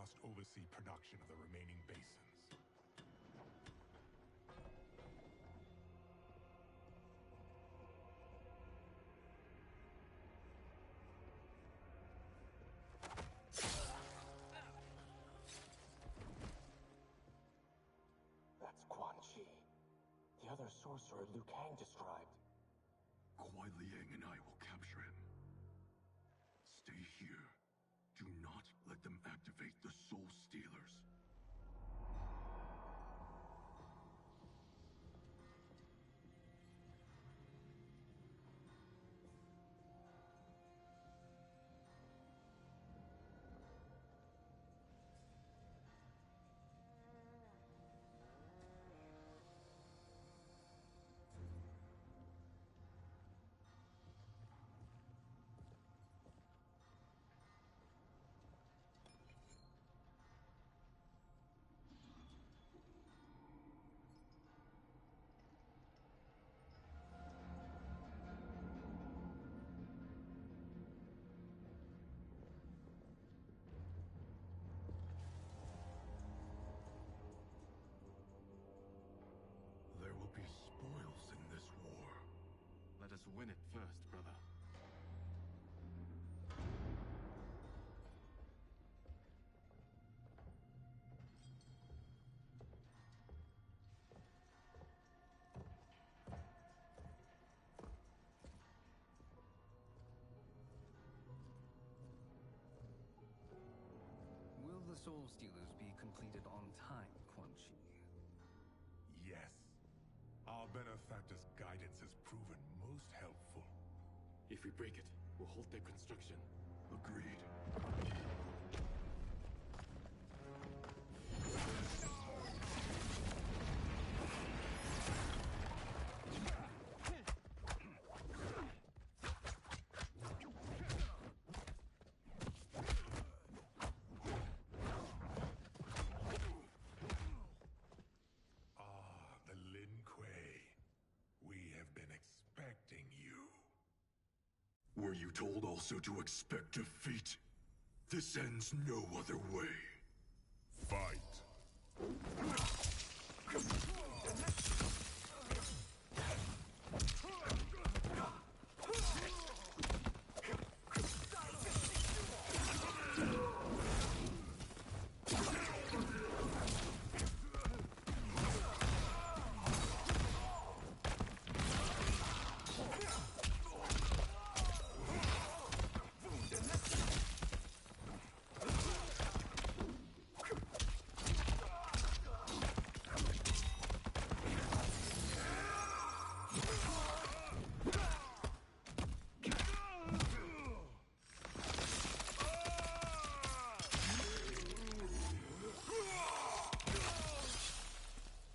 must oversee production of the remaining basins. That's Quan Chi, the other sorcerer Liu Kang described. Kuai Liang and I will capture him. Stay here. Do not let them activate the Soul Stealers. There will be spoils in this war. Let us win it first, brother. Will the Soul Stealers be completed on time, Quan Chi? Yes. Our benefactor's guidance has proven most helpful. If we break it, we'll halt their construction. Agreed. The Lin Kuei. We have been expecting you. Were you told also to expect defeat? This ends no other way. Fight.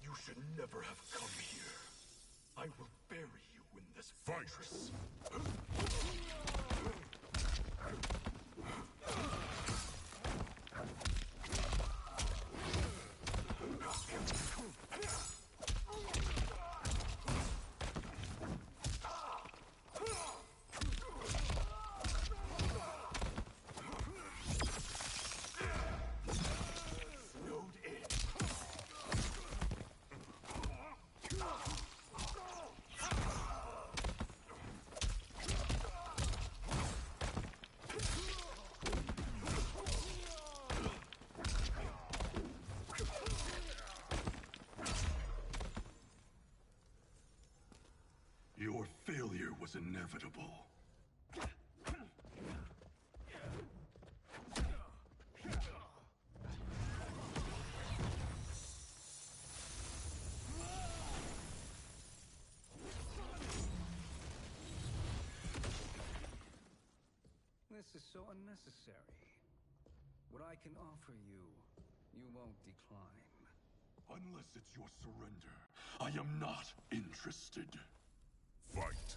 You should never have come here. I will bury you in this fortress. Your failure was inevitable. This is so unnecessary. What I can offer you, you won't decline. Unless it's your surrender, I am not interested. Fight.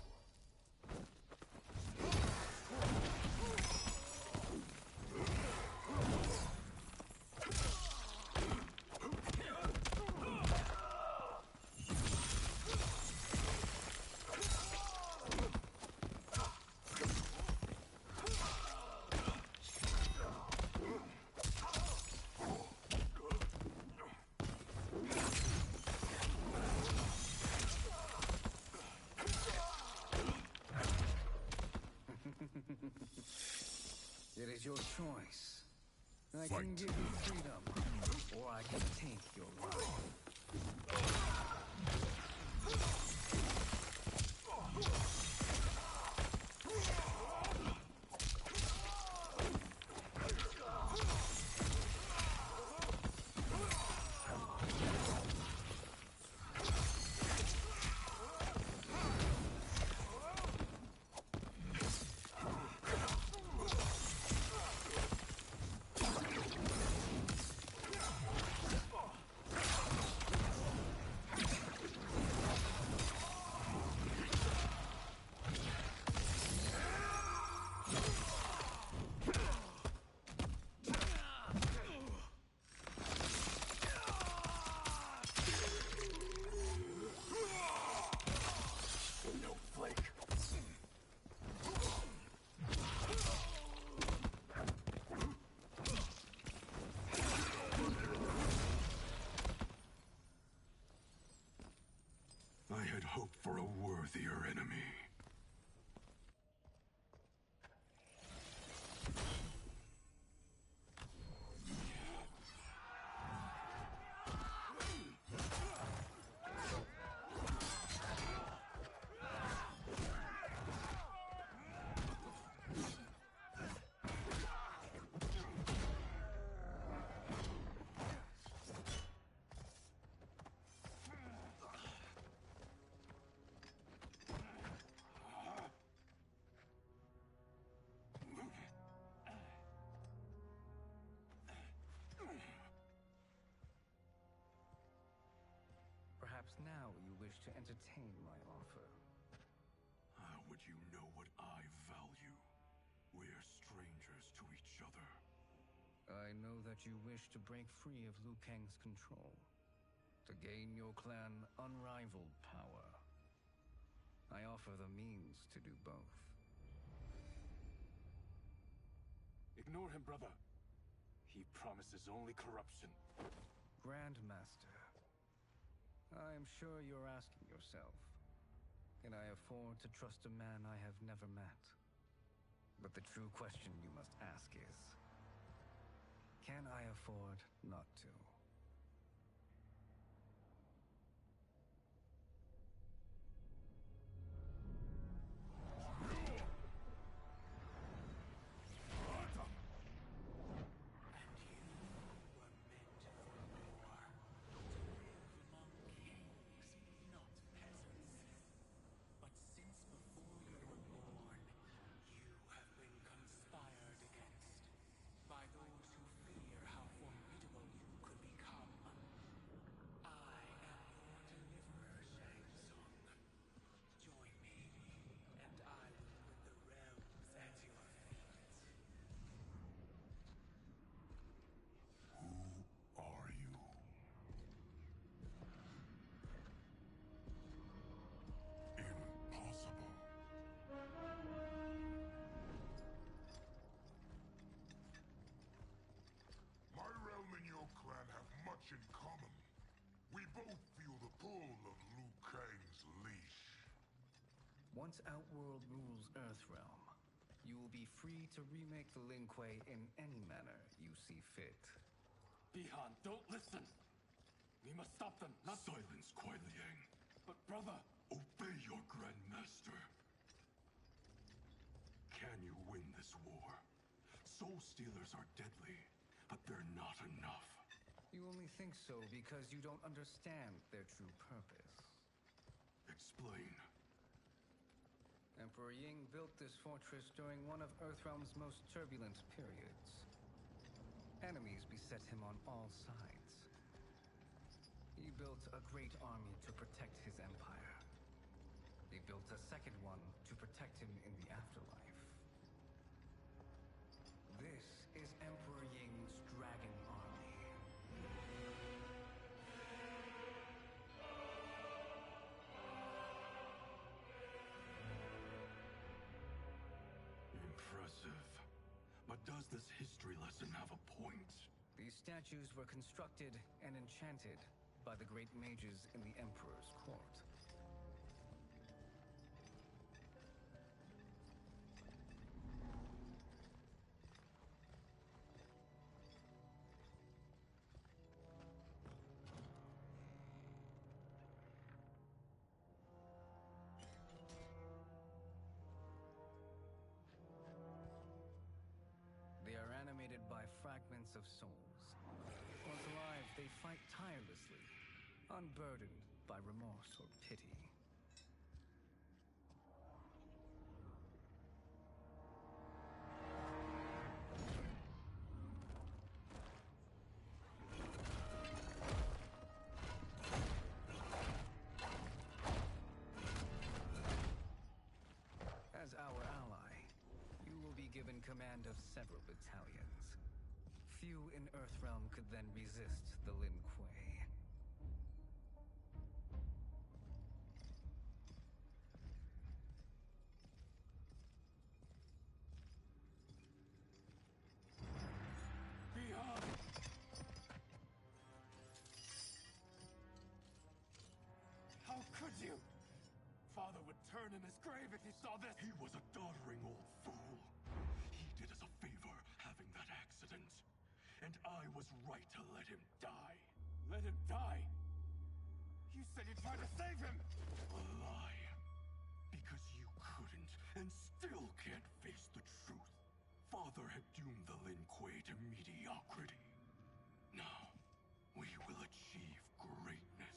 your choice. I can give you freedom, or I can take your life. I had hoped for a worthier enemy. Perhaps now you wish to entertain my offer. How would you know what I value? We're strangers to each other. I know that you wish to break free of Liu Kang's control, to gain your clan unrivaled power. I offer the means to do both. Ignore him, brother. He promises only corruption. Grandmaster, I am sure you're asking yourself, can I afford to trust a man I have never met? But the true question you must ask is, can I afford not to? My realm and your clan have much in common. We both feel the pull of Liu Kang's leash. Once Outworld rules Earthrealm, you will be free to remake the Lin Kuei in any manner you see fit. Bihan, don't listen! We must stop them, not— Silence, Kuai Liang. But brother— Obey your Grandmaster. Can you win this war? Soul Stealers are deadly, but they're not enough. You only think so because you don't understand their true purpose. Explain. Emperor Ying built this fortress during one of Earthrealm's most turbulent periods. Enemies beset him on all sides. He built a great army to protect his empire. He built a second one to protect him in the afterlife. This is Emperor Ying's Dragon Army. Impressive. But does this history lesson have a point? These statues were constructed and enchanted by the great mages in the Emperor's court. of souls. Once alive, they fight tirelessly, unburdened by remorse or pity. As our ally, you will be given command of several battalions. Few in Earthrealm could then resist the Lin Kuei. Beyond! How could you? Father would turn in his grave if he saw this! He was a doddering old fool. He did us a favor having that accident. And I was right to let him die. Let him die? You said you tried to save him! A lie. Because you couldn't and still can't face the truth. Father had doomed the Lin Kuei to mediocrity. Now, we will achieve greatness.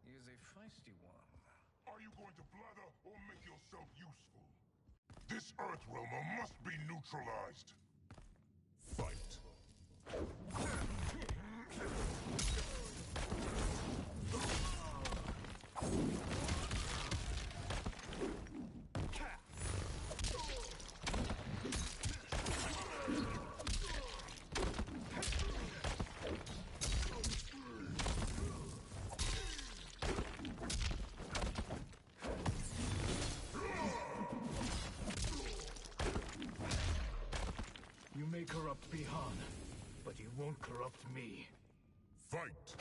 He's a feisty one. Are you going to blather or make yourself useful? This Earthrealmer must be neutralized. Fight. You may corrupt Bihan, but you won't corrupt me. Fight!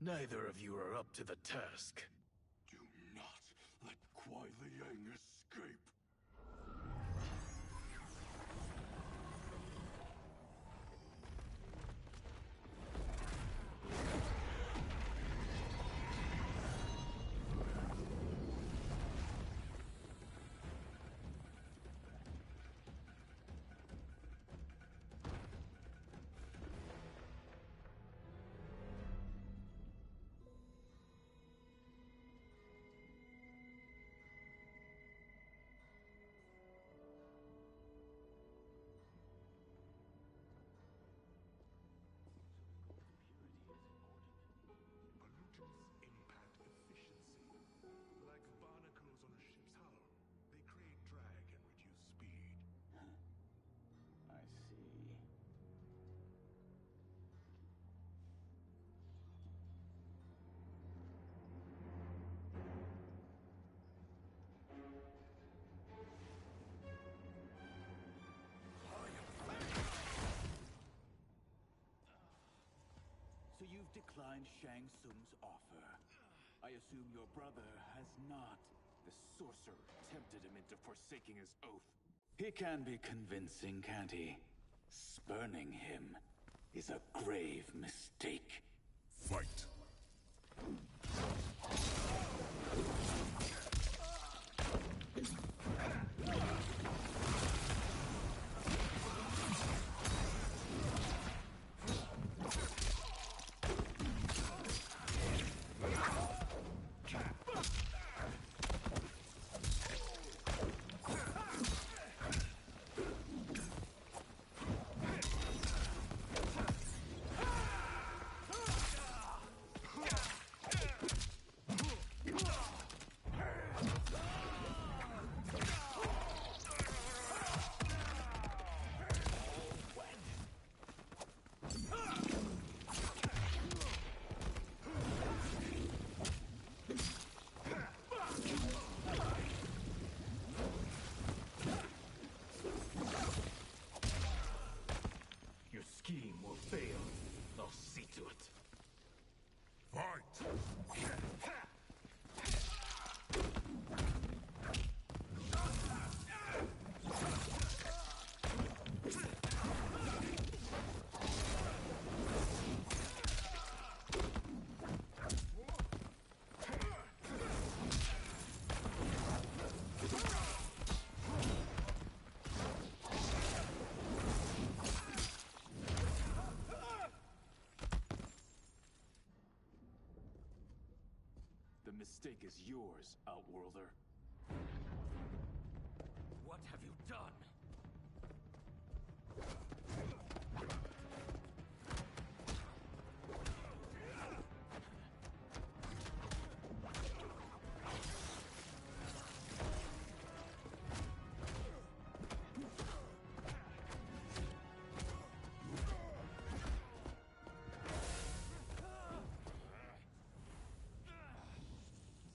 Neither of you are up to the task. Do not let Kuai Liang escape. So you've declined Shang Tsung's offer. I assume your brother has not. The sorcerer tempted him into forsaking his oath. He can be convincing, can't he? Spurning him. is a grave mistake. Fight. Your scheme will fail. I'll see to it. Fight! The mistake is yours, Outworlder. What have you done?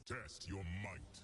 Test your might.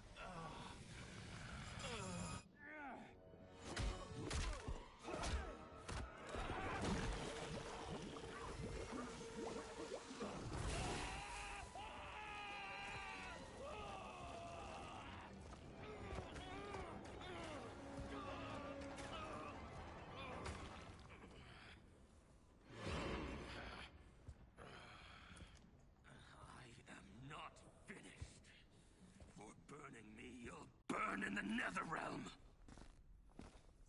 Burn in the Netherrealm!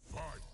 Fight!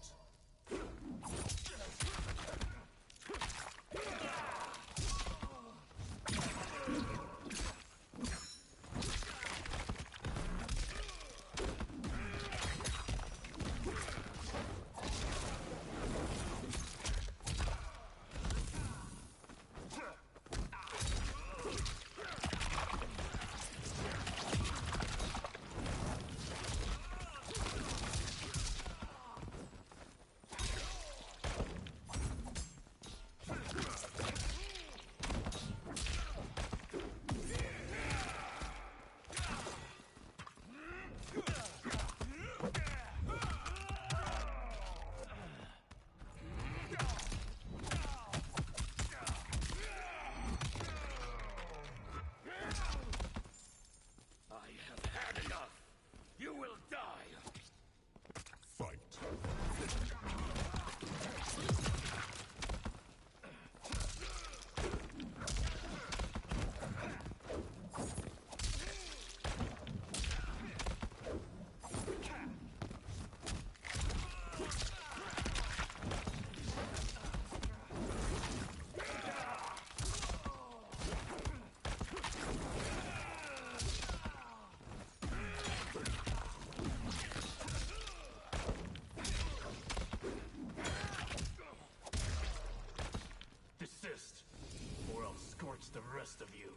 the rest of you.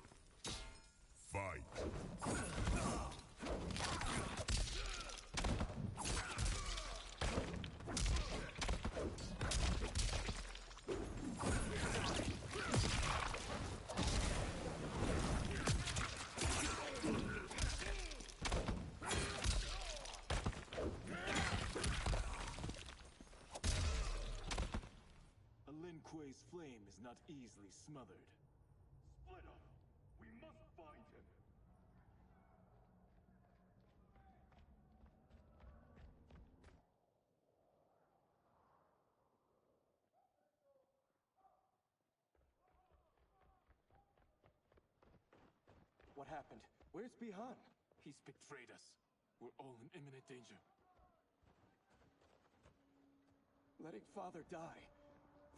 Fight. A Lin Kuei's flame is not easily smothered. Split up! We must find him! happened? Where's Bihan? He's betrayed us. We're all in imminent danger. Letting Father die.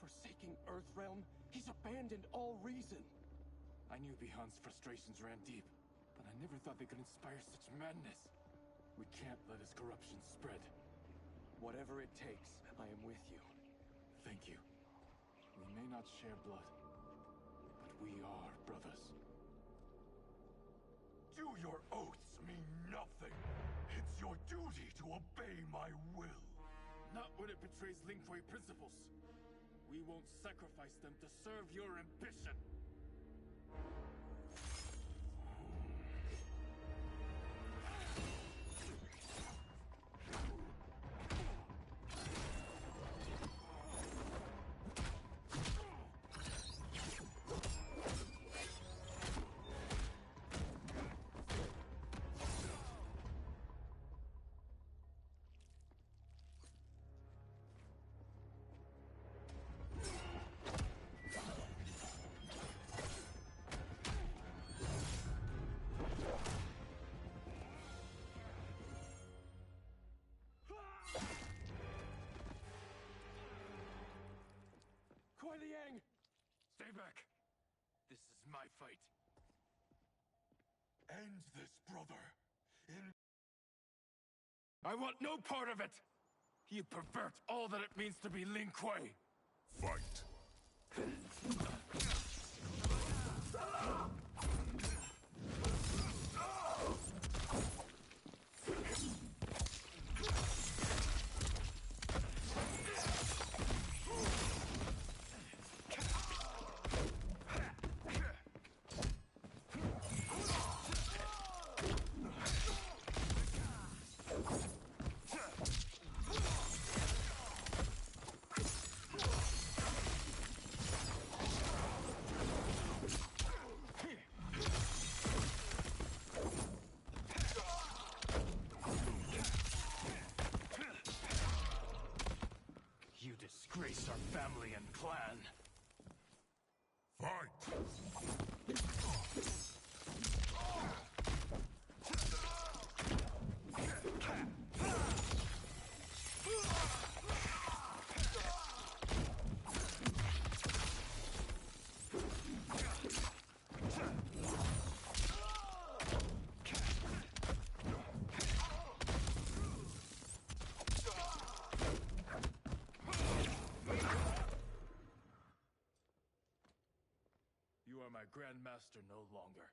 Forsaking Earthrealm. He's abandoned all reason. I knew Bihan's frustrations ran deep, but I never thought they could inspire such madness. We can't let his corruption spread. Whatever it takes, I am with you. Thank you. We may not share blood, but we are brothers. Do your oaths mean nothing? It's your duty to obey my will. Not when it betrays Lin Kuei principles. We won't sacrifice them to serve your ambition. Stay back. This is my fight. End this, brother. I want no part of it! You pervert all that it means to be Lin Kuei! Fight. Disgrace our family and clan. Fight! Grandmaster no longer.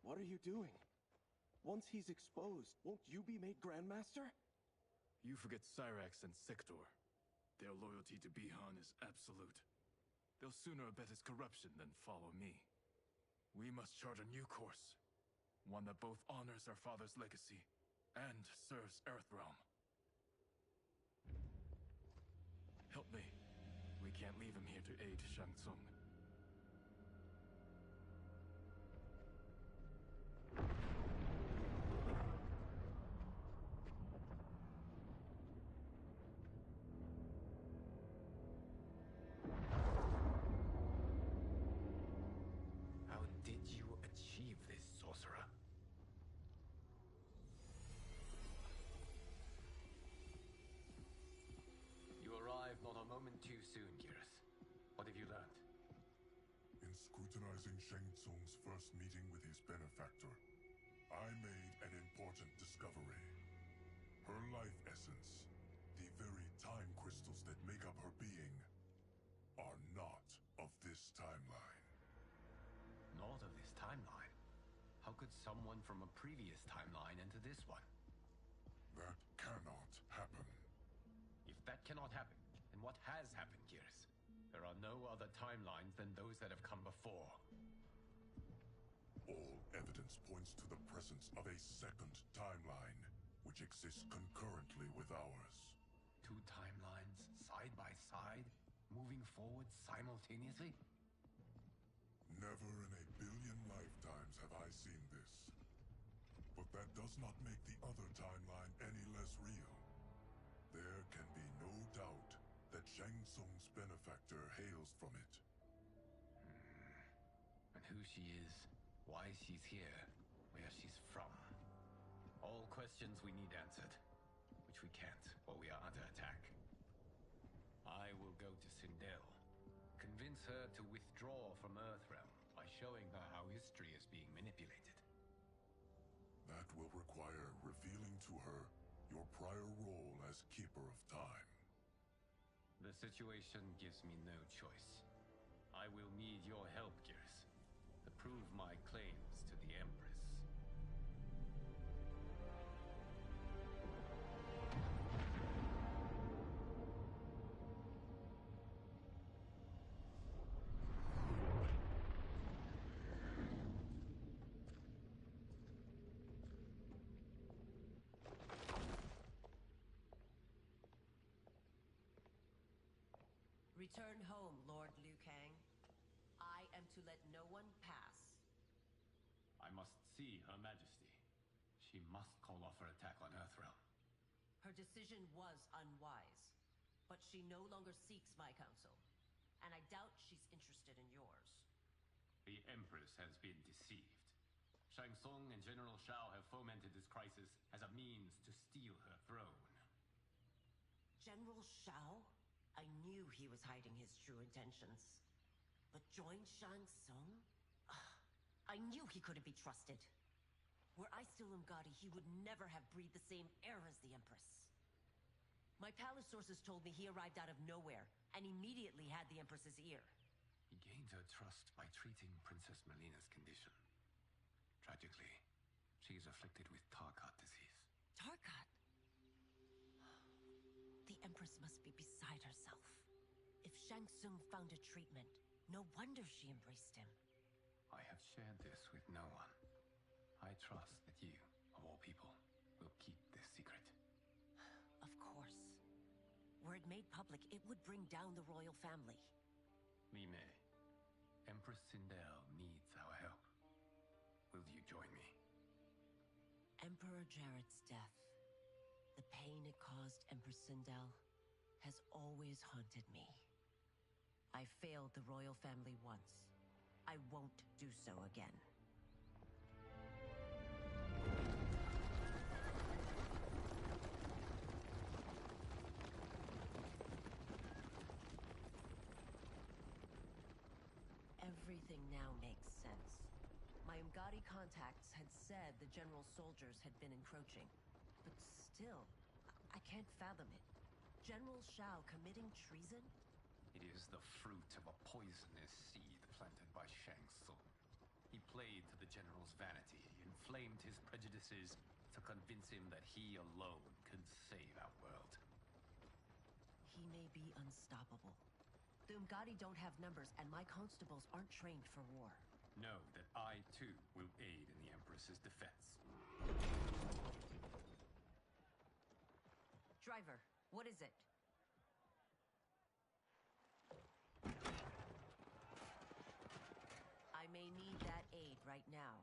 What are you doing? Once he's exposed, won't you be made Grandmaster? You forget Cyrax and Sector. Their loyalty to Bihan is absolute. They'll sooner abet his corruption than follow me. We must chart a new course. One that both honors our father's legacy and serves Earthrealm. Help me. We can't leave him here to aid Shang Tsung. How did you achieve this, sorcerer? You arrived not a moment too soon, Geras. What have you learned? In scrutinizing Shang Tsung's first meeting with his benefactor, I made an important discovery. Her life essence, the very time crystals that make up her being, are not of this timeline. Not of this timeline? How could someone from a previous timeline enter this one? That cannot happen. If that cannot happen, then what has happened, Geras? There are no other timelines than those that have come before. All evidence points to the presence of a second timeline, which exists concurrently with ours. Two timelines, side by side, moving forward simultaneously? Never in a billion lifetimes have I seen this. But that does not make the other timeline any less real. There can be no doubt that Shang Tsung's benefactor hails from it. And who she is, why she's here, where she's from. All questions we need answered, which we can't while we are under attack. I will go to Sindel, convince her to withdraw from Earthrealm by showing her how history is being manipulated. That will require revealing to her your prior role as Keeper of Time. The situation gives me no choice. I will need your help, Gears, to prove my claims to the Empress. Return home, Lord Liu Kang. I am to let no one pass. I must see Her Majesty. She must call off her attack on Earthrealm. Her decision was unwise, but she no longer seeks my counsel, and I doubt she's interested in yours. The Empress has been deceived. Shang Tsung and General Shao have fomented this crisis as a means to steal her throne. General Shao? I knew he was hiding his true intentions. But join Shang Tsung? I knew he couldn't be trusted. Were I still Umgadi, he would never have breathed the same air as the Empress. My palace sources told me he arrived out of nowhere, and immediately had the Empress's ear. He gained her trust by treating Princess Melina's condition. Tragically, she is afflicted with Tarkat disease. Tarkat? The Empress must be beside herself. If Shang Tsung found a treatment, no wonder she embraced him. I have shared this with no one. I trust that you, of all people, will keep this secret. Of course. Were it made public, it would bring down the royal family. Li Mei, Empress Sindel needs our help. Will you join me? Emperor Jarrett's death, the pain it caused Empress Sindel, has always haunted me. I failed the royal family once. I won't do so again. Everything now makes sense. My Umgadi contacts had said the general's soldiers had been encroaching. But still, I can't fathom it. General Shao committing treason? It is the fruit of a poisonous seed planted by Shang Tsung. He played to the general's vanity, inflamed his prejudices to convince him that he alone could save our world. He may be unstoppable. The Umgadi don't have numbers, and my constables aren't trained for war. Know that I, too, will aid in the Empress's defense. Driver, what is it? I may need that aid right now.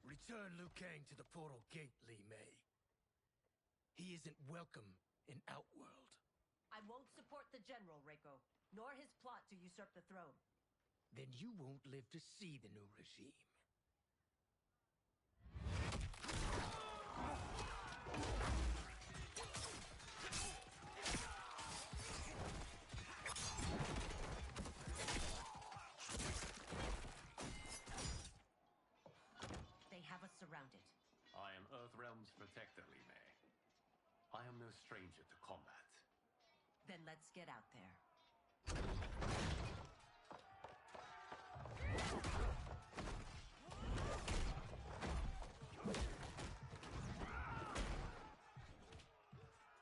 Return Liu Kang to the portal gate, Li Mei. He isn't welcome in Outworld. I won't support the general, Reiko, nor his plot to usurp the throne. Then you won't live to see the new regime. They have us surrounded. I am Earthrealm's protector, Li Mei. I am no stranger to combat. Then let's get out there.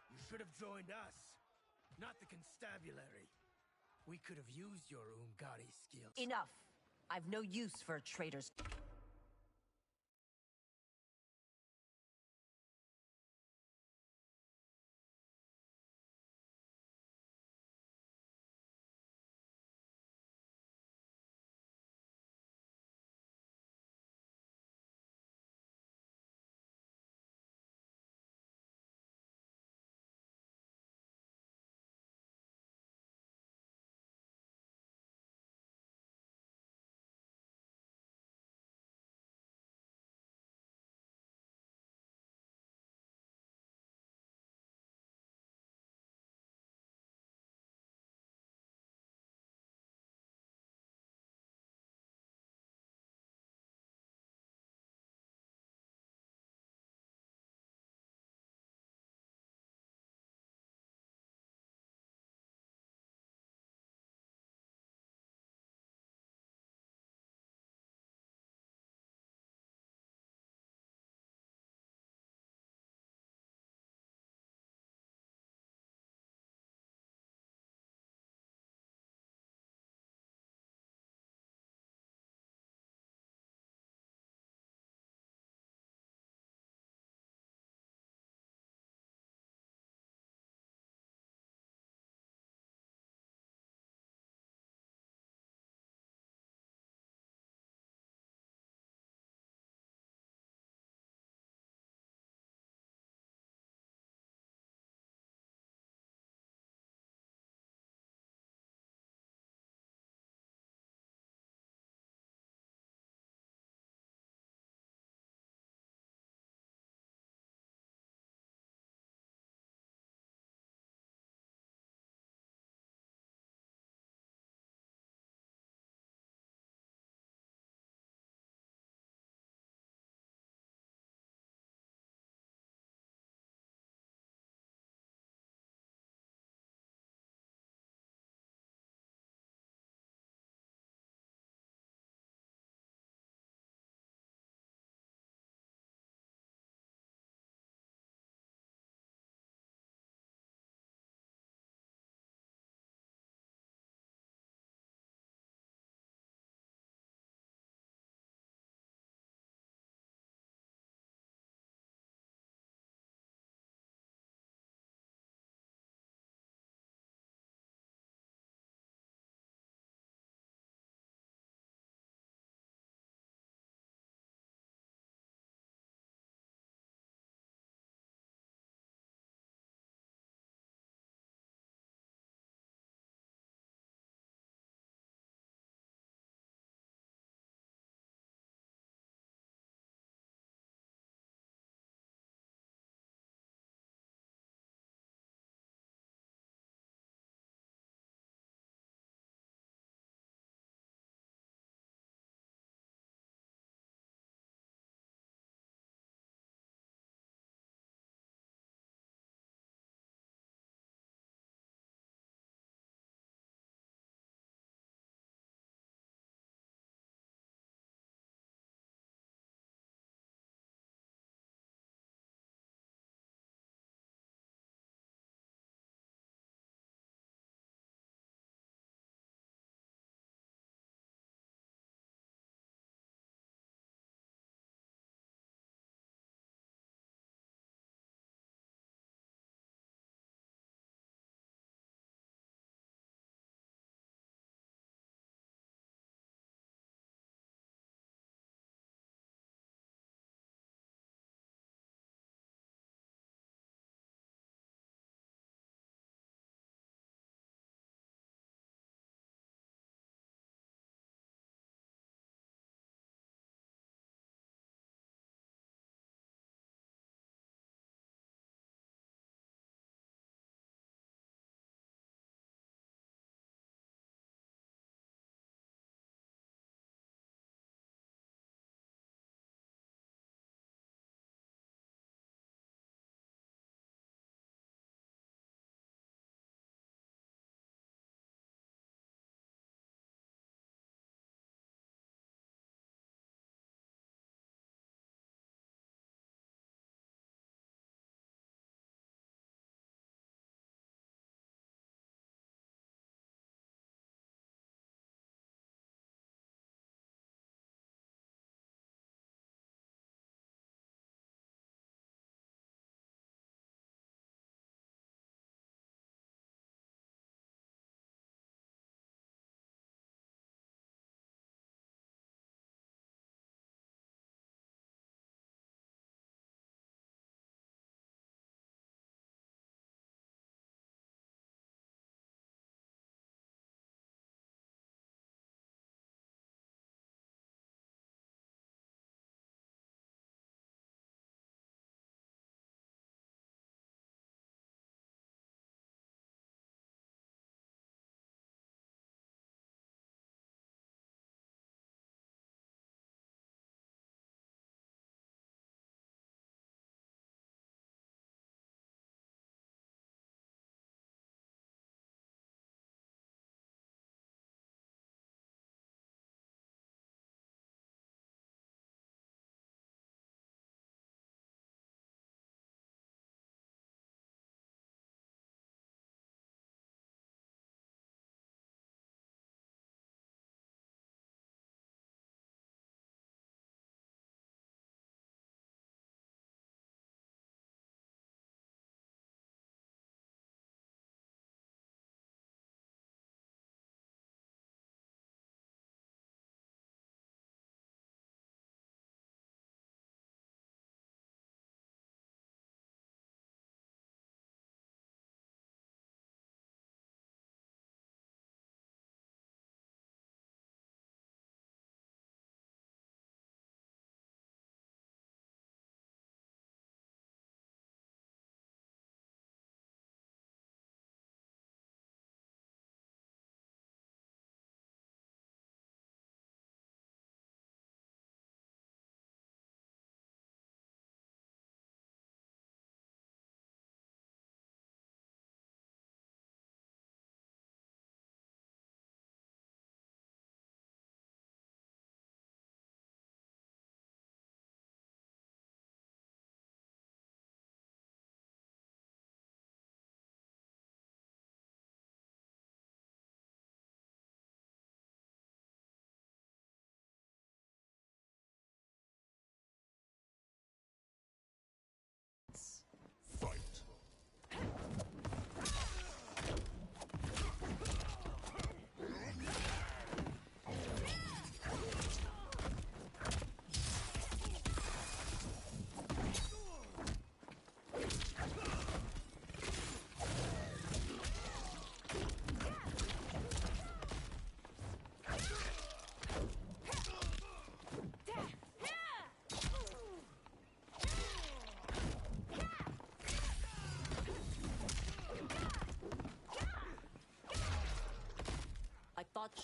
You should have joined us, not the constabulary. We could have used your Umgadi skills. Enough! I've no use for a traitor's...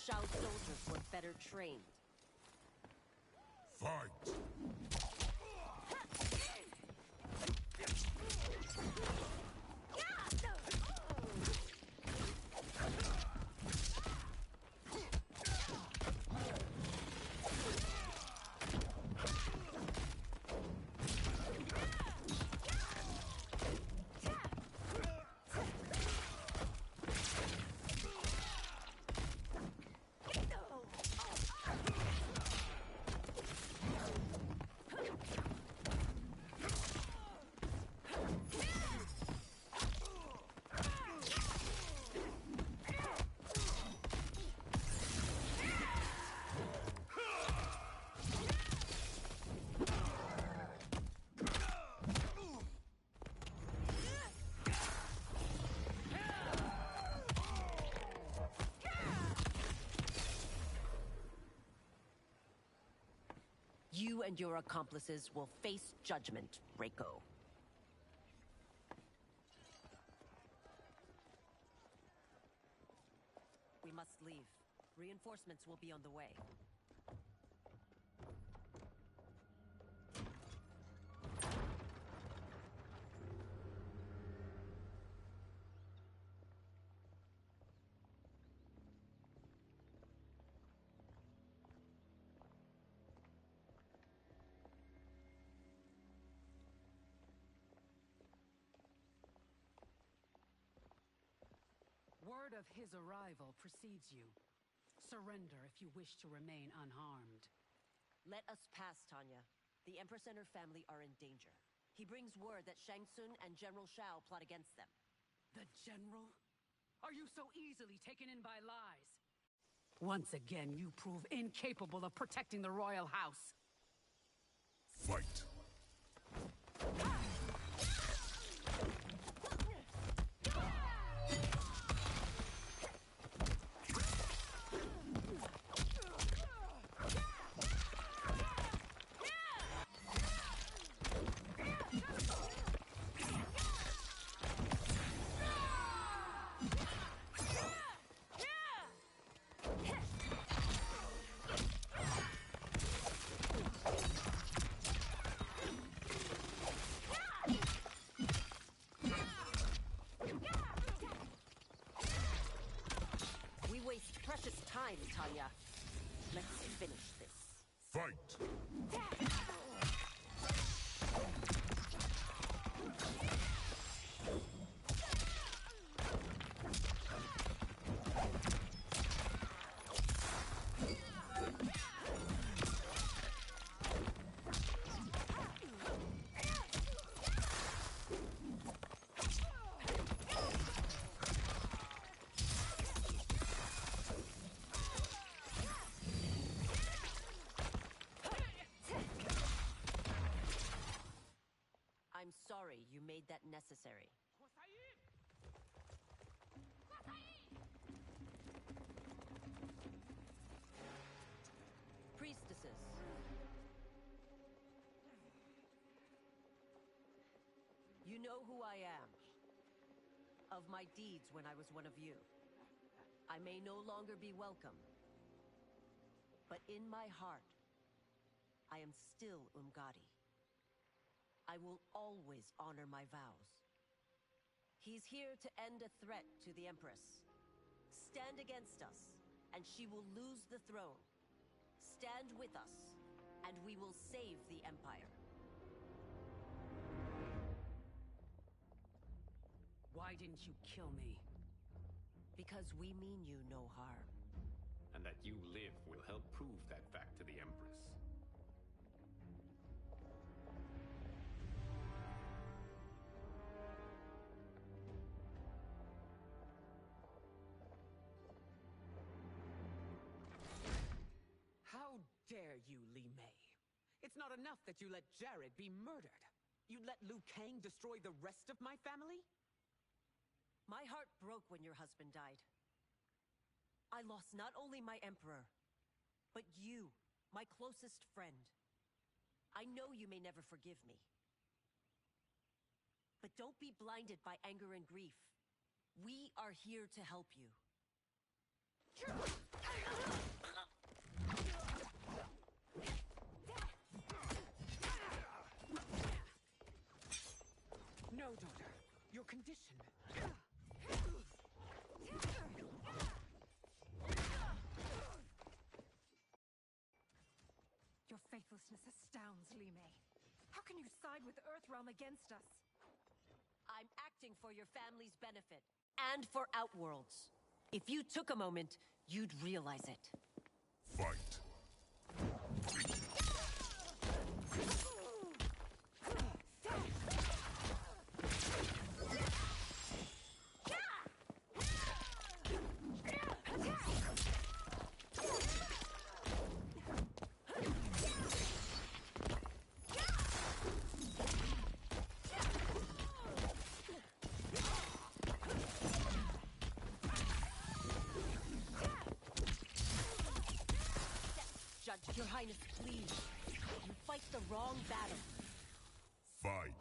Shao soldiers were better trained. Fight! You and your accomplices will face judgment, Reiko. We must leave. Reinforcements will be on the way. Word of his arrival precedes you. Surrender if you wish to remain unharmed. Let us pass, Tanya. The Empress and her family are in danger. He brings word that Shang Tsung and General Shao plot against them. The General? Are you so easily taken in by lies? Once again, you prove incapable of protecting the royal house. Fight! Precious time, Tanya. Let's finish this. Fight! I'm sorry you made that necessary. Priestesses. You know who I am. Of my deeds when I was one of you. I may no longer be welcome. But in my heart, I am still Umgadi. I will always honor my vows. He's here to end a threat to the Empress. Stand against us, and she will lose the throne. Stand with us, and we will save the Empire. Why didn't you kill me? Because we mean you no harm. And that you live will help prove that fact to the Empress. How dare you, Li Mei? It's not enough that you let Jared be murdered. You let Liu Kang destroy the rest of my family? My heart broke when your husband died. I lost not only my emperor, but you, my closest friend. I know you may never forgive me. But don't be blinded by anger and grief. We are here to help you. No, daughter. Your condition. Your faithlessness astounds, Li Mei. How can you side with Earthrealm against us? I'm acting for your family's benefit, and for Outworlds. If you took a moment, you'd realize it. Fight. Your Highness, please. You fight the wrong battle. Fight.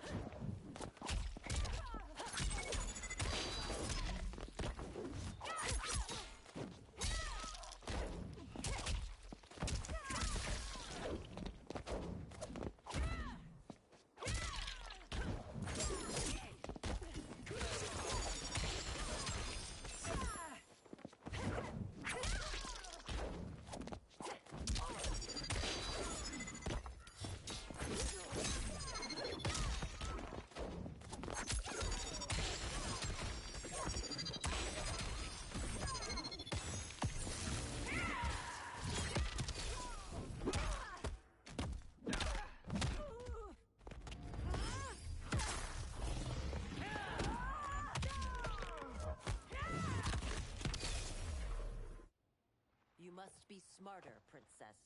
You must be smarter, Princess.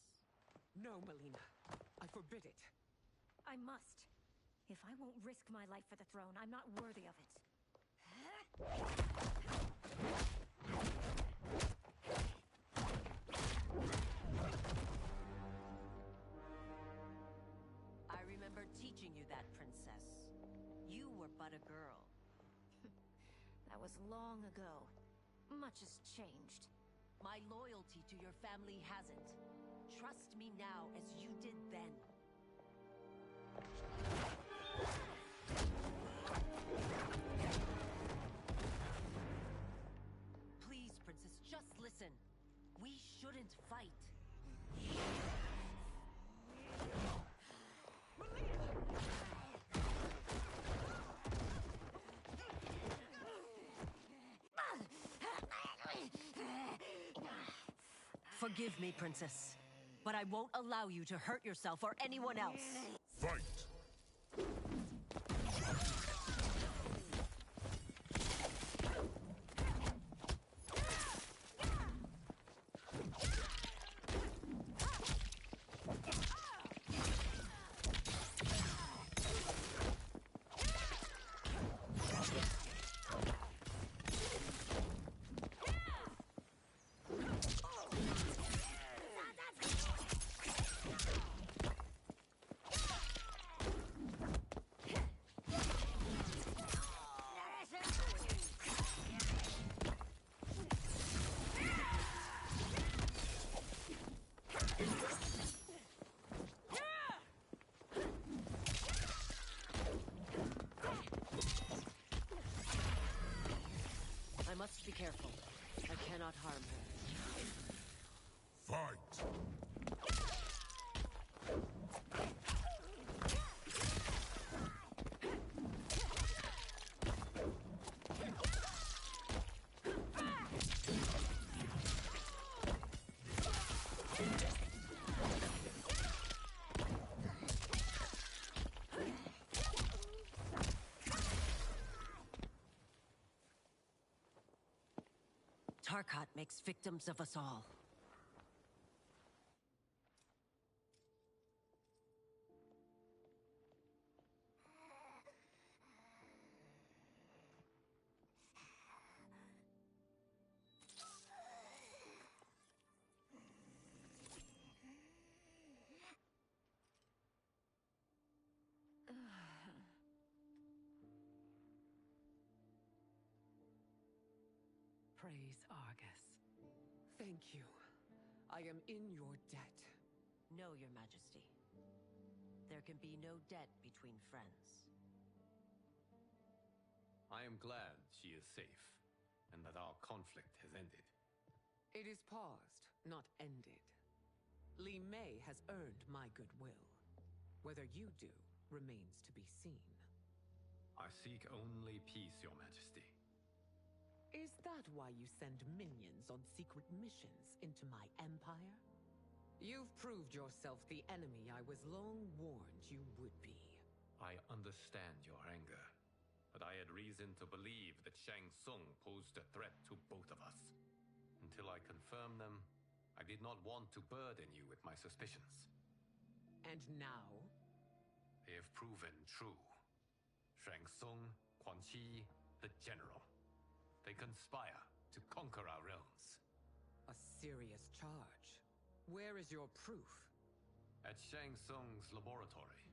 No, Melina. I forbid it. I must. If I won't risk my life for the throne, I'm not worthy of it. I remember teaching you that, Princess. You were but a girl. That was long ago. Much has changed. My loyalty to your family hasn't. Trust me now as you did then. Please, Princess, just listen. We shouldn't fight. Forgive me, Princess, but I won't allow you to hurt yourself or anyone else. Fight! I must be careful. I cannot harm her. Fight! Tarkat makes victims of us all. Praise Argus. Thank you. I am in your debt. No, Your Majesty. There can be no debt between friends. I am glad she is safe, and that our conflict has ended. It is paused, not ended. Li Mei has earned my goodwill. Whether you do remains to be seen. I seek only peace, Your Majesty. Is that why you send minions on secret missions into my empire? You've proved yourself the enemy I was long warned you would be. I understand your anger, but I had reason to believe that Shang Tsung posed a threat to both of us. Until I confirmed them, I did not want to burden you with my suspicions. And now? They have proven true. Shang Tsung, Quan Chi, the General. They conspire to conquer our realms. A serious charge. Where is your proof? At Shang Tsung's laboratory.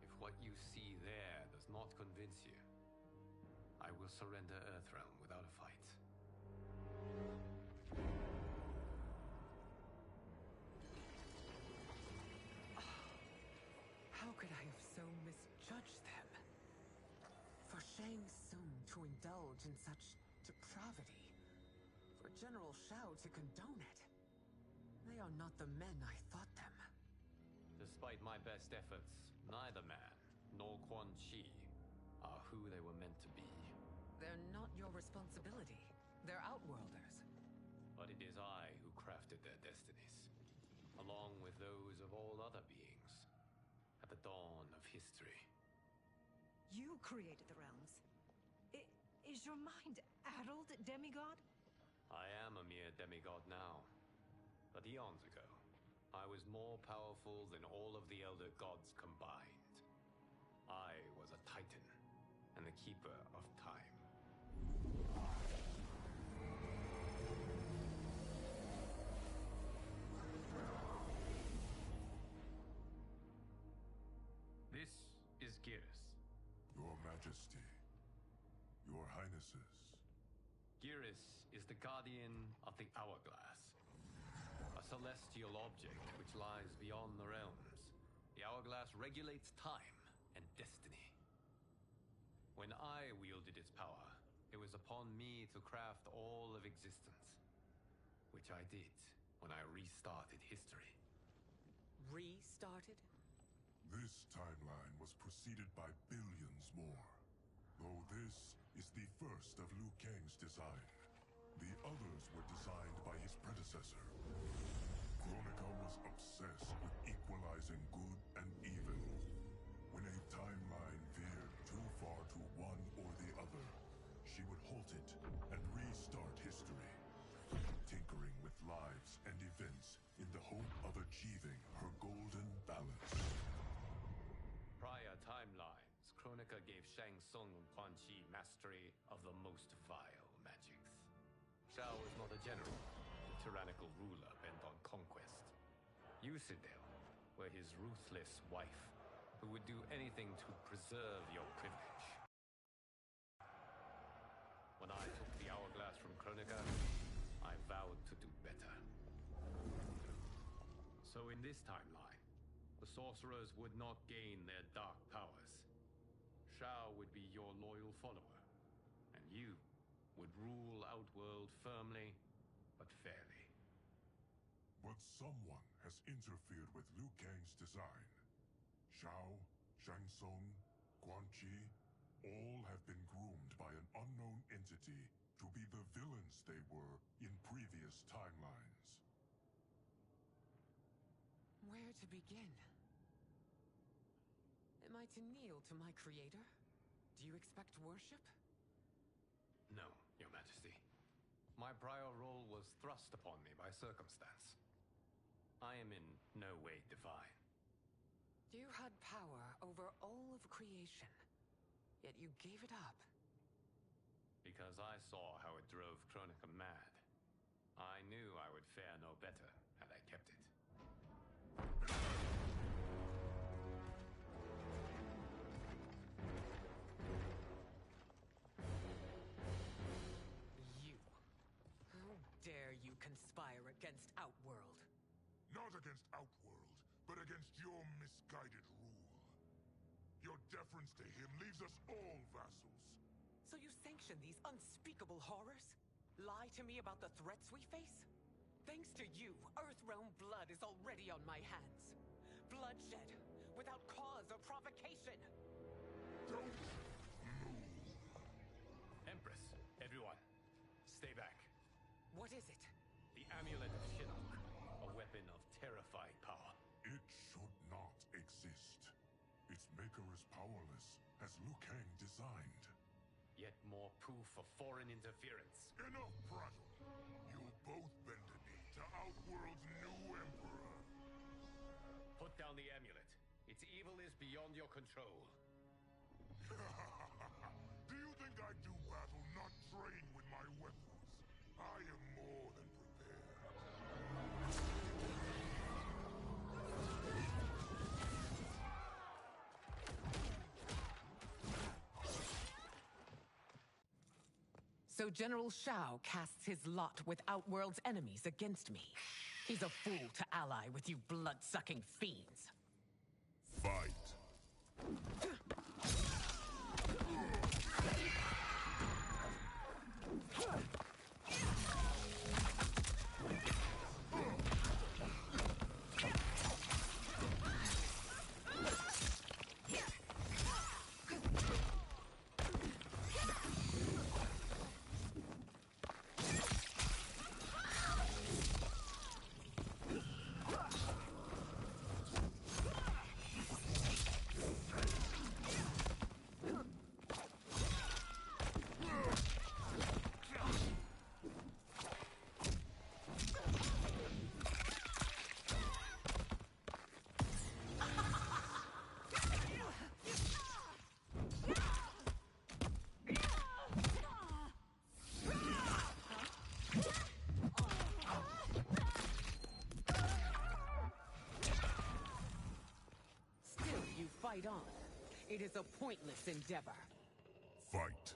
If what you see there does not convince you, I will surrender Earthrealm without a fight. How could I have so misjudged them? For Shang Tsung to indulge in such depravity, for General Shao to condone it, they are not the men I thought them. Despite my best efforts, neither man nor Quan Chi are who they were meant to be. They're not your responsibility. They're Outworlders. But it is I who crafted their destinies, along with those of all other beings, at the dawn of history. You created the realms. Is your mind addled, demigod? I am a mere demigod now. But eons ago, I was more powerful than all of the Elder Gods combined. I was a Titan, and the Keeper of Time. This is Geras. Your Majesty, Your Highnesses. Geras is the guardian of the Hourglass. A celestial object which lies beyond the realms. The Hourglass regulates time and destiny. When I wielded its power, it was upon me to craft all of existence. Which I did when I restarted history. Restarted? This timeline was preceded by billions more. Though this is the first of Liu Kang's design. The others were designed by his predecessor. Kronika was obsessed with equalizing good and evil. When a timeline veered too far to one or the other, she would halt it and restart history, tinkering with lives and events in the hope of achieving her golden balance. Prior timelines, Kronika gave Shang Tsung and Quan Chi mastery of the most vile magics. Shao was not a general, a tyrannical ruler bent on conquest. Yusidel were his ruthless wife, who would do anything to preserve your privilege. When I took the Hourglass from Kronika, I vowed to do better. So in this timeline, the sorcerers would not gain their dark powers. Shao would be your loyal follower, and you would rule Outworld firmly, but fairly. But someone has interfered with Liu Kang's design. Shao, Shang Tsung, Quan Chi, all have been groomed by an unknown entity to be the villains they were in previous timelines. Where to begin? Am I to kneel to my creator? Do you expect worship? No, Your Majesty. My prior role was thrust upon me by circumstance. I am in no way divine. You had power over all of creation, yet you gave it up. Because I saw how it drove Kronika mad. I knew I would fare no better had I kept it. You. How dare you against Outworld, but against your misguided rule. Your deference to him leaves us all vassals. So you sanction these unspeakable horrors? Lie to me about the threats we face? Thanks to you, Earthrealm blood is already on my hands. Bloodshed, without cause or provocation. Don't move. Empress, everyone, stay back. What is it? The Amulet of Shinnok, a weapon of terrifying power. It should not exist. Its maker is powerless, as Liu Kang designed. Yet more proof of foreign interference. Enough prattle. You'll both bend a knee to Outworld's new emperor. Put down the amulet. Its evil is beyond your control. Do you think I do battle not trained with my weapons? I am more than prepared. So General Shao casts his lot with Outworld's enemies against me. He's a fool to ally with you blood-sucking fiends. Fight. Fight on. It is a pointless endeavor. Fight.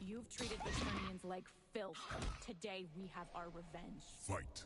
You've treated Eternians like filth. Today we have our revenge. Fight.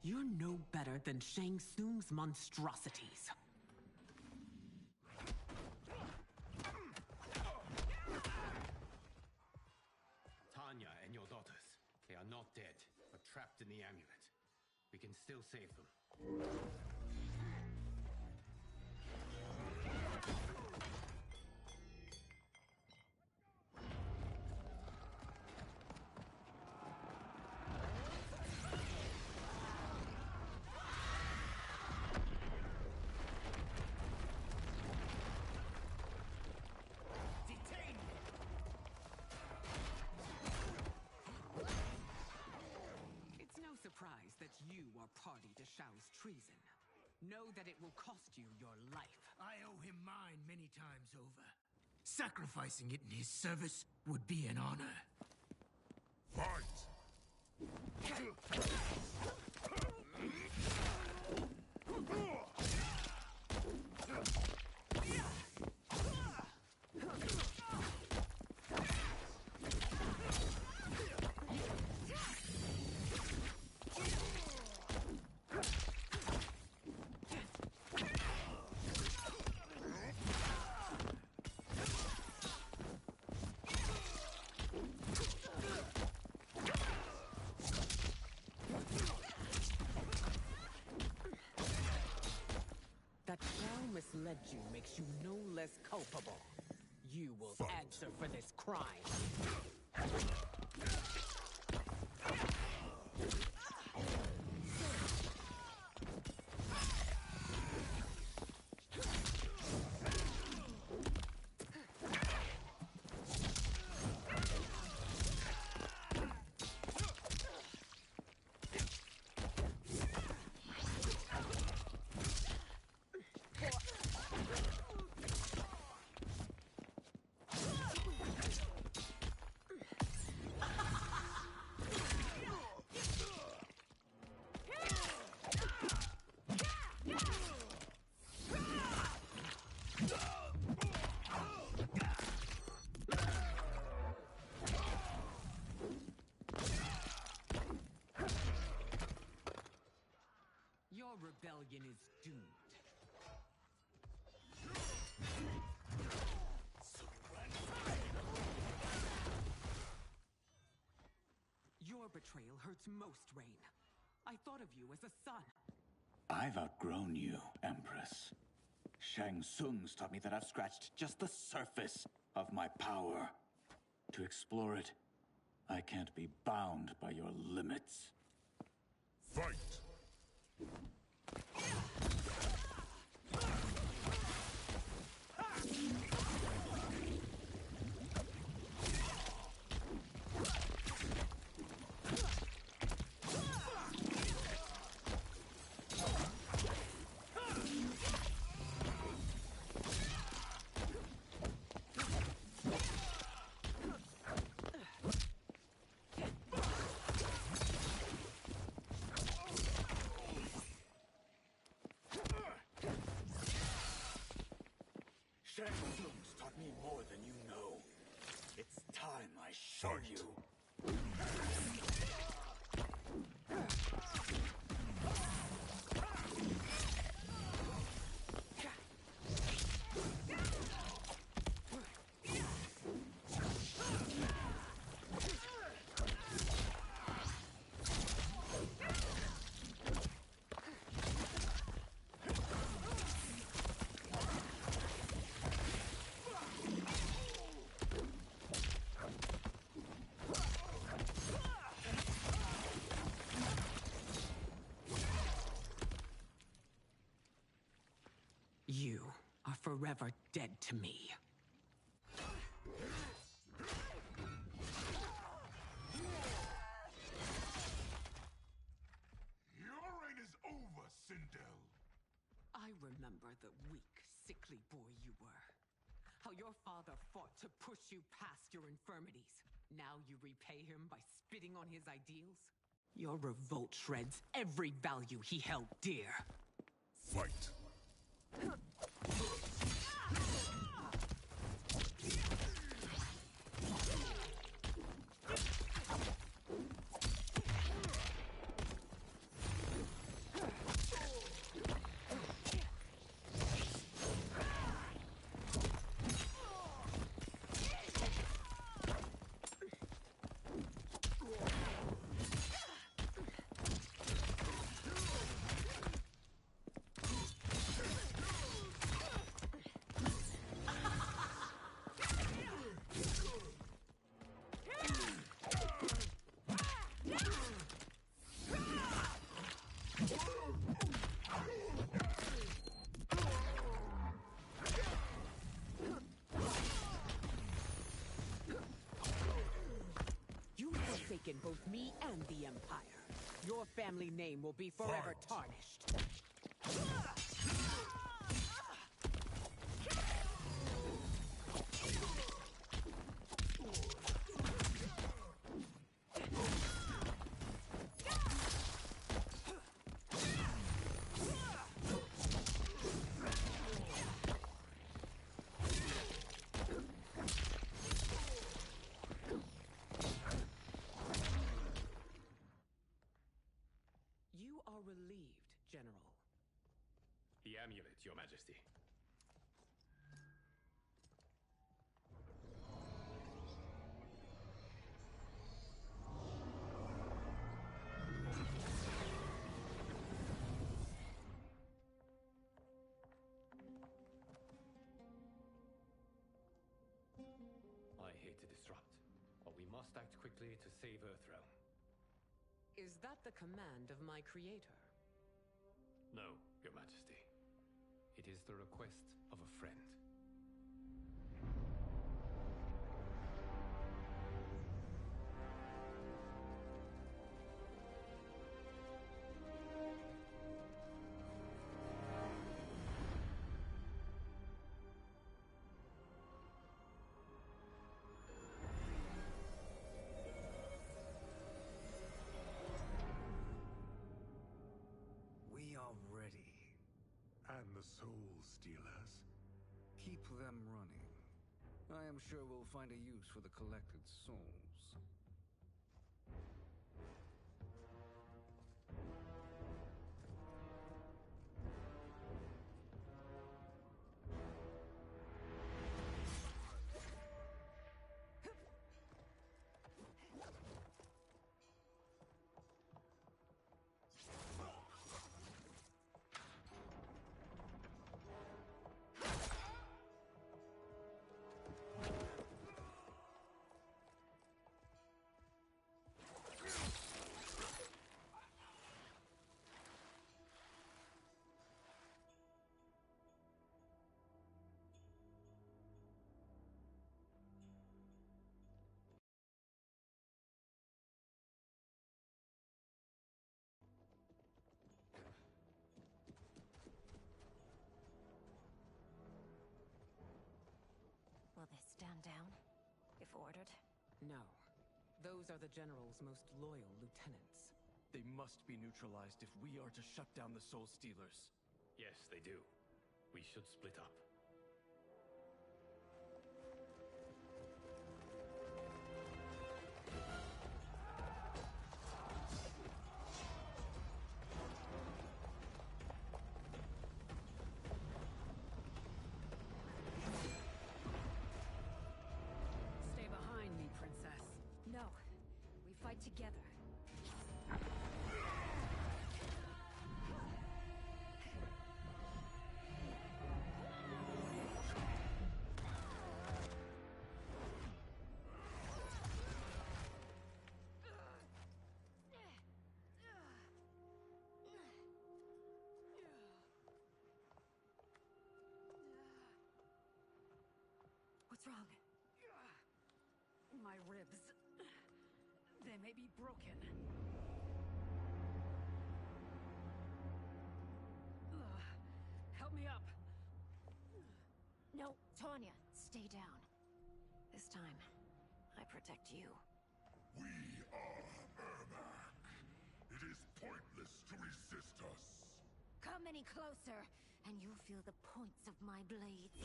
You're no better than Shang Tsung's monstrosities. Tanya and your daughters, they are not dead, but trapped in the amulet. We can still save them. Detain me! treason. Know that it will cost you your life. I owe him mine many times over. Sacrificing it in his service would be an honor. Fight! That Shao misled you makes you no less culpable. You will answer for this crime. Your rebellion is doomed. Your betrayal hurts most, Rain. I thought of you as a son. I've outgrown you, Empress. Shang Tsung's taught me that I've scratched just the surface of my power. To explore it, I can't be bound by your limits. Fight! Shang Tsung's taught me more than you know. It's time I show you. You are forever dead to me. Your reign is over, Sindel. I remember the weak, sickly boy you were. How your father fought to push you past your infirmities. Now you repay him by spitting on his ideals? Your revolt shreds every value he held dear. Fight! Both me and the Empire. Your family name will be forever tarnished. Your Majesty. I hate to disrupt, but we must act quickly to save Earthrealm. Is that the command of my creator? No, Your Majesty. It is the request of a friend. We are ready. And the Soul Stealers. Keep them running. I am sure we'll find a use for the collected souls. Will they stand down, if ordered? No. Those are the General's most loyal lieutenants. They must be neutralized if we are to shut down the Soul Stealers. Yes, they do. We should split up. Stay behind me, Princess. No. We fight together. What's wrong? My ribs. They may be broken. Help me up. No, Tanya, stay down. This time, I protect you. We are Ermac. It is pointless to resist us. Come any closer, and you'll feel the points of my blades.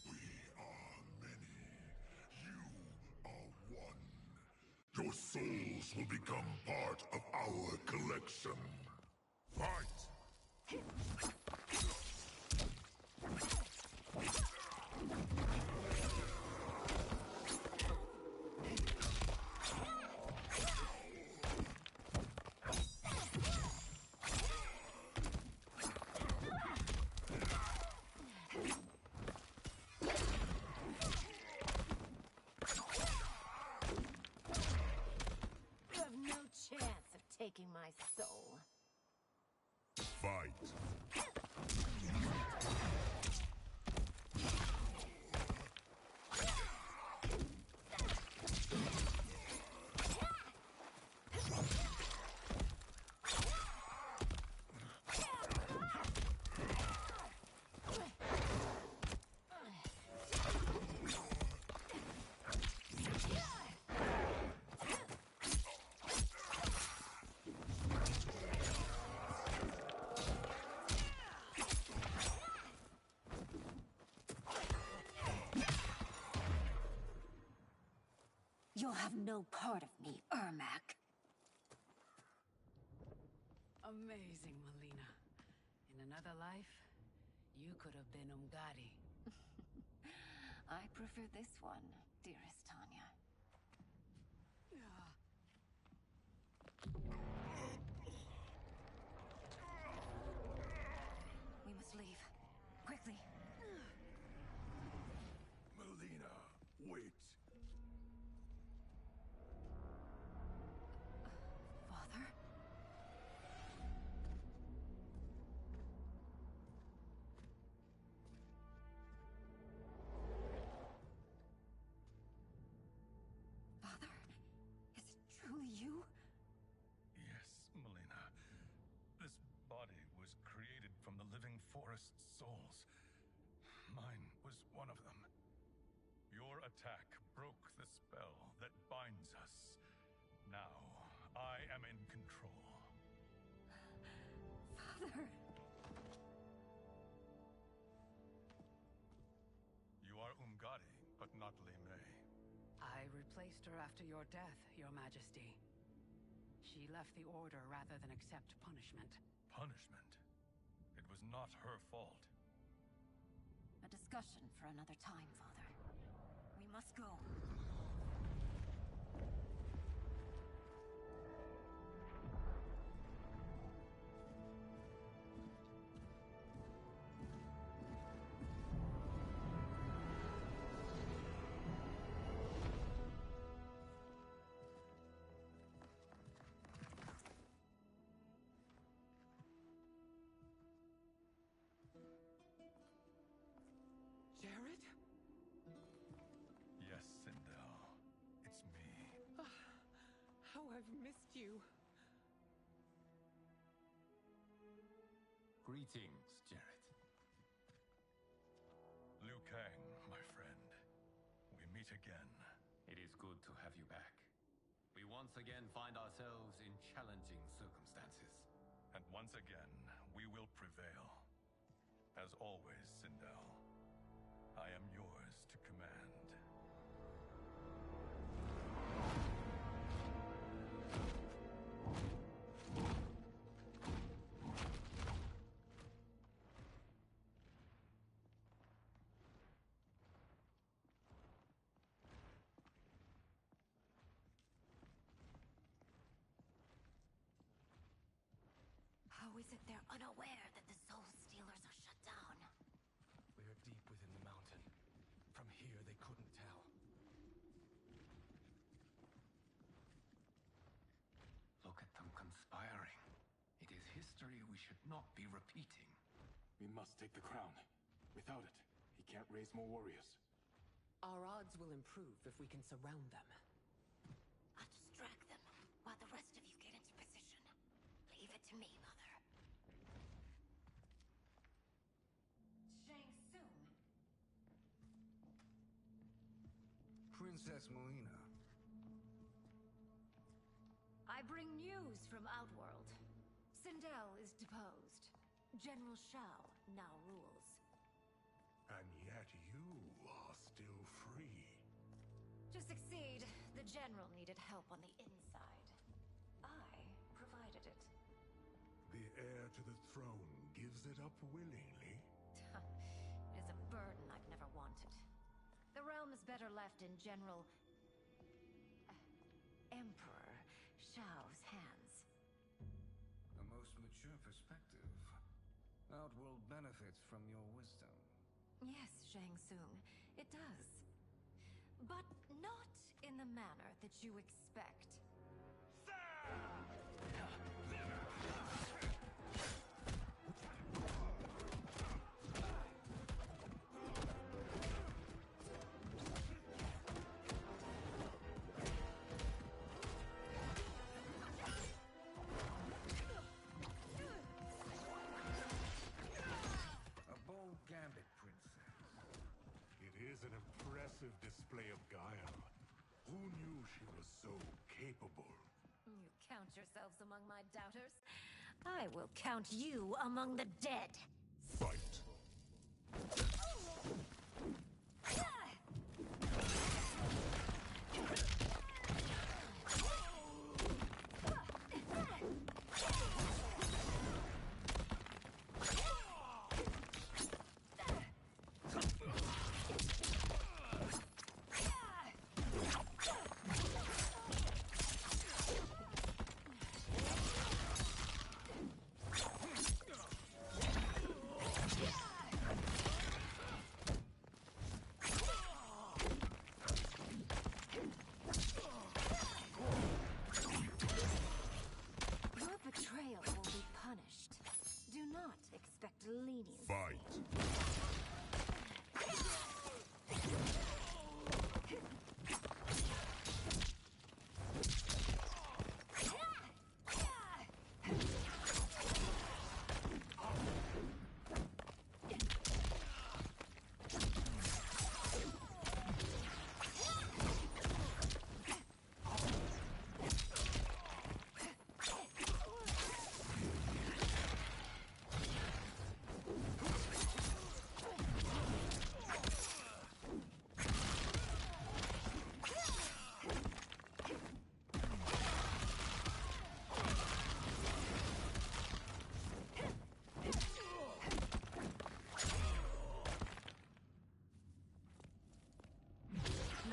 We are many. You are one. Your souls will become part of our collection. Fight! You have no chance of taking my soul. Fight! You'll have no part of me, Ermac. Amazing, Melina. In another life, You could have been Umgadi. I prefer this one, dearest Tanya. We must leave. Quickly. Melina, wait. Father? Father? Is it truly you? Yes, Melina. This body was created from the living forest's souls. Mine was one of them. Your attack broke the spell that binds us. Now, I am in control. Father! You are Umgadi, but not Li Mei. I replaced her after your death, Your Majesty. She left the Order rather than accept punishment. Punishment? It was not her fault. A discussion for another time, Father. We must go. Jared? Yes, Sindel. It's me. How I've missed you. Greetings, Jared. Liu Kang, my friend. We meet again. It is good to have you back. We once again find ourselves in challenging circumstances. And once again, we will prevail. As always, Sindel, I am yours to command. How is it they're unaware that the Soul Stealers are shut down? We're deep within the mountain. From here, they couldn't tell. Look at them conspiring. It is history we should not be repeating. We must take the crown. Without it, he can't raise more warriors. Our odds will improve if we can surround them. I'll distract them while the rest of you get into position. Leave it to me, Mother. Shang Tsung. Princess Melina. I bring news from Outworld. Sindel is deposed. General Shao now rules. And yet you are still free. To succeed, the general needed help on the inside. I provided it. The heir to the throne gives it up willingly. It is a burden I've never wanted. The realm is better left in General... Emperor Shao's hands. A most mature perspective. Outworld benefits from your wisdom. Yes, Shang Tsung, it does. But not in the manner that you expect. A bold gambit, princess. It is an impressive display of guile. Who knew she was so capable? You count yourselves among my doubters. I will count you among the dead. Fight!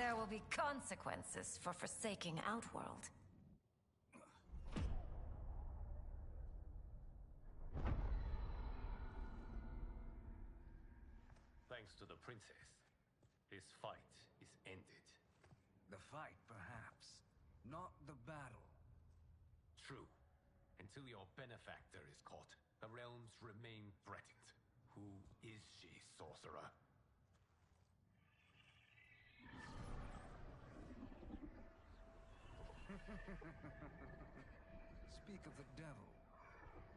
There will be consequences for forsaking Outworld. Thanks to the princess, this fight is ended. The fight, perhaps. Not the battle. True. Until your benefactor is caught, the realms remain threatened. Who is she, sorcerer? Speak of the devil.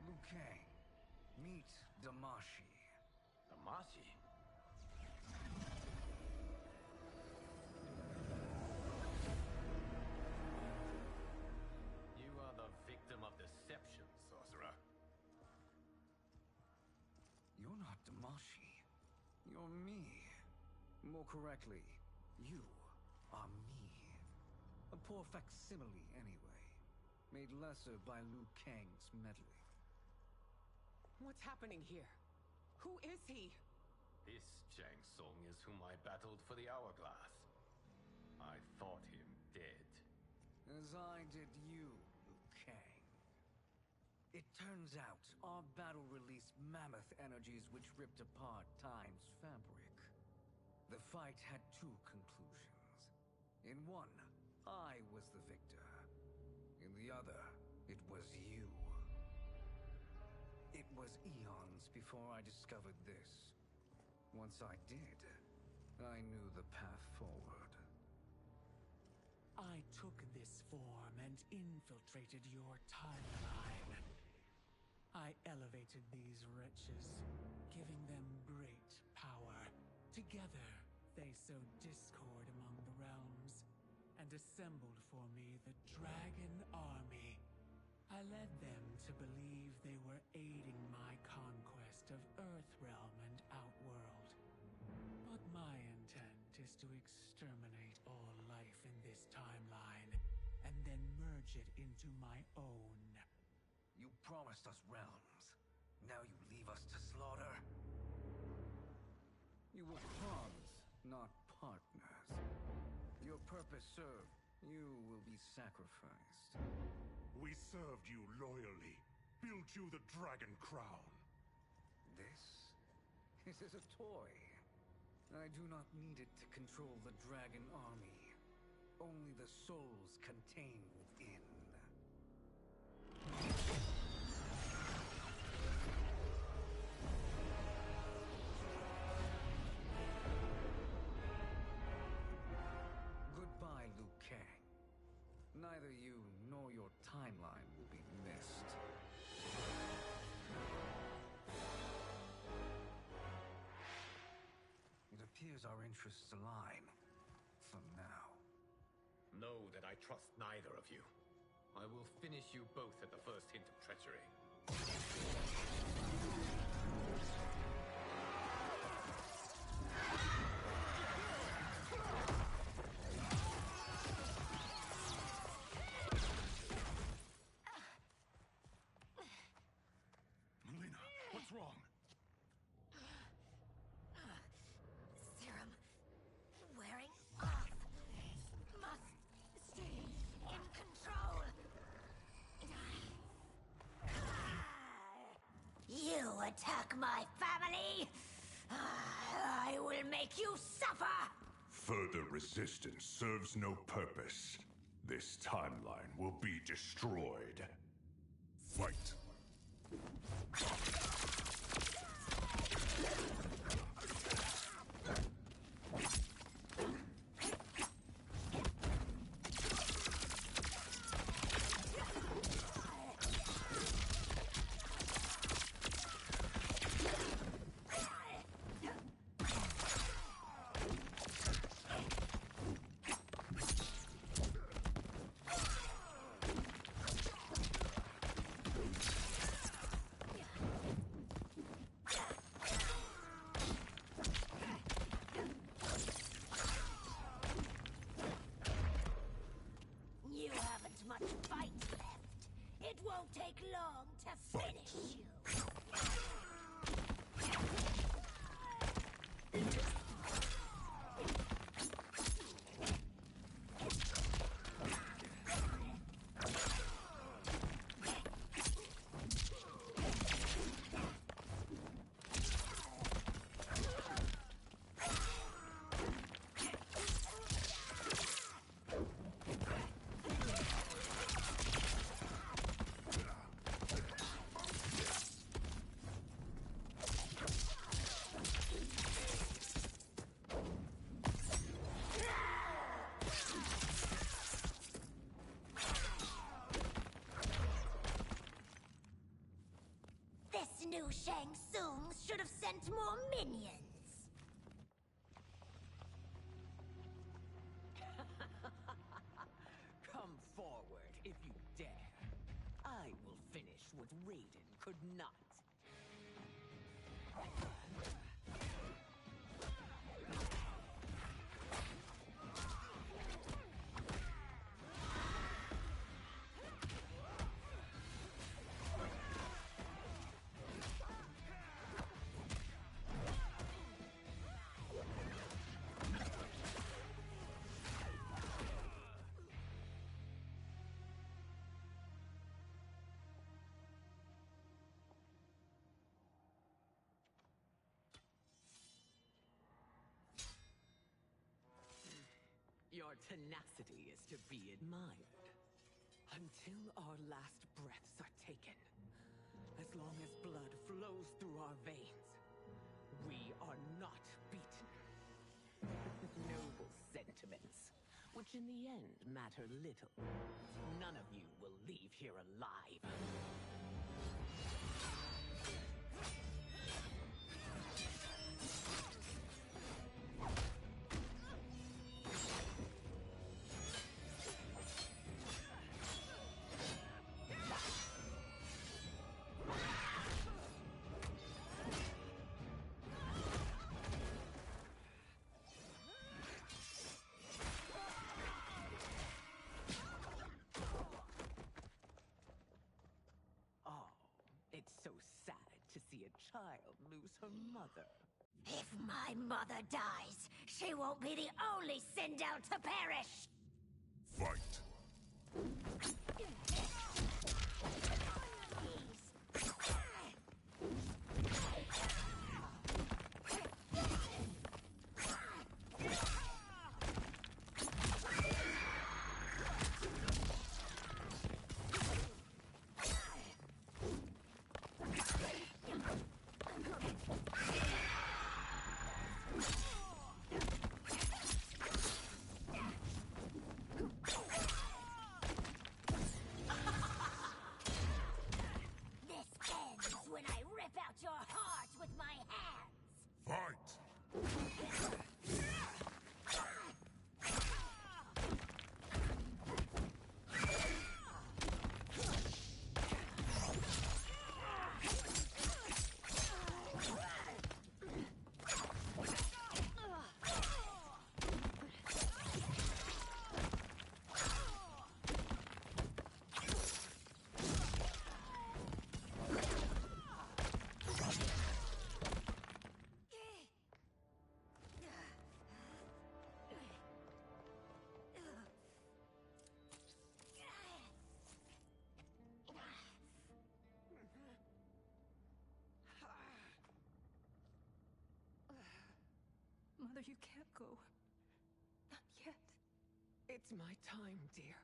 Liu Kang. Meet Damashi. Damashi? You are the victim of deception, sorcerer. You're not Damashi. You're me. More correctly, you are me. A poor facsimile, anyway. Made lesser by Liu Kang's meddling. What's happening here? Who is he? This Shang Tsung is whom I battled for the Hourglass. I thought him dead. As I did you, Liu Kang. It turns out our battle released mammoth energies which ripped apart time's fabric. The fight had two conclusions. In one, I was the victor. In the other, it was you. It was eons before I discovered this. Once I did, I knew the path forward. I took this form and infiltrated your timeline. I elevated these wretches, giving them great power. Together, they sowed discord among the realms and assembled for me the Dragon Army. I led them to believe they were aiding my conquest of Earthrealm and Outworld. But my intent is to exterminate all life in this timeline and then merge it into my own. You promised us realms. Now you leave us to slaughter? You were pawns, not partners. Your purpose served. You will be sacrificed. We served you loyally. Built you the Dragon Crown. This is a toy. I do not need it to control the Dragon Army. Only the souls contained within. Goodbye, Liu Kang. Neither you nor your timeline will be missed. It appears our interests align. For now. Know that I trust neither of you. I will finish you both at the first hint of treachery. Melina, what's wrong? Serum wearing off. Must stay in control. You attack my family. I will make you suffer. Further resistance serves no purpose. This timeline will be destroyed. Fight! Shang Tsung should have sent more minions. Come forward if you dare. I will finish what Raiden could not. Your tenacity is to be admired. Until our last breaths are taken, as long as blood flows through our veins, we are not beaten. Noble sentiments, which in the end matter little. None of you will leave here alive. It's so sad to see a child lose her mother. If my mother dies, she won't be the only Sindel to perish! Fight! Mother, you can't go. Not yet. It's my time, dear.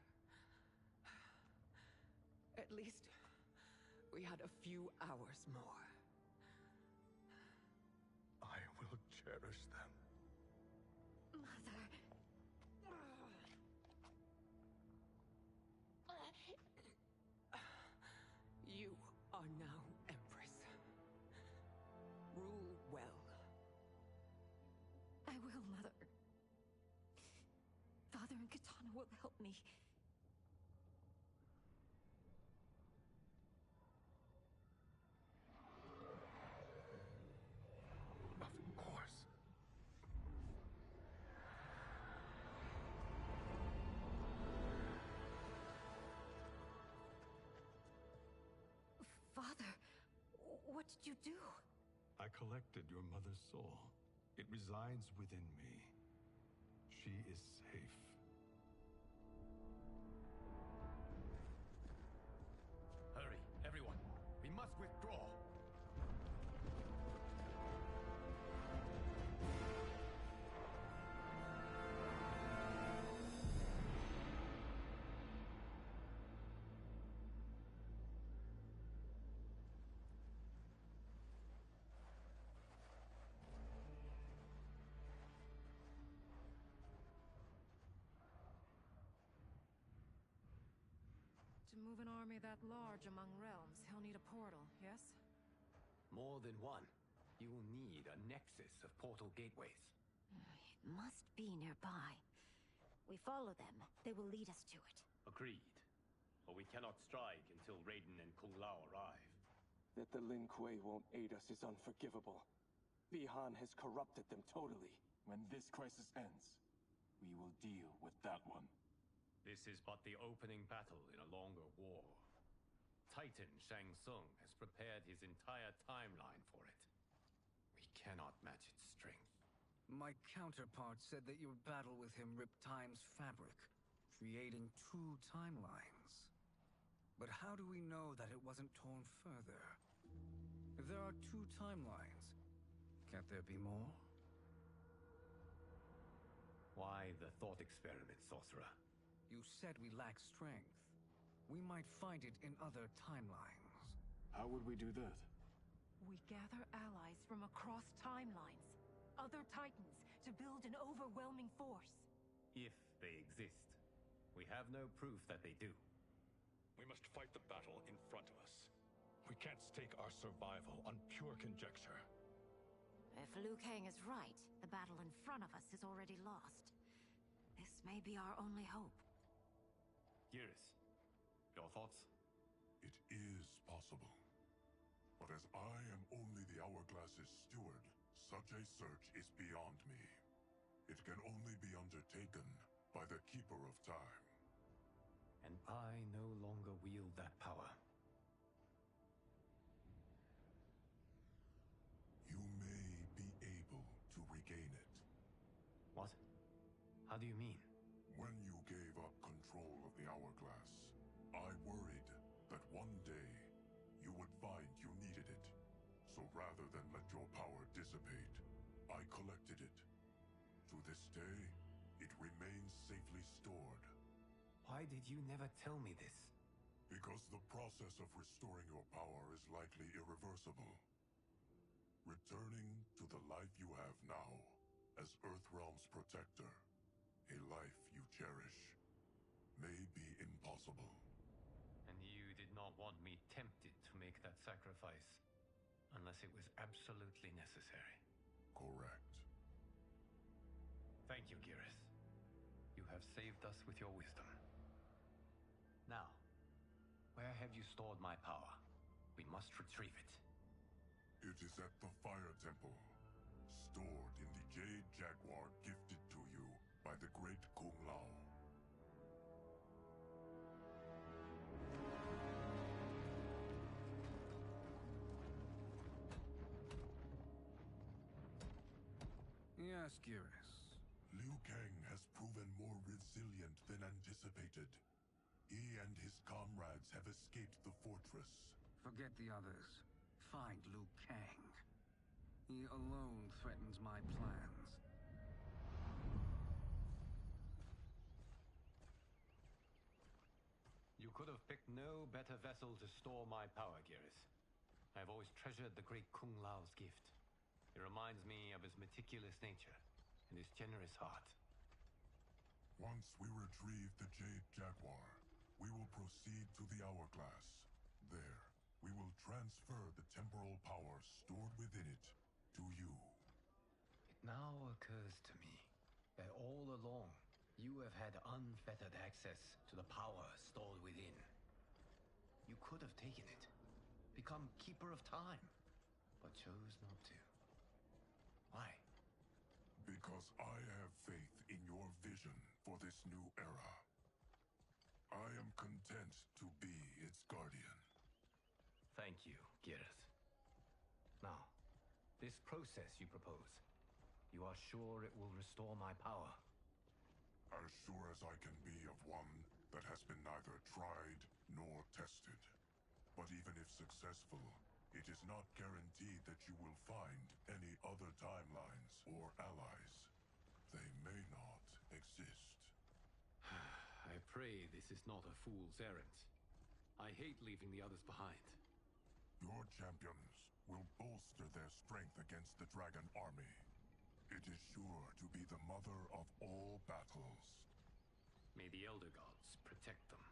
At least we had a few hours more. I will cherish them. Mother. You are now Empress. Rule well. I will, Mother. Father and Katana will help me. Of course. Father, what did you do? I collected your mother's soul. It resides within me. She is safe. Hurry, everyone. We must withdraw. To move an army that large among realms, he'll need a portal, yes? More than one. You will need a nexus of portal gateways. It must be nearby. We follow them. They will lead us to it. Agreed. But we cannot strike until Raiden and Kung Lao arrive. That the Lin Kuei won't aid us is unforgivable. Bihan has corrupted them totally. When this crisis ends, we will deal with that one. This is but the opening battle in a longer war. Titan Shang Tsung has prepared his entire timeline for it. We cannot match its strength. My counterpart said that your battle with him ripped time's fabric, creating two timelines. But how do we know that it wasn't torn further? If there are two timelines, can't there be more? Why the thought experiment, sorcerer? You said we lack strength. We might find it in other timelines. How would we do that? We gather allies from across timelines, other titans, to build an overwhelming force. If they exist. We have no proof that they do. We must fight the battle in front of us. We can't stake our survival on pure conjecture. If Liu Kang is right, the battle in front of us is already lost. This may be our only hope. Geras, your thoughts? It is possible. But as I am only the Hourglass's steward, such a search is beyond me. It can only be undertaken by the Keeper of Time. And I no longer wield that power. You may be able to regain it. What? How do you mean? When you gave up control of the Hourglass, I worried that one day you would find you needed it. So rather than let your power dissipate, I collected it. To this day, it remains safely stored. Why did you never tell me this? Because the process of restoring your power is likely irreversible. Returning to the life you have now, as Earthrealm's protector, a life you cherish, may be impossible. And you did not want me tempted to make that sacrifice, unless it was absolutely necessary. Correct. Thank you, Geras. You have saved us with your wisdom. Now, where have you stored my power? We must retrieve it. It is at the Fire Temple, stored in the Jade Jaguar gifted to you by the great Kung Lao. Yes, Geras. Liu Kang has proven more resilient than anticipated. He and his comrades have escaped the fortress. Forget the others. Find Liu Kang. He alone threatens my plans. You could have picked no better vessel to store my power, Geras. I have always treasured the great Kung Lao's gift. It reminds me of his meticulous nature and his generous heart. Once we retrieve the Jade Jaguar, we will proceed to the Hourglass. There, we will transfer the temporal power stored within it to you. It now occurs to me that all along, you have had unfettered access to the power stored within. You could have taken it, become Keeper of Time, but chose not to. Why? Because I have faith in your vision for this new era. I am content to be its guardian. Thank you, Geras. Now, this process you propose, you are sure it will restore my power? As sure as I can be of one that has been neither tried nor tested. But even if successful, it is not guaranteed that you will find any other timelines or allies. They may not exist. I pray this is not a fool's errand. I hate leaving the others behind. Your champions will bolster their strength against the Dragon Army. It is sure to be the mother of all battles. May the Elder Gods protect them.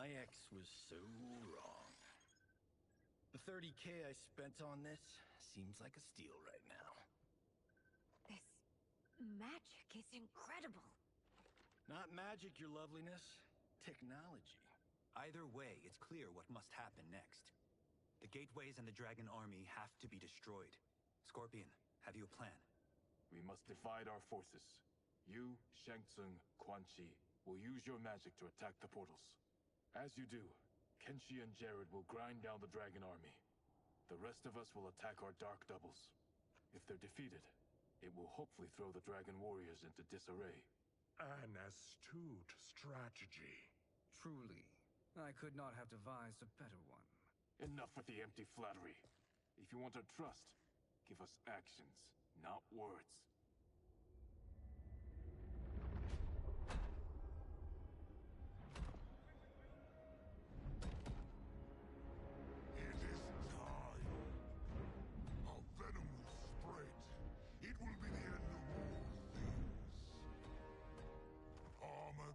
My ex was so wrong. The 30K I spent on this seems like a steal right now. This magic is incredible. Not magic, your loveliness. Technology. Either way, it's clear what must happen next. The gateways and the dragon army have to be destroyed. Scorpion, have you a plan? We must divide our forces. You, Shang Tsung, Quan Chi will use your magic to attack the portals. As you do, Kenshi and Jared will grind down the dragon army. The rest of us will attack our dark doubles. If they're defeated, it will hopefully throw the dragon warriors into disarray. An astute strategy. Truly, I could not have devised a better one. Enough with the empty flattery. If you want our trust, give us actions, not words. It is time. Our venom will spread. It will be the end of all things. Armageddon.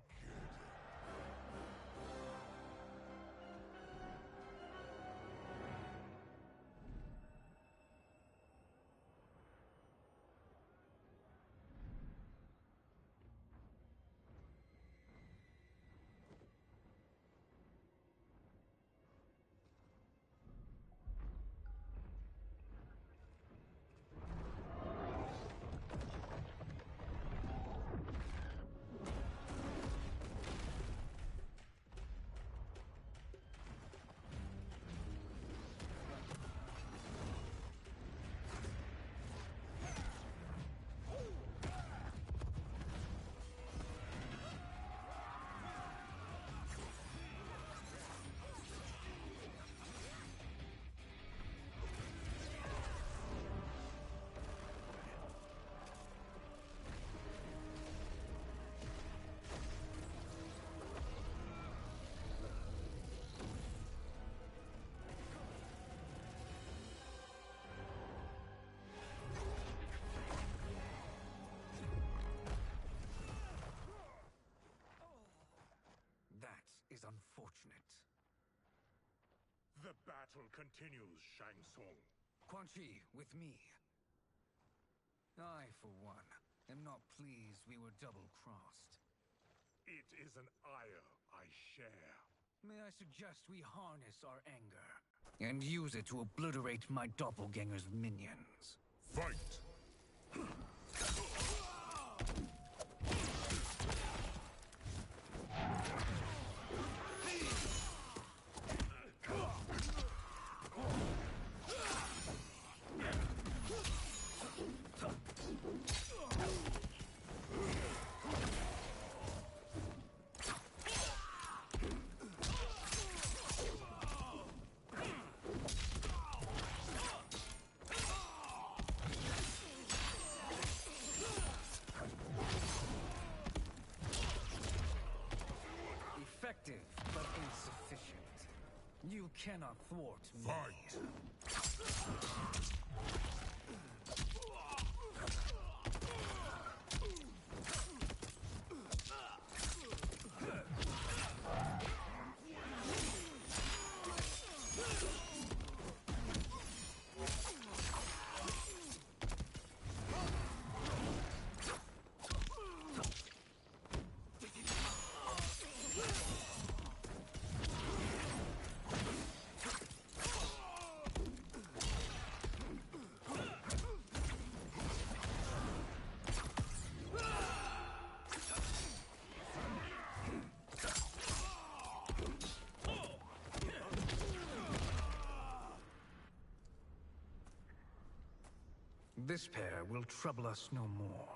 That is unfortunate. The battle continues, Shang Tsung. Quan Chi, with me. I, for one, am not pleased we were double-crossed. It is an ire I share. May I suggest we harness our anger and use it to obliterate my doppelganger's minions? Fight! Effective, but insufficient. You cannot thwart me. Fight! This pair will trouble us no more.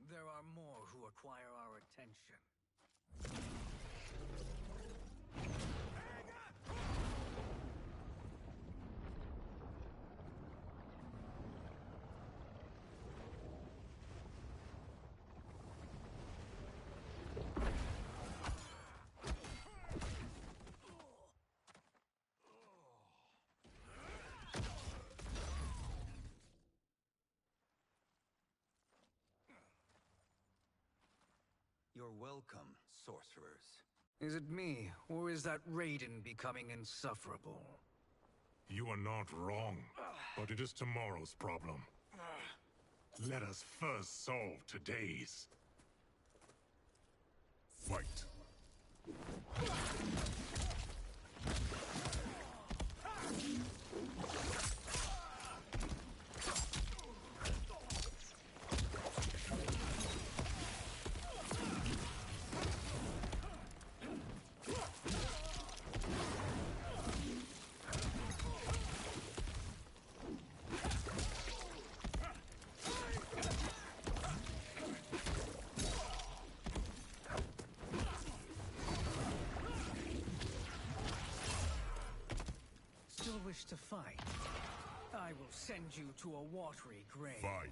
There are more who acquire our attention. You're welcome, sorcerers. Is it me, or is that Raiden becoming insufferable? You are not wrong, but it is tomorrow's problem. Let us first solve today's. Fight. Still wish to fight? I will send you to a watery grave. Fight.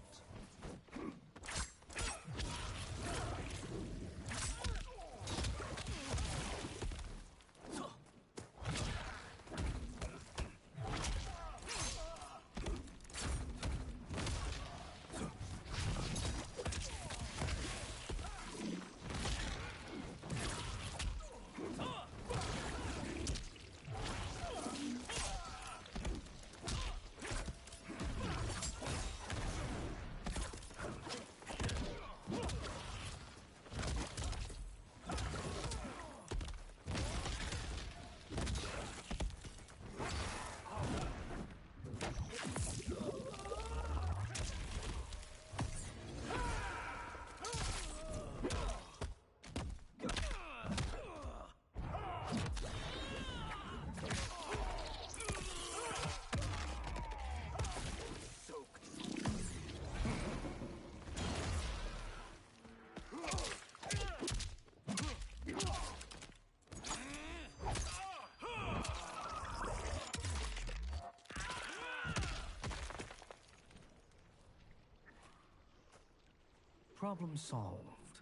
Problem solved.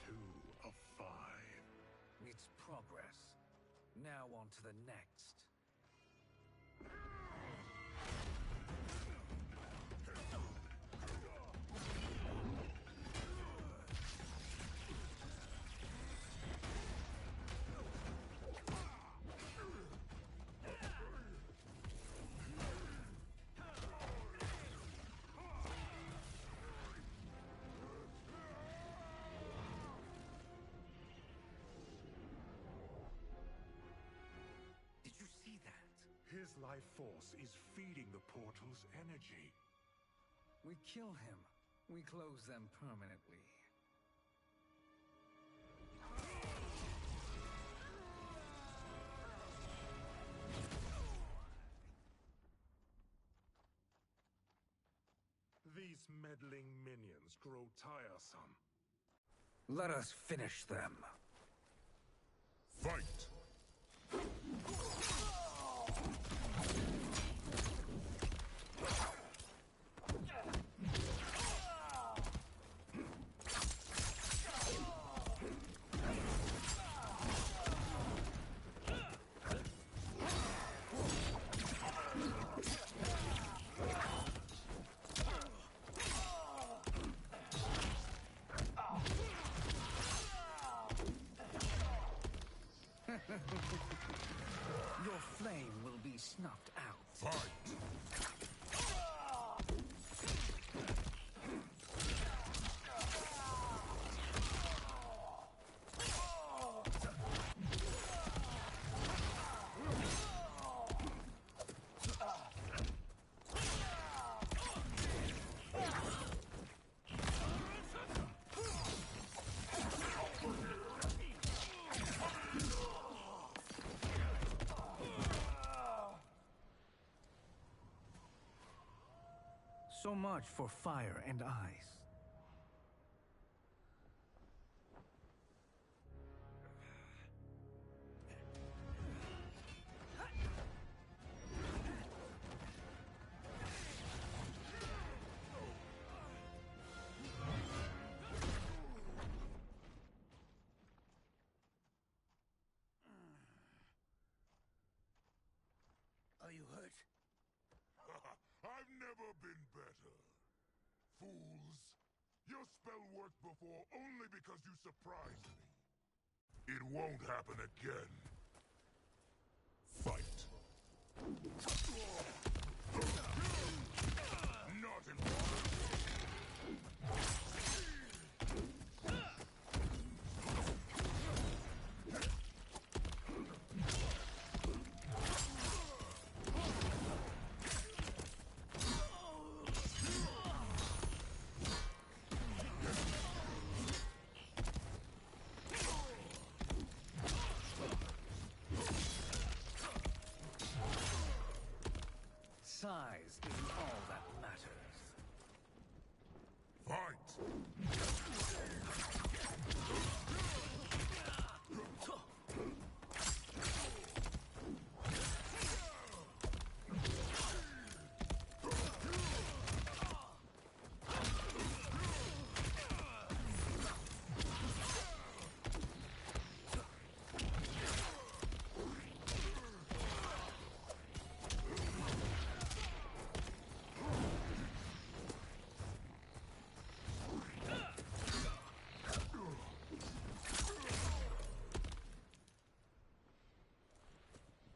Two of 5. It's progress. Now on to the next. Did you see that? His life force is feeding the portal's energy. We kill him. We close them permanently. These meddling minions grow tiresome. Let us finish them. Fight! Your flame will be snuffed out. Fight! So much for fire and ice. never been better. Fools. Your spell worked before only because you surprised me. It won't happen again. Fight. Not important. Size isn't all that matters. Fight!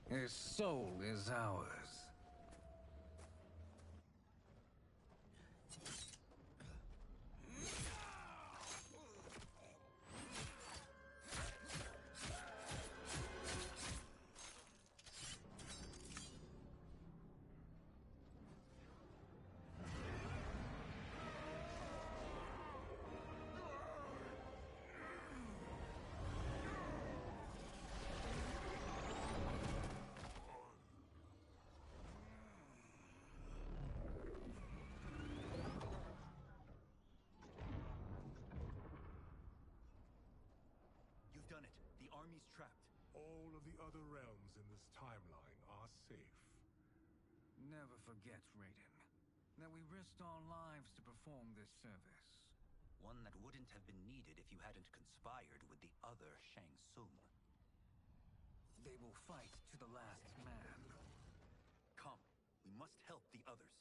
His soul is ours. You've done it. The army's trapped. All of the other realms in this timeline are safe. Never forget, Raiden, that we risked our lives to perform this service. One that wouldn't have been needed if you hadn't conspired with the other Shang Tsung. They will fight to the last man. Come, we must help the others.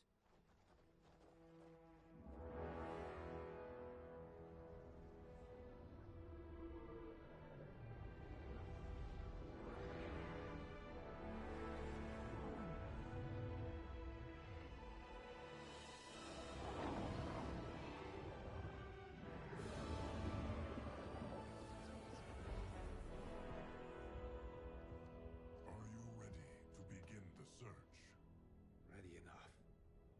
Are you ready to begin the search? Ready enough.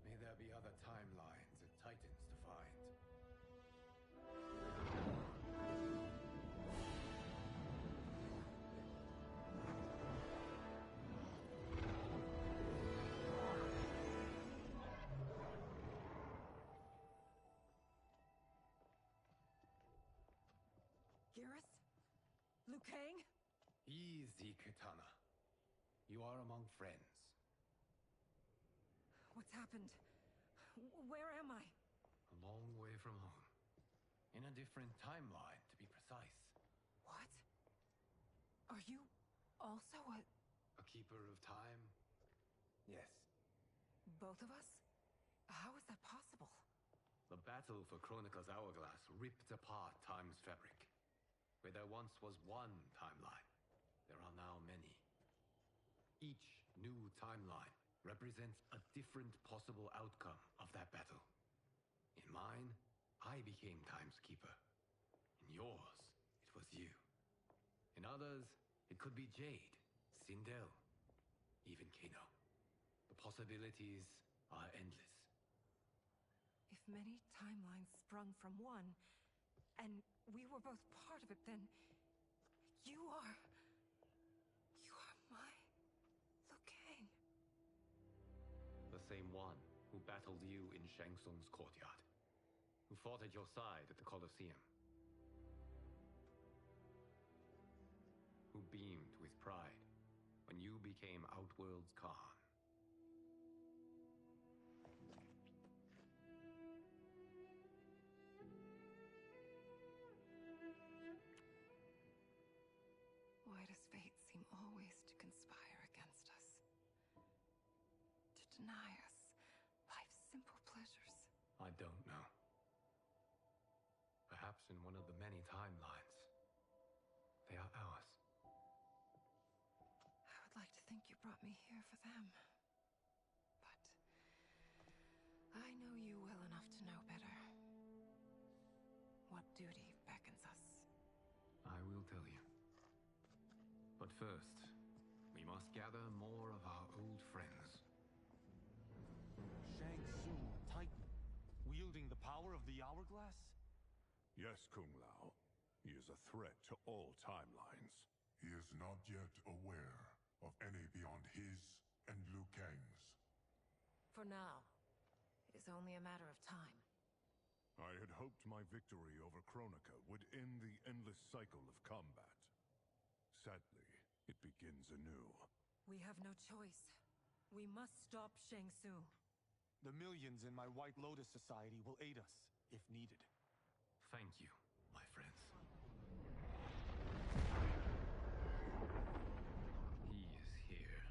May there be other timelines and titans to find. Geras? Liu Kang? Easy, Kitana. You are among friends. What's happened? Where am I? A long way from home. In a different timeline, to be precise. What? Are you also a... A keeper of time? Yes. both of us? How is that possible? The battle for Chronica's Hourglass ripped apart time's fabric. Where there once was one timeline, there are now many. Each new timeline represents a different possible outcome of that battle. In mine, I became Time's Keeper. In yours, it was you. In others, it could be Jade, Sindel, even Kano. The possibilities are endless. If many timelines sprung from one, and we were both part of it, then you are my Liu Kang. The same one who battled you in Shang Tsung's courtyard. Who fought at your side at the Colosseum. Who beamed with pride when you became Outworld's Khan. Why does fate seem always to conspire against us? To deny us life's don't know. Perhaps in one of the many timelines, they are ours. I would like to think you brought me here for them. But I know you well enough to know better. What duty beckons us? I will tell you. But first, we must gather more of our old friends. Shang Tsung, Titan, wielding the power of the hourglass? Yes, Kung Lao. He is a threat to all timelines. He is not yet aware of any beyond his and Liu Kang's. For now, it is only a matter of time. I had hoped my victory over Kronika would end the endless cycle of combat. Sadly, it begins anew. We have no choice. We must stop Shang Tsung. The millions in my White Lotus Society will aid us, if needed. Thank you, my friends. He is here.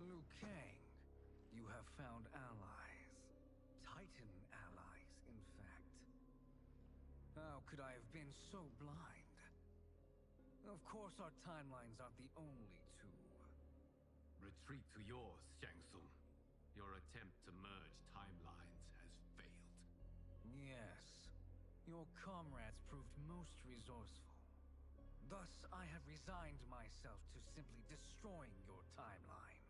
Liu Kang, you have found allies. Titan allies, in fact. How could I have been so blind? Of course our timelines aren't the only two. Retreat to yours, Shang Tsung. Your attempt to merge timelines has failed. Yes. Your comrades proved most resourceful. Thus, I have resigned myself to simply destroying your timeline.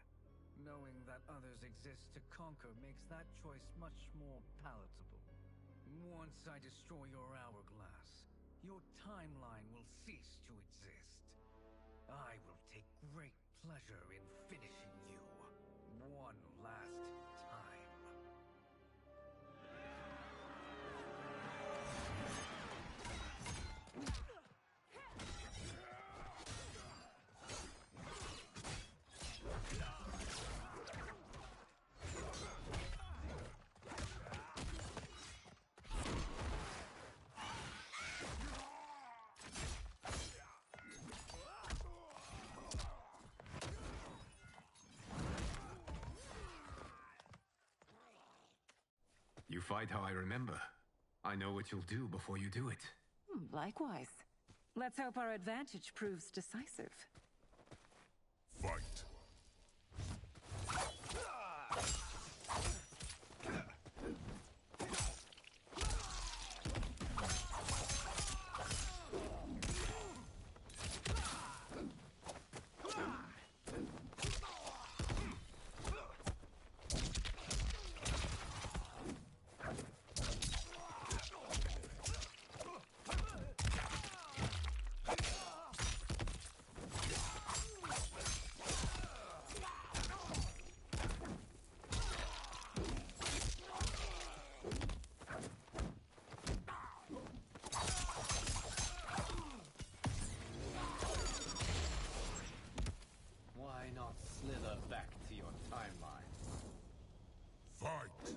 Knowing that others exist to conquer makes that choice much more palatable. Once I destroy your hourglass, your timeline will cease to exist. I will take great pleasure in finishing you one last time. You fight how I remember. I know what you'll do before you do it. Likewise. Let's hope our advantage proves decisive. Fight! Why not slither back to your timeline? Fight!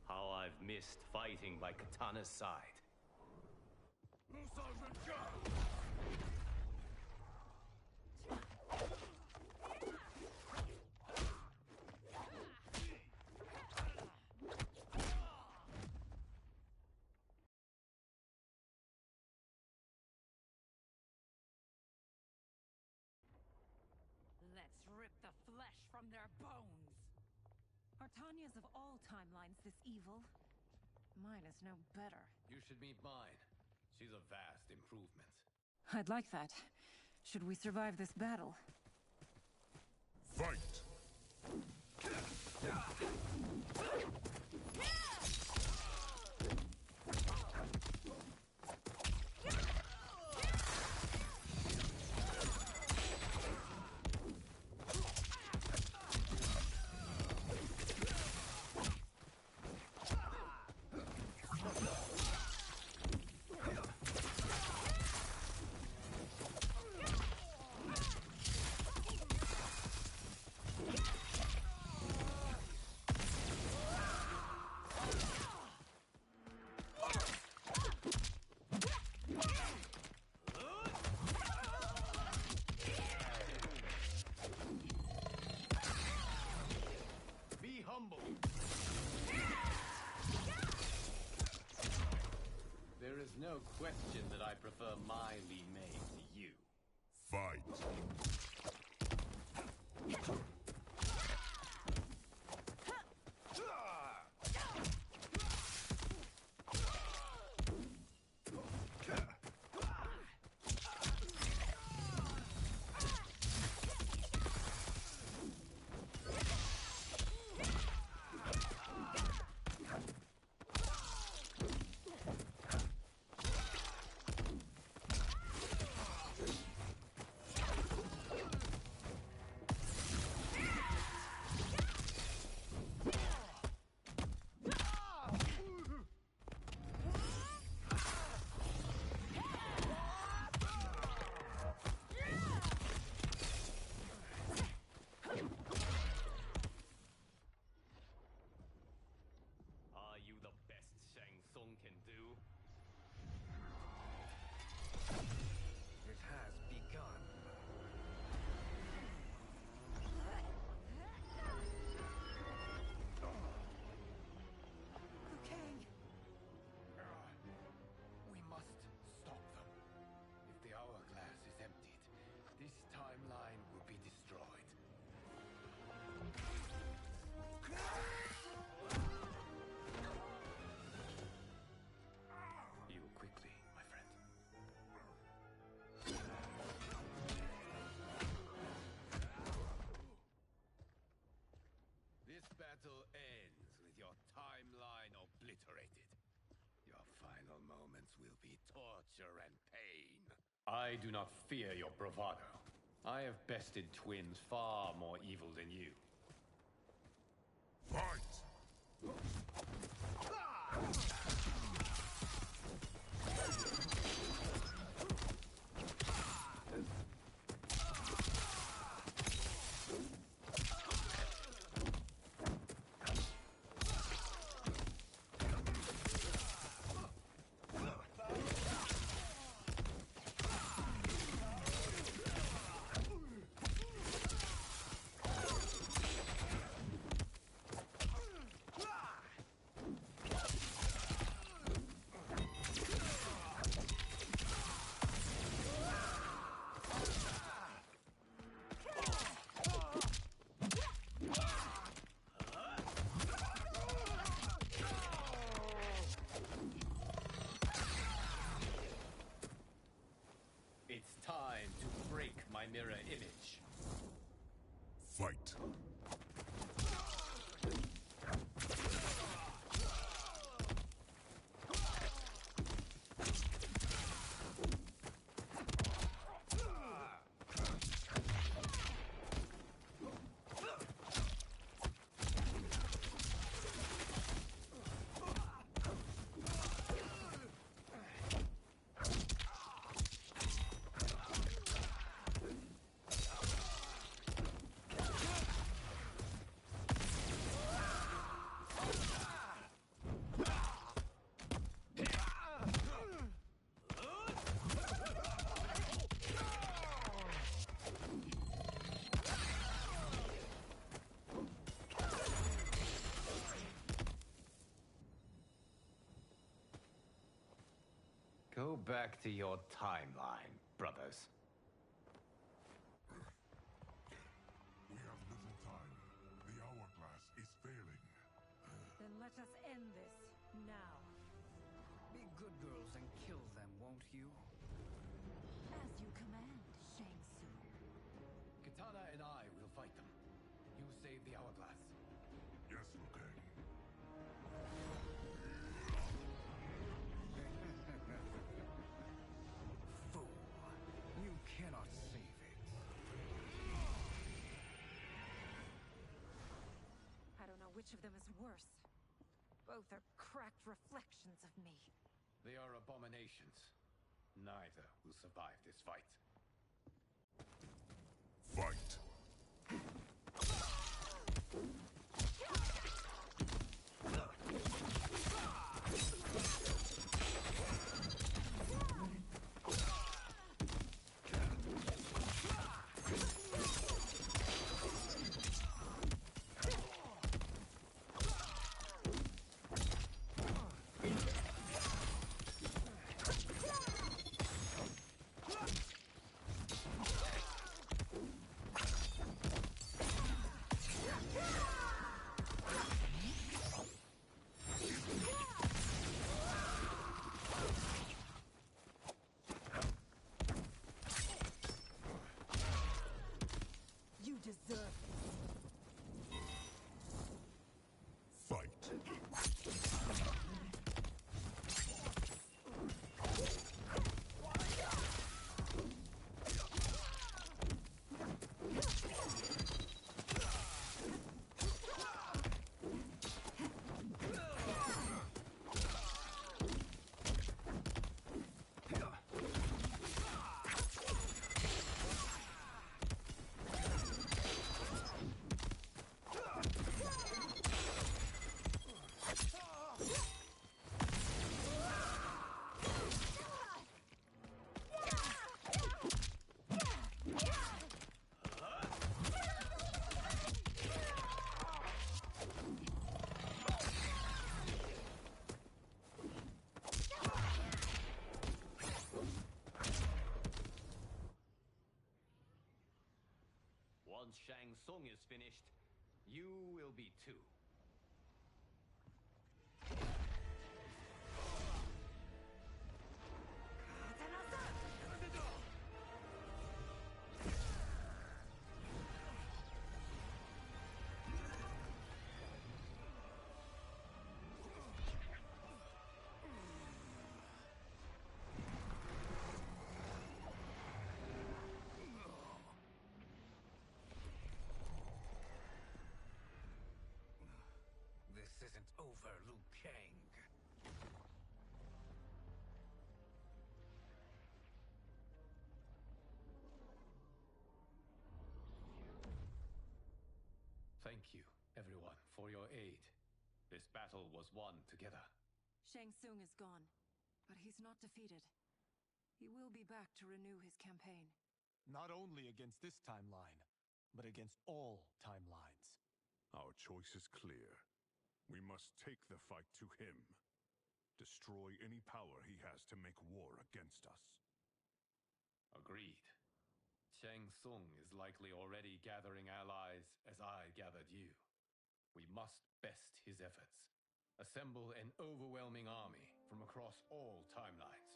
How I've missed fighting by Katana's side. from their bones. Are Tanya's of all timelines this evil? Mine is no better. You should meet mine. She's a vast improvement. I'd like that. Should we survive this battle? Fight! Be humble. There is no question that I prefer my Li Mei to you. Fight! Are you the best Shang Tsung can do? It has begun. Liu Kang! We must stop them. If the hourglass is emptied, this timeline will be destroyed. Heal quickly, my friend. This battle ends with your timeline obliterated. Your final moments will be torture and pain. I do not fear your bravado. I have bested twins far more evil than you. Fight! It's time to break my mirror image. Fight! Go back to your timeline, brothers. We have little time. Let us end this now. Be good girls and kill them, won't you? As you command, Shang Tsung. Kitana and I will fight them. You save the hourglass. Yes, Liu Kang. Fool. You cannot save it. I don't know which of them is worse. Both are cracked reflections of me. They are abominations. Neither will survive this fight. Fight! You deserve it. Fight! Once Shang Tsung is finished, you will be too. This isn't over, Liu Kang. Thank you, everyone, for your aid. This battle was won together. Shang Tsung is gone, but he's not defeated. He will be back to renew his campaign. Not only against this timeline, but against all timelines. Our choice is clear. We must take the fight to him. Destroy any power he has to make war against us. Agreed. Shang Tsung is likely already gathering allies as I gathered you. We must best his efforts. Assemble an overwhelming army from across all timelines.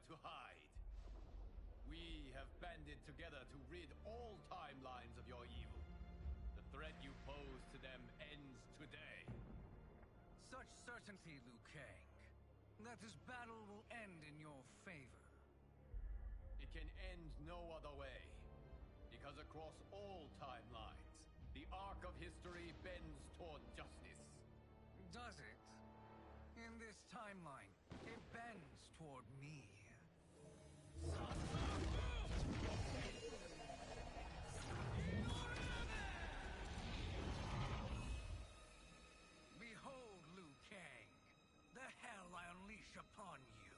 to hide. We have banded together to rid all timelines of your evil. The threat you pose to them ends today. Such certainty, Liu Kang, that this battle will end in your favor. It can end no other way, because across all timelines, the arc of history bends toward justice. Does it? In this timeline, it bends toward me. Behold, Liu Kang, the hell I unleash upon you.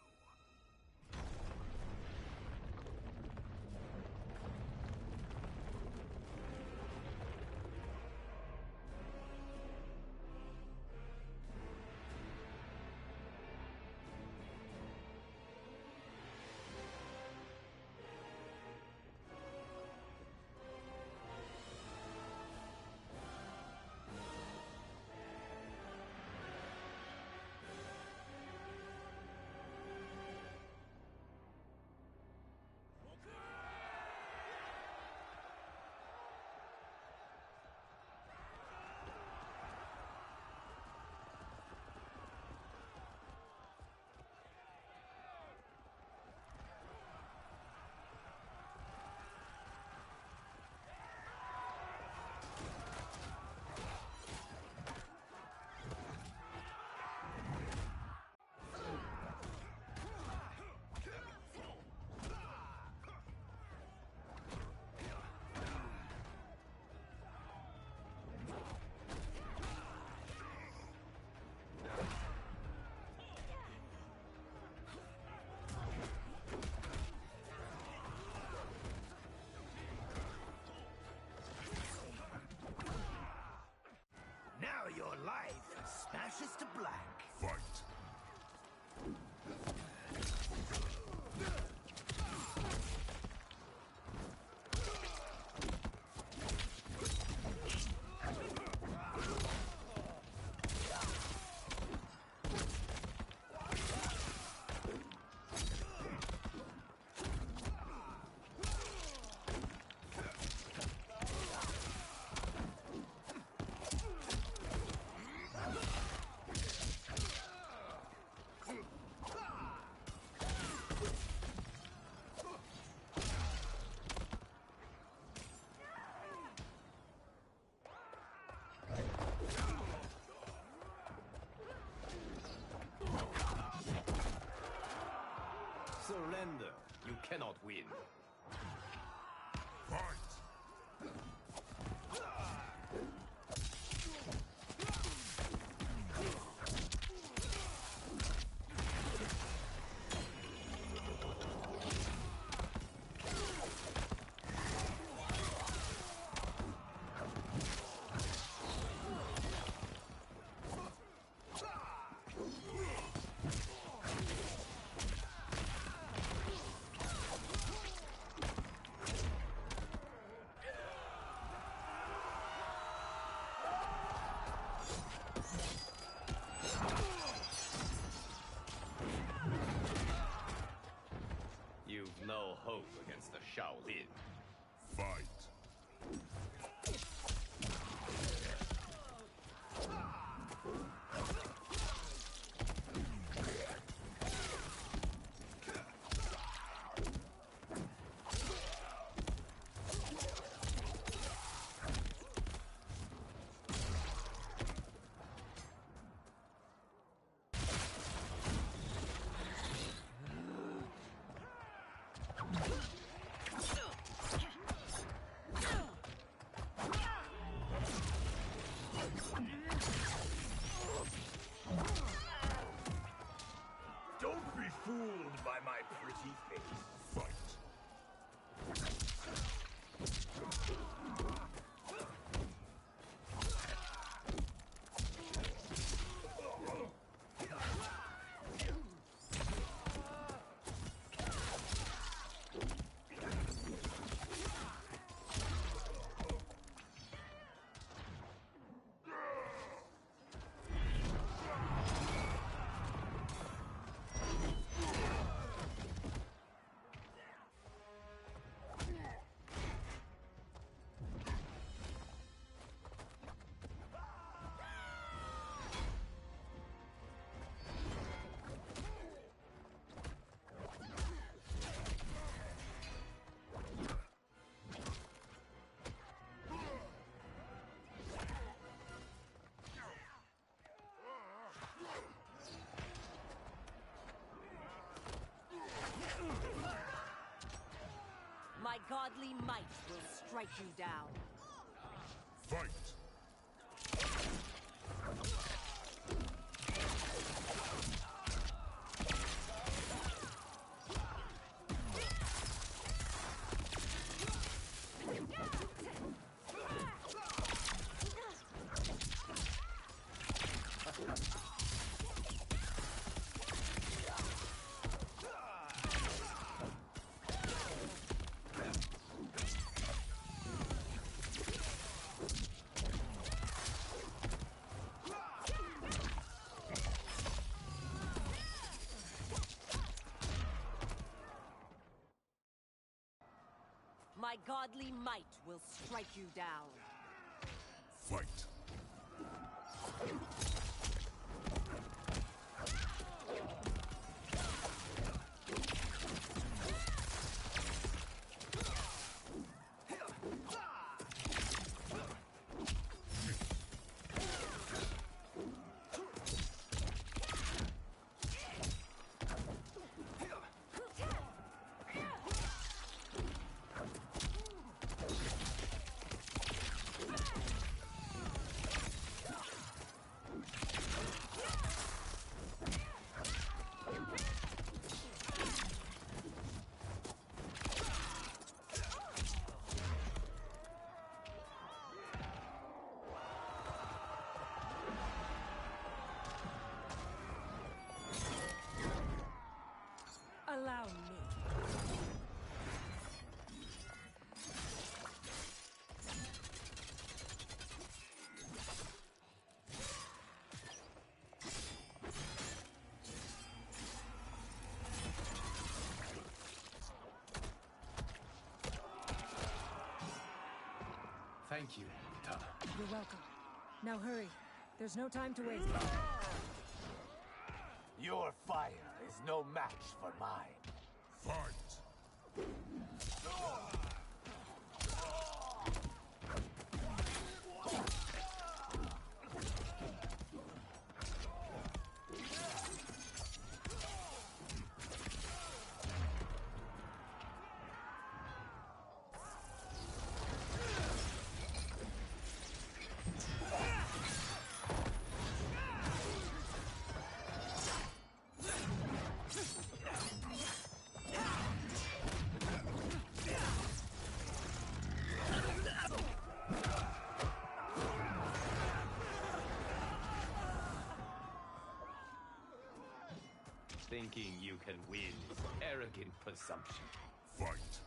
Now your life smashes to black. Fight! Surrender. You cannot win. You've no hope against the Shaolin. Fight! Don't be fooled by my pretty face. Fight! might will strike you down. Fight! My godly might will strike you down. Fight! Allow me. Thank you, Kitana. You're welcome. Now hurry. There's no time to waste. Your fire is no match for mine. Fight! Thinking you can win is arrogant presumption. Fight!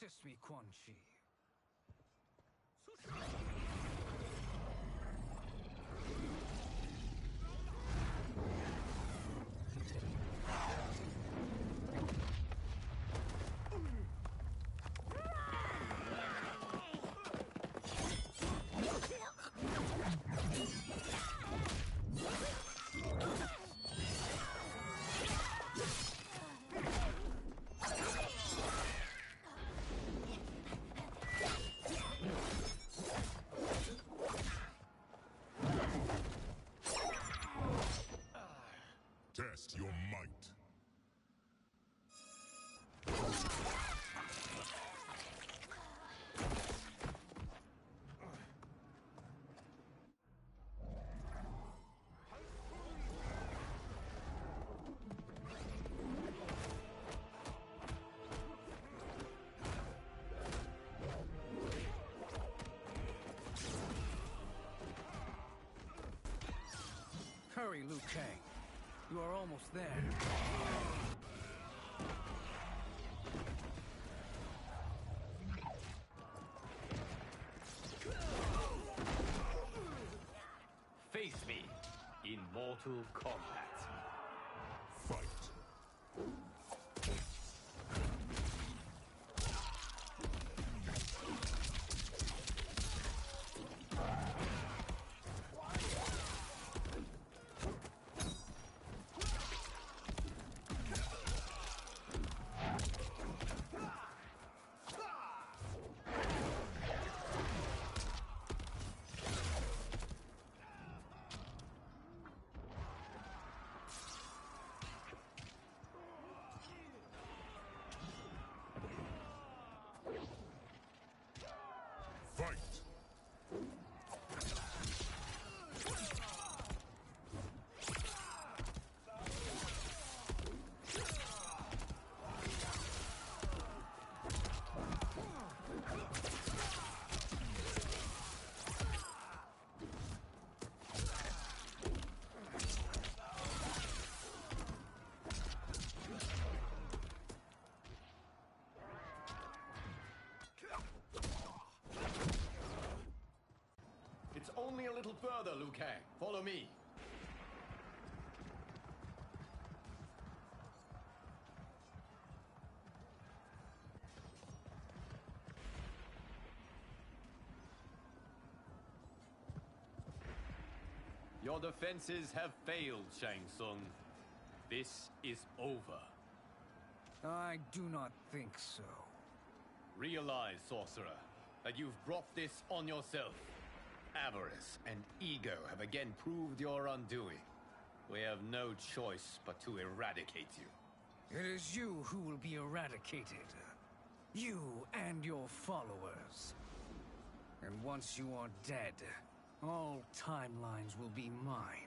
Assist me, Quan Chi. Test your might. Hurry, Liu Kang. You are almost there. Mortal Kombat. Fight. It's only a little further, Liu Kang. Follow me. Your defenses have failed, Shang Tsung. This is over. I do not think so. Realize, sorcerer, that you've brought this on yourself. Avarice and ego have again proved your undoing. We have no choice but to eradicate you. It is you who will be eradicated. You and your followers. And once you are dead, all timelines will be mine.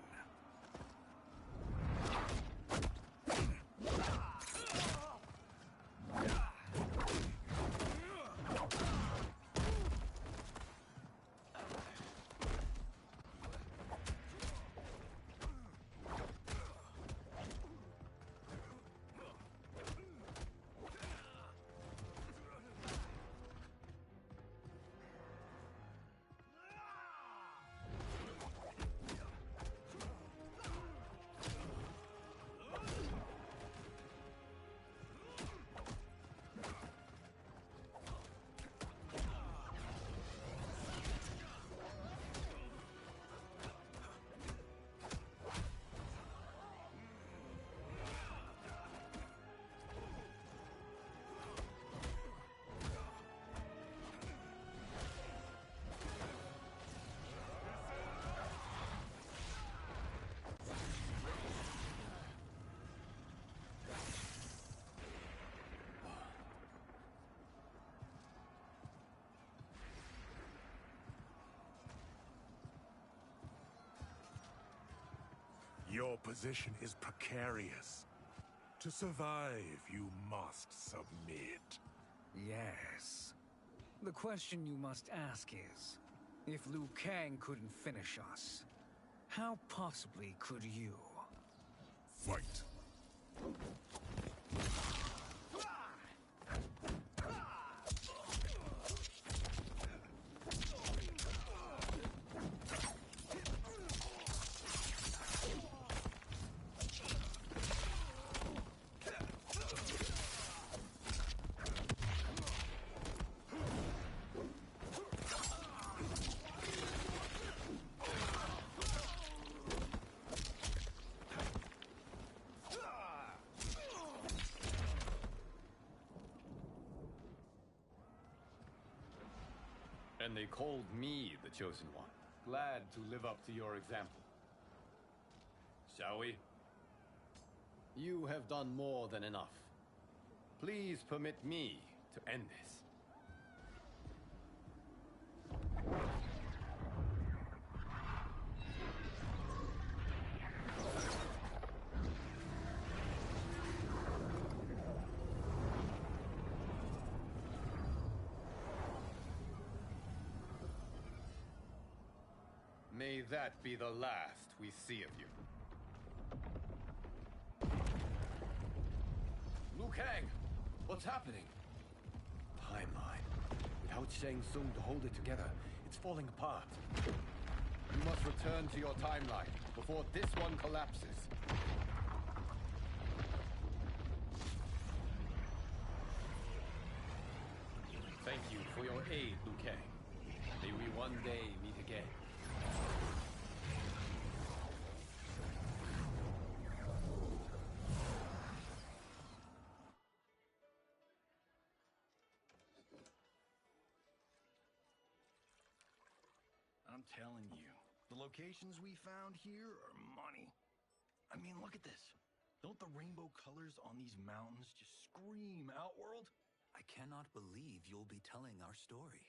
Your position is precarious. To survive, you must submit. Yes. The question you must ask is, if Liu Kang couldn't finish us, how possibly could you? Fight. And they called me the Chosen One. Glad to live up to your example. Shall we? You have done more than enough. Please permit me to end this. May that be the last we see of you. Liu Kang! What's happening? Timeline. Without Shang Tsung to hold it together, it's falling apart. You must return to your timeline before this one collapses. Thank you for your aid, Liu Kang. May we one day meet again. I'm telling you, the locations we found here are money. I mean, look at this. Don't the rainbow colors on these mountains just scream Outworld? I cannot believe you'll be telling our story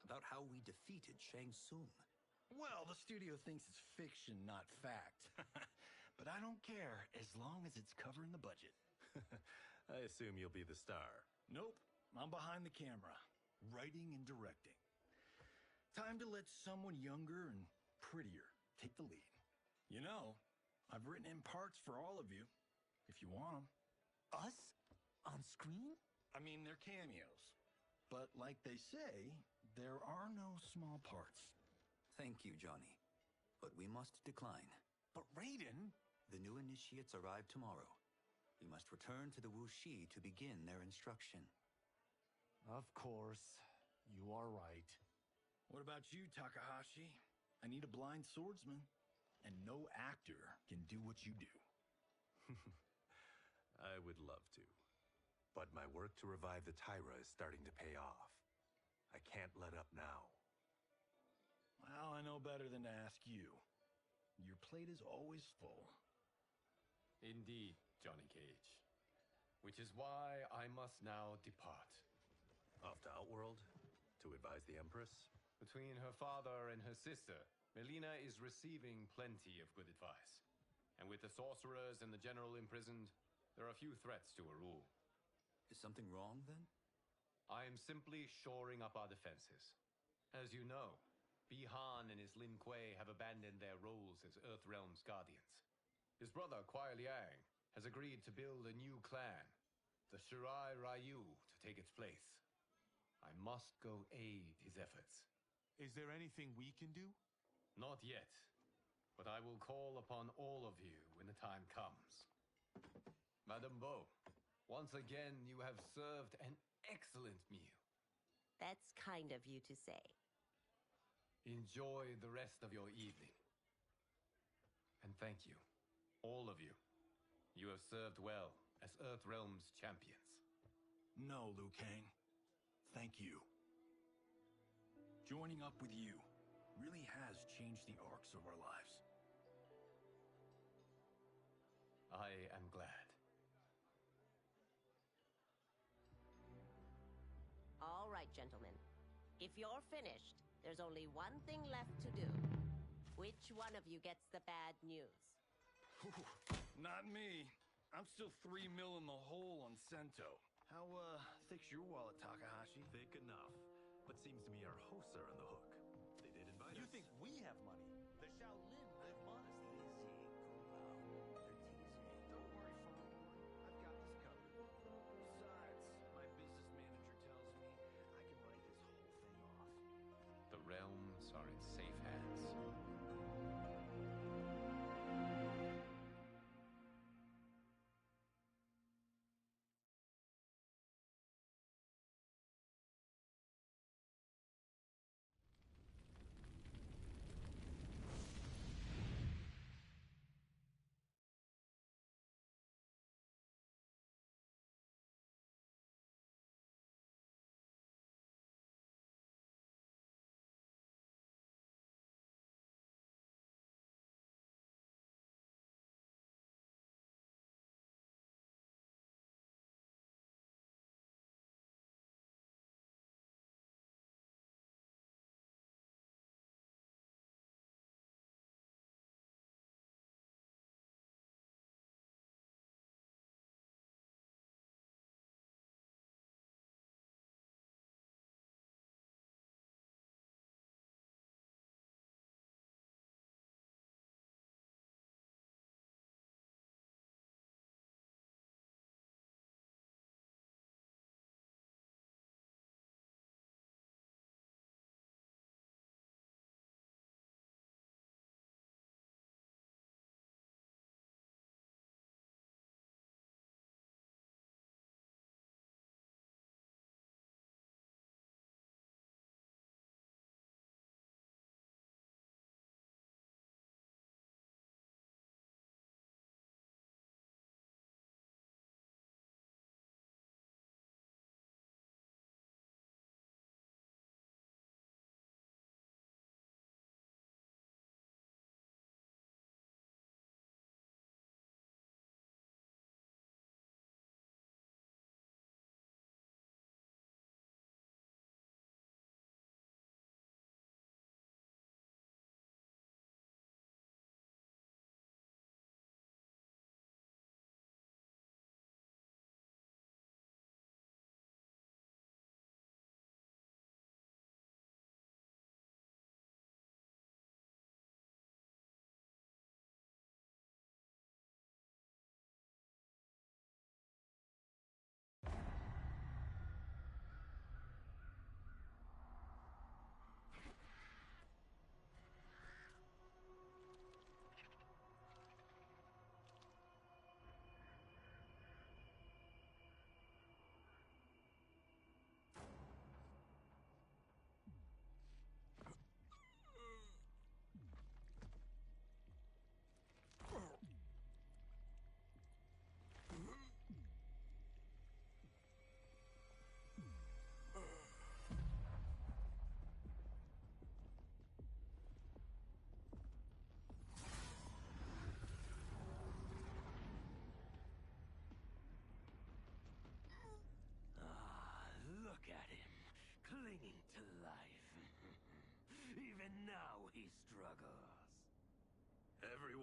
about how we defeated Shang Tsung. Well, the studio thinks it's fiction, not fact. But I don't care, as long as it's covering the budget. I assume you'll be the star. Nope, I'm behind the camera, writing and directing. Time to let someone younger and prettier take the lead. You know, I've written in parts for all of you, if you want them. Us? On screen? I mean, they're cameos. But like they say, there are no small parts. Thank you, Johnny. But we must decline. But Raiden... The new initiates arrive tomorrow. We must return to the Wuxi to begin their instruction. Of course. You are right. What about you, Takahashi? I need a blind swordsman. And no actor can do what you do. I would love to. But my work to revive the Tyra is starting to pay off. I can't let up now. Well, I know better than to ask you. Your plate is always full. Indeed, Johnny Cage. Which is why I must now depart. Off to Outworld? To advise the Empress? Between her father and her sister, Melina is receiving plenty of good advice. And with the sorcerers and the general imprisoned, there are few threats to her rule. Is something wrong, then? I am simply shoring up our defenses. As you know, Bi-Han and his Lin Kuei have abandoned their roles as Earthrealm's guardians. His brother, Kuai Liang, has agreed to build a new clan, the Shirai Ryu, to take its place. I must go aid his efforts. Is there anything we can do? Not yet, but I will call upon all of you when the time comes. Madame Bo, once again you have served an excellent meal. That's kind of you to say. Enjoy the rest of your evening. And thank you, all of you. You have served well as Earthrealm's champions. No, Liu Kang. Thank you. Joining up with you really has changed the arcs of our lives. I am glad. All right, gentlemen. If you're finished, there's only one thing left to do. Which one of you gets the bad news? Not me. I'm still 3 mil in the hole on Sento. How, thick's your wallet, Takahashi? Thick enough. But seems to me our hosts are on the hook. They did invite us. You think we have money? The Shaolin live modestly. Don't worry, Father. I've got this covered. Besides, my business manager tells me I can write this whole thing off. The realms are in safe hands.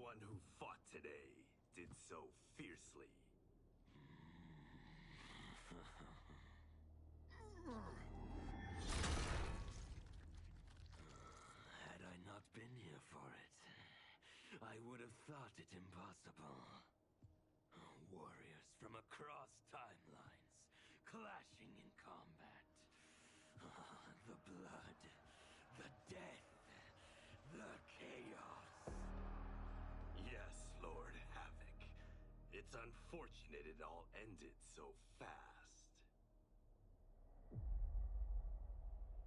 one who fought today did so fiercely. Had I not been here for it, I would have thought it impossible. Warriors from across timelines, clashing in combat. The blood, the death, the chaos. Yes, Lord Havoc. It's unfortunate it all ended so fast.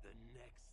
The next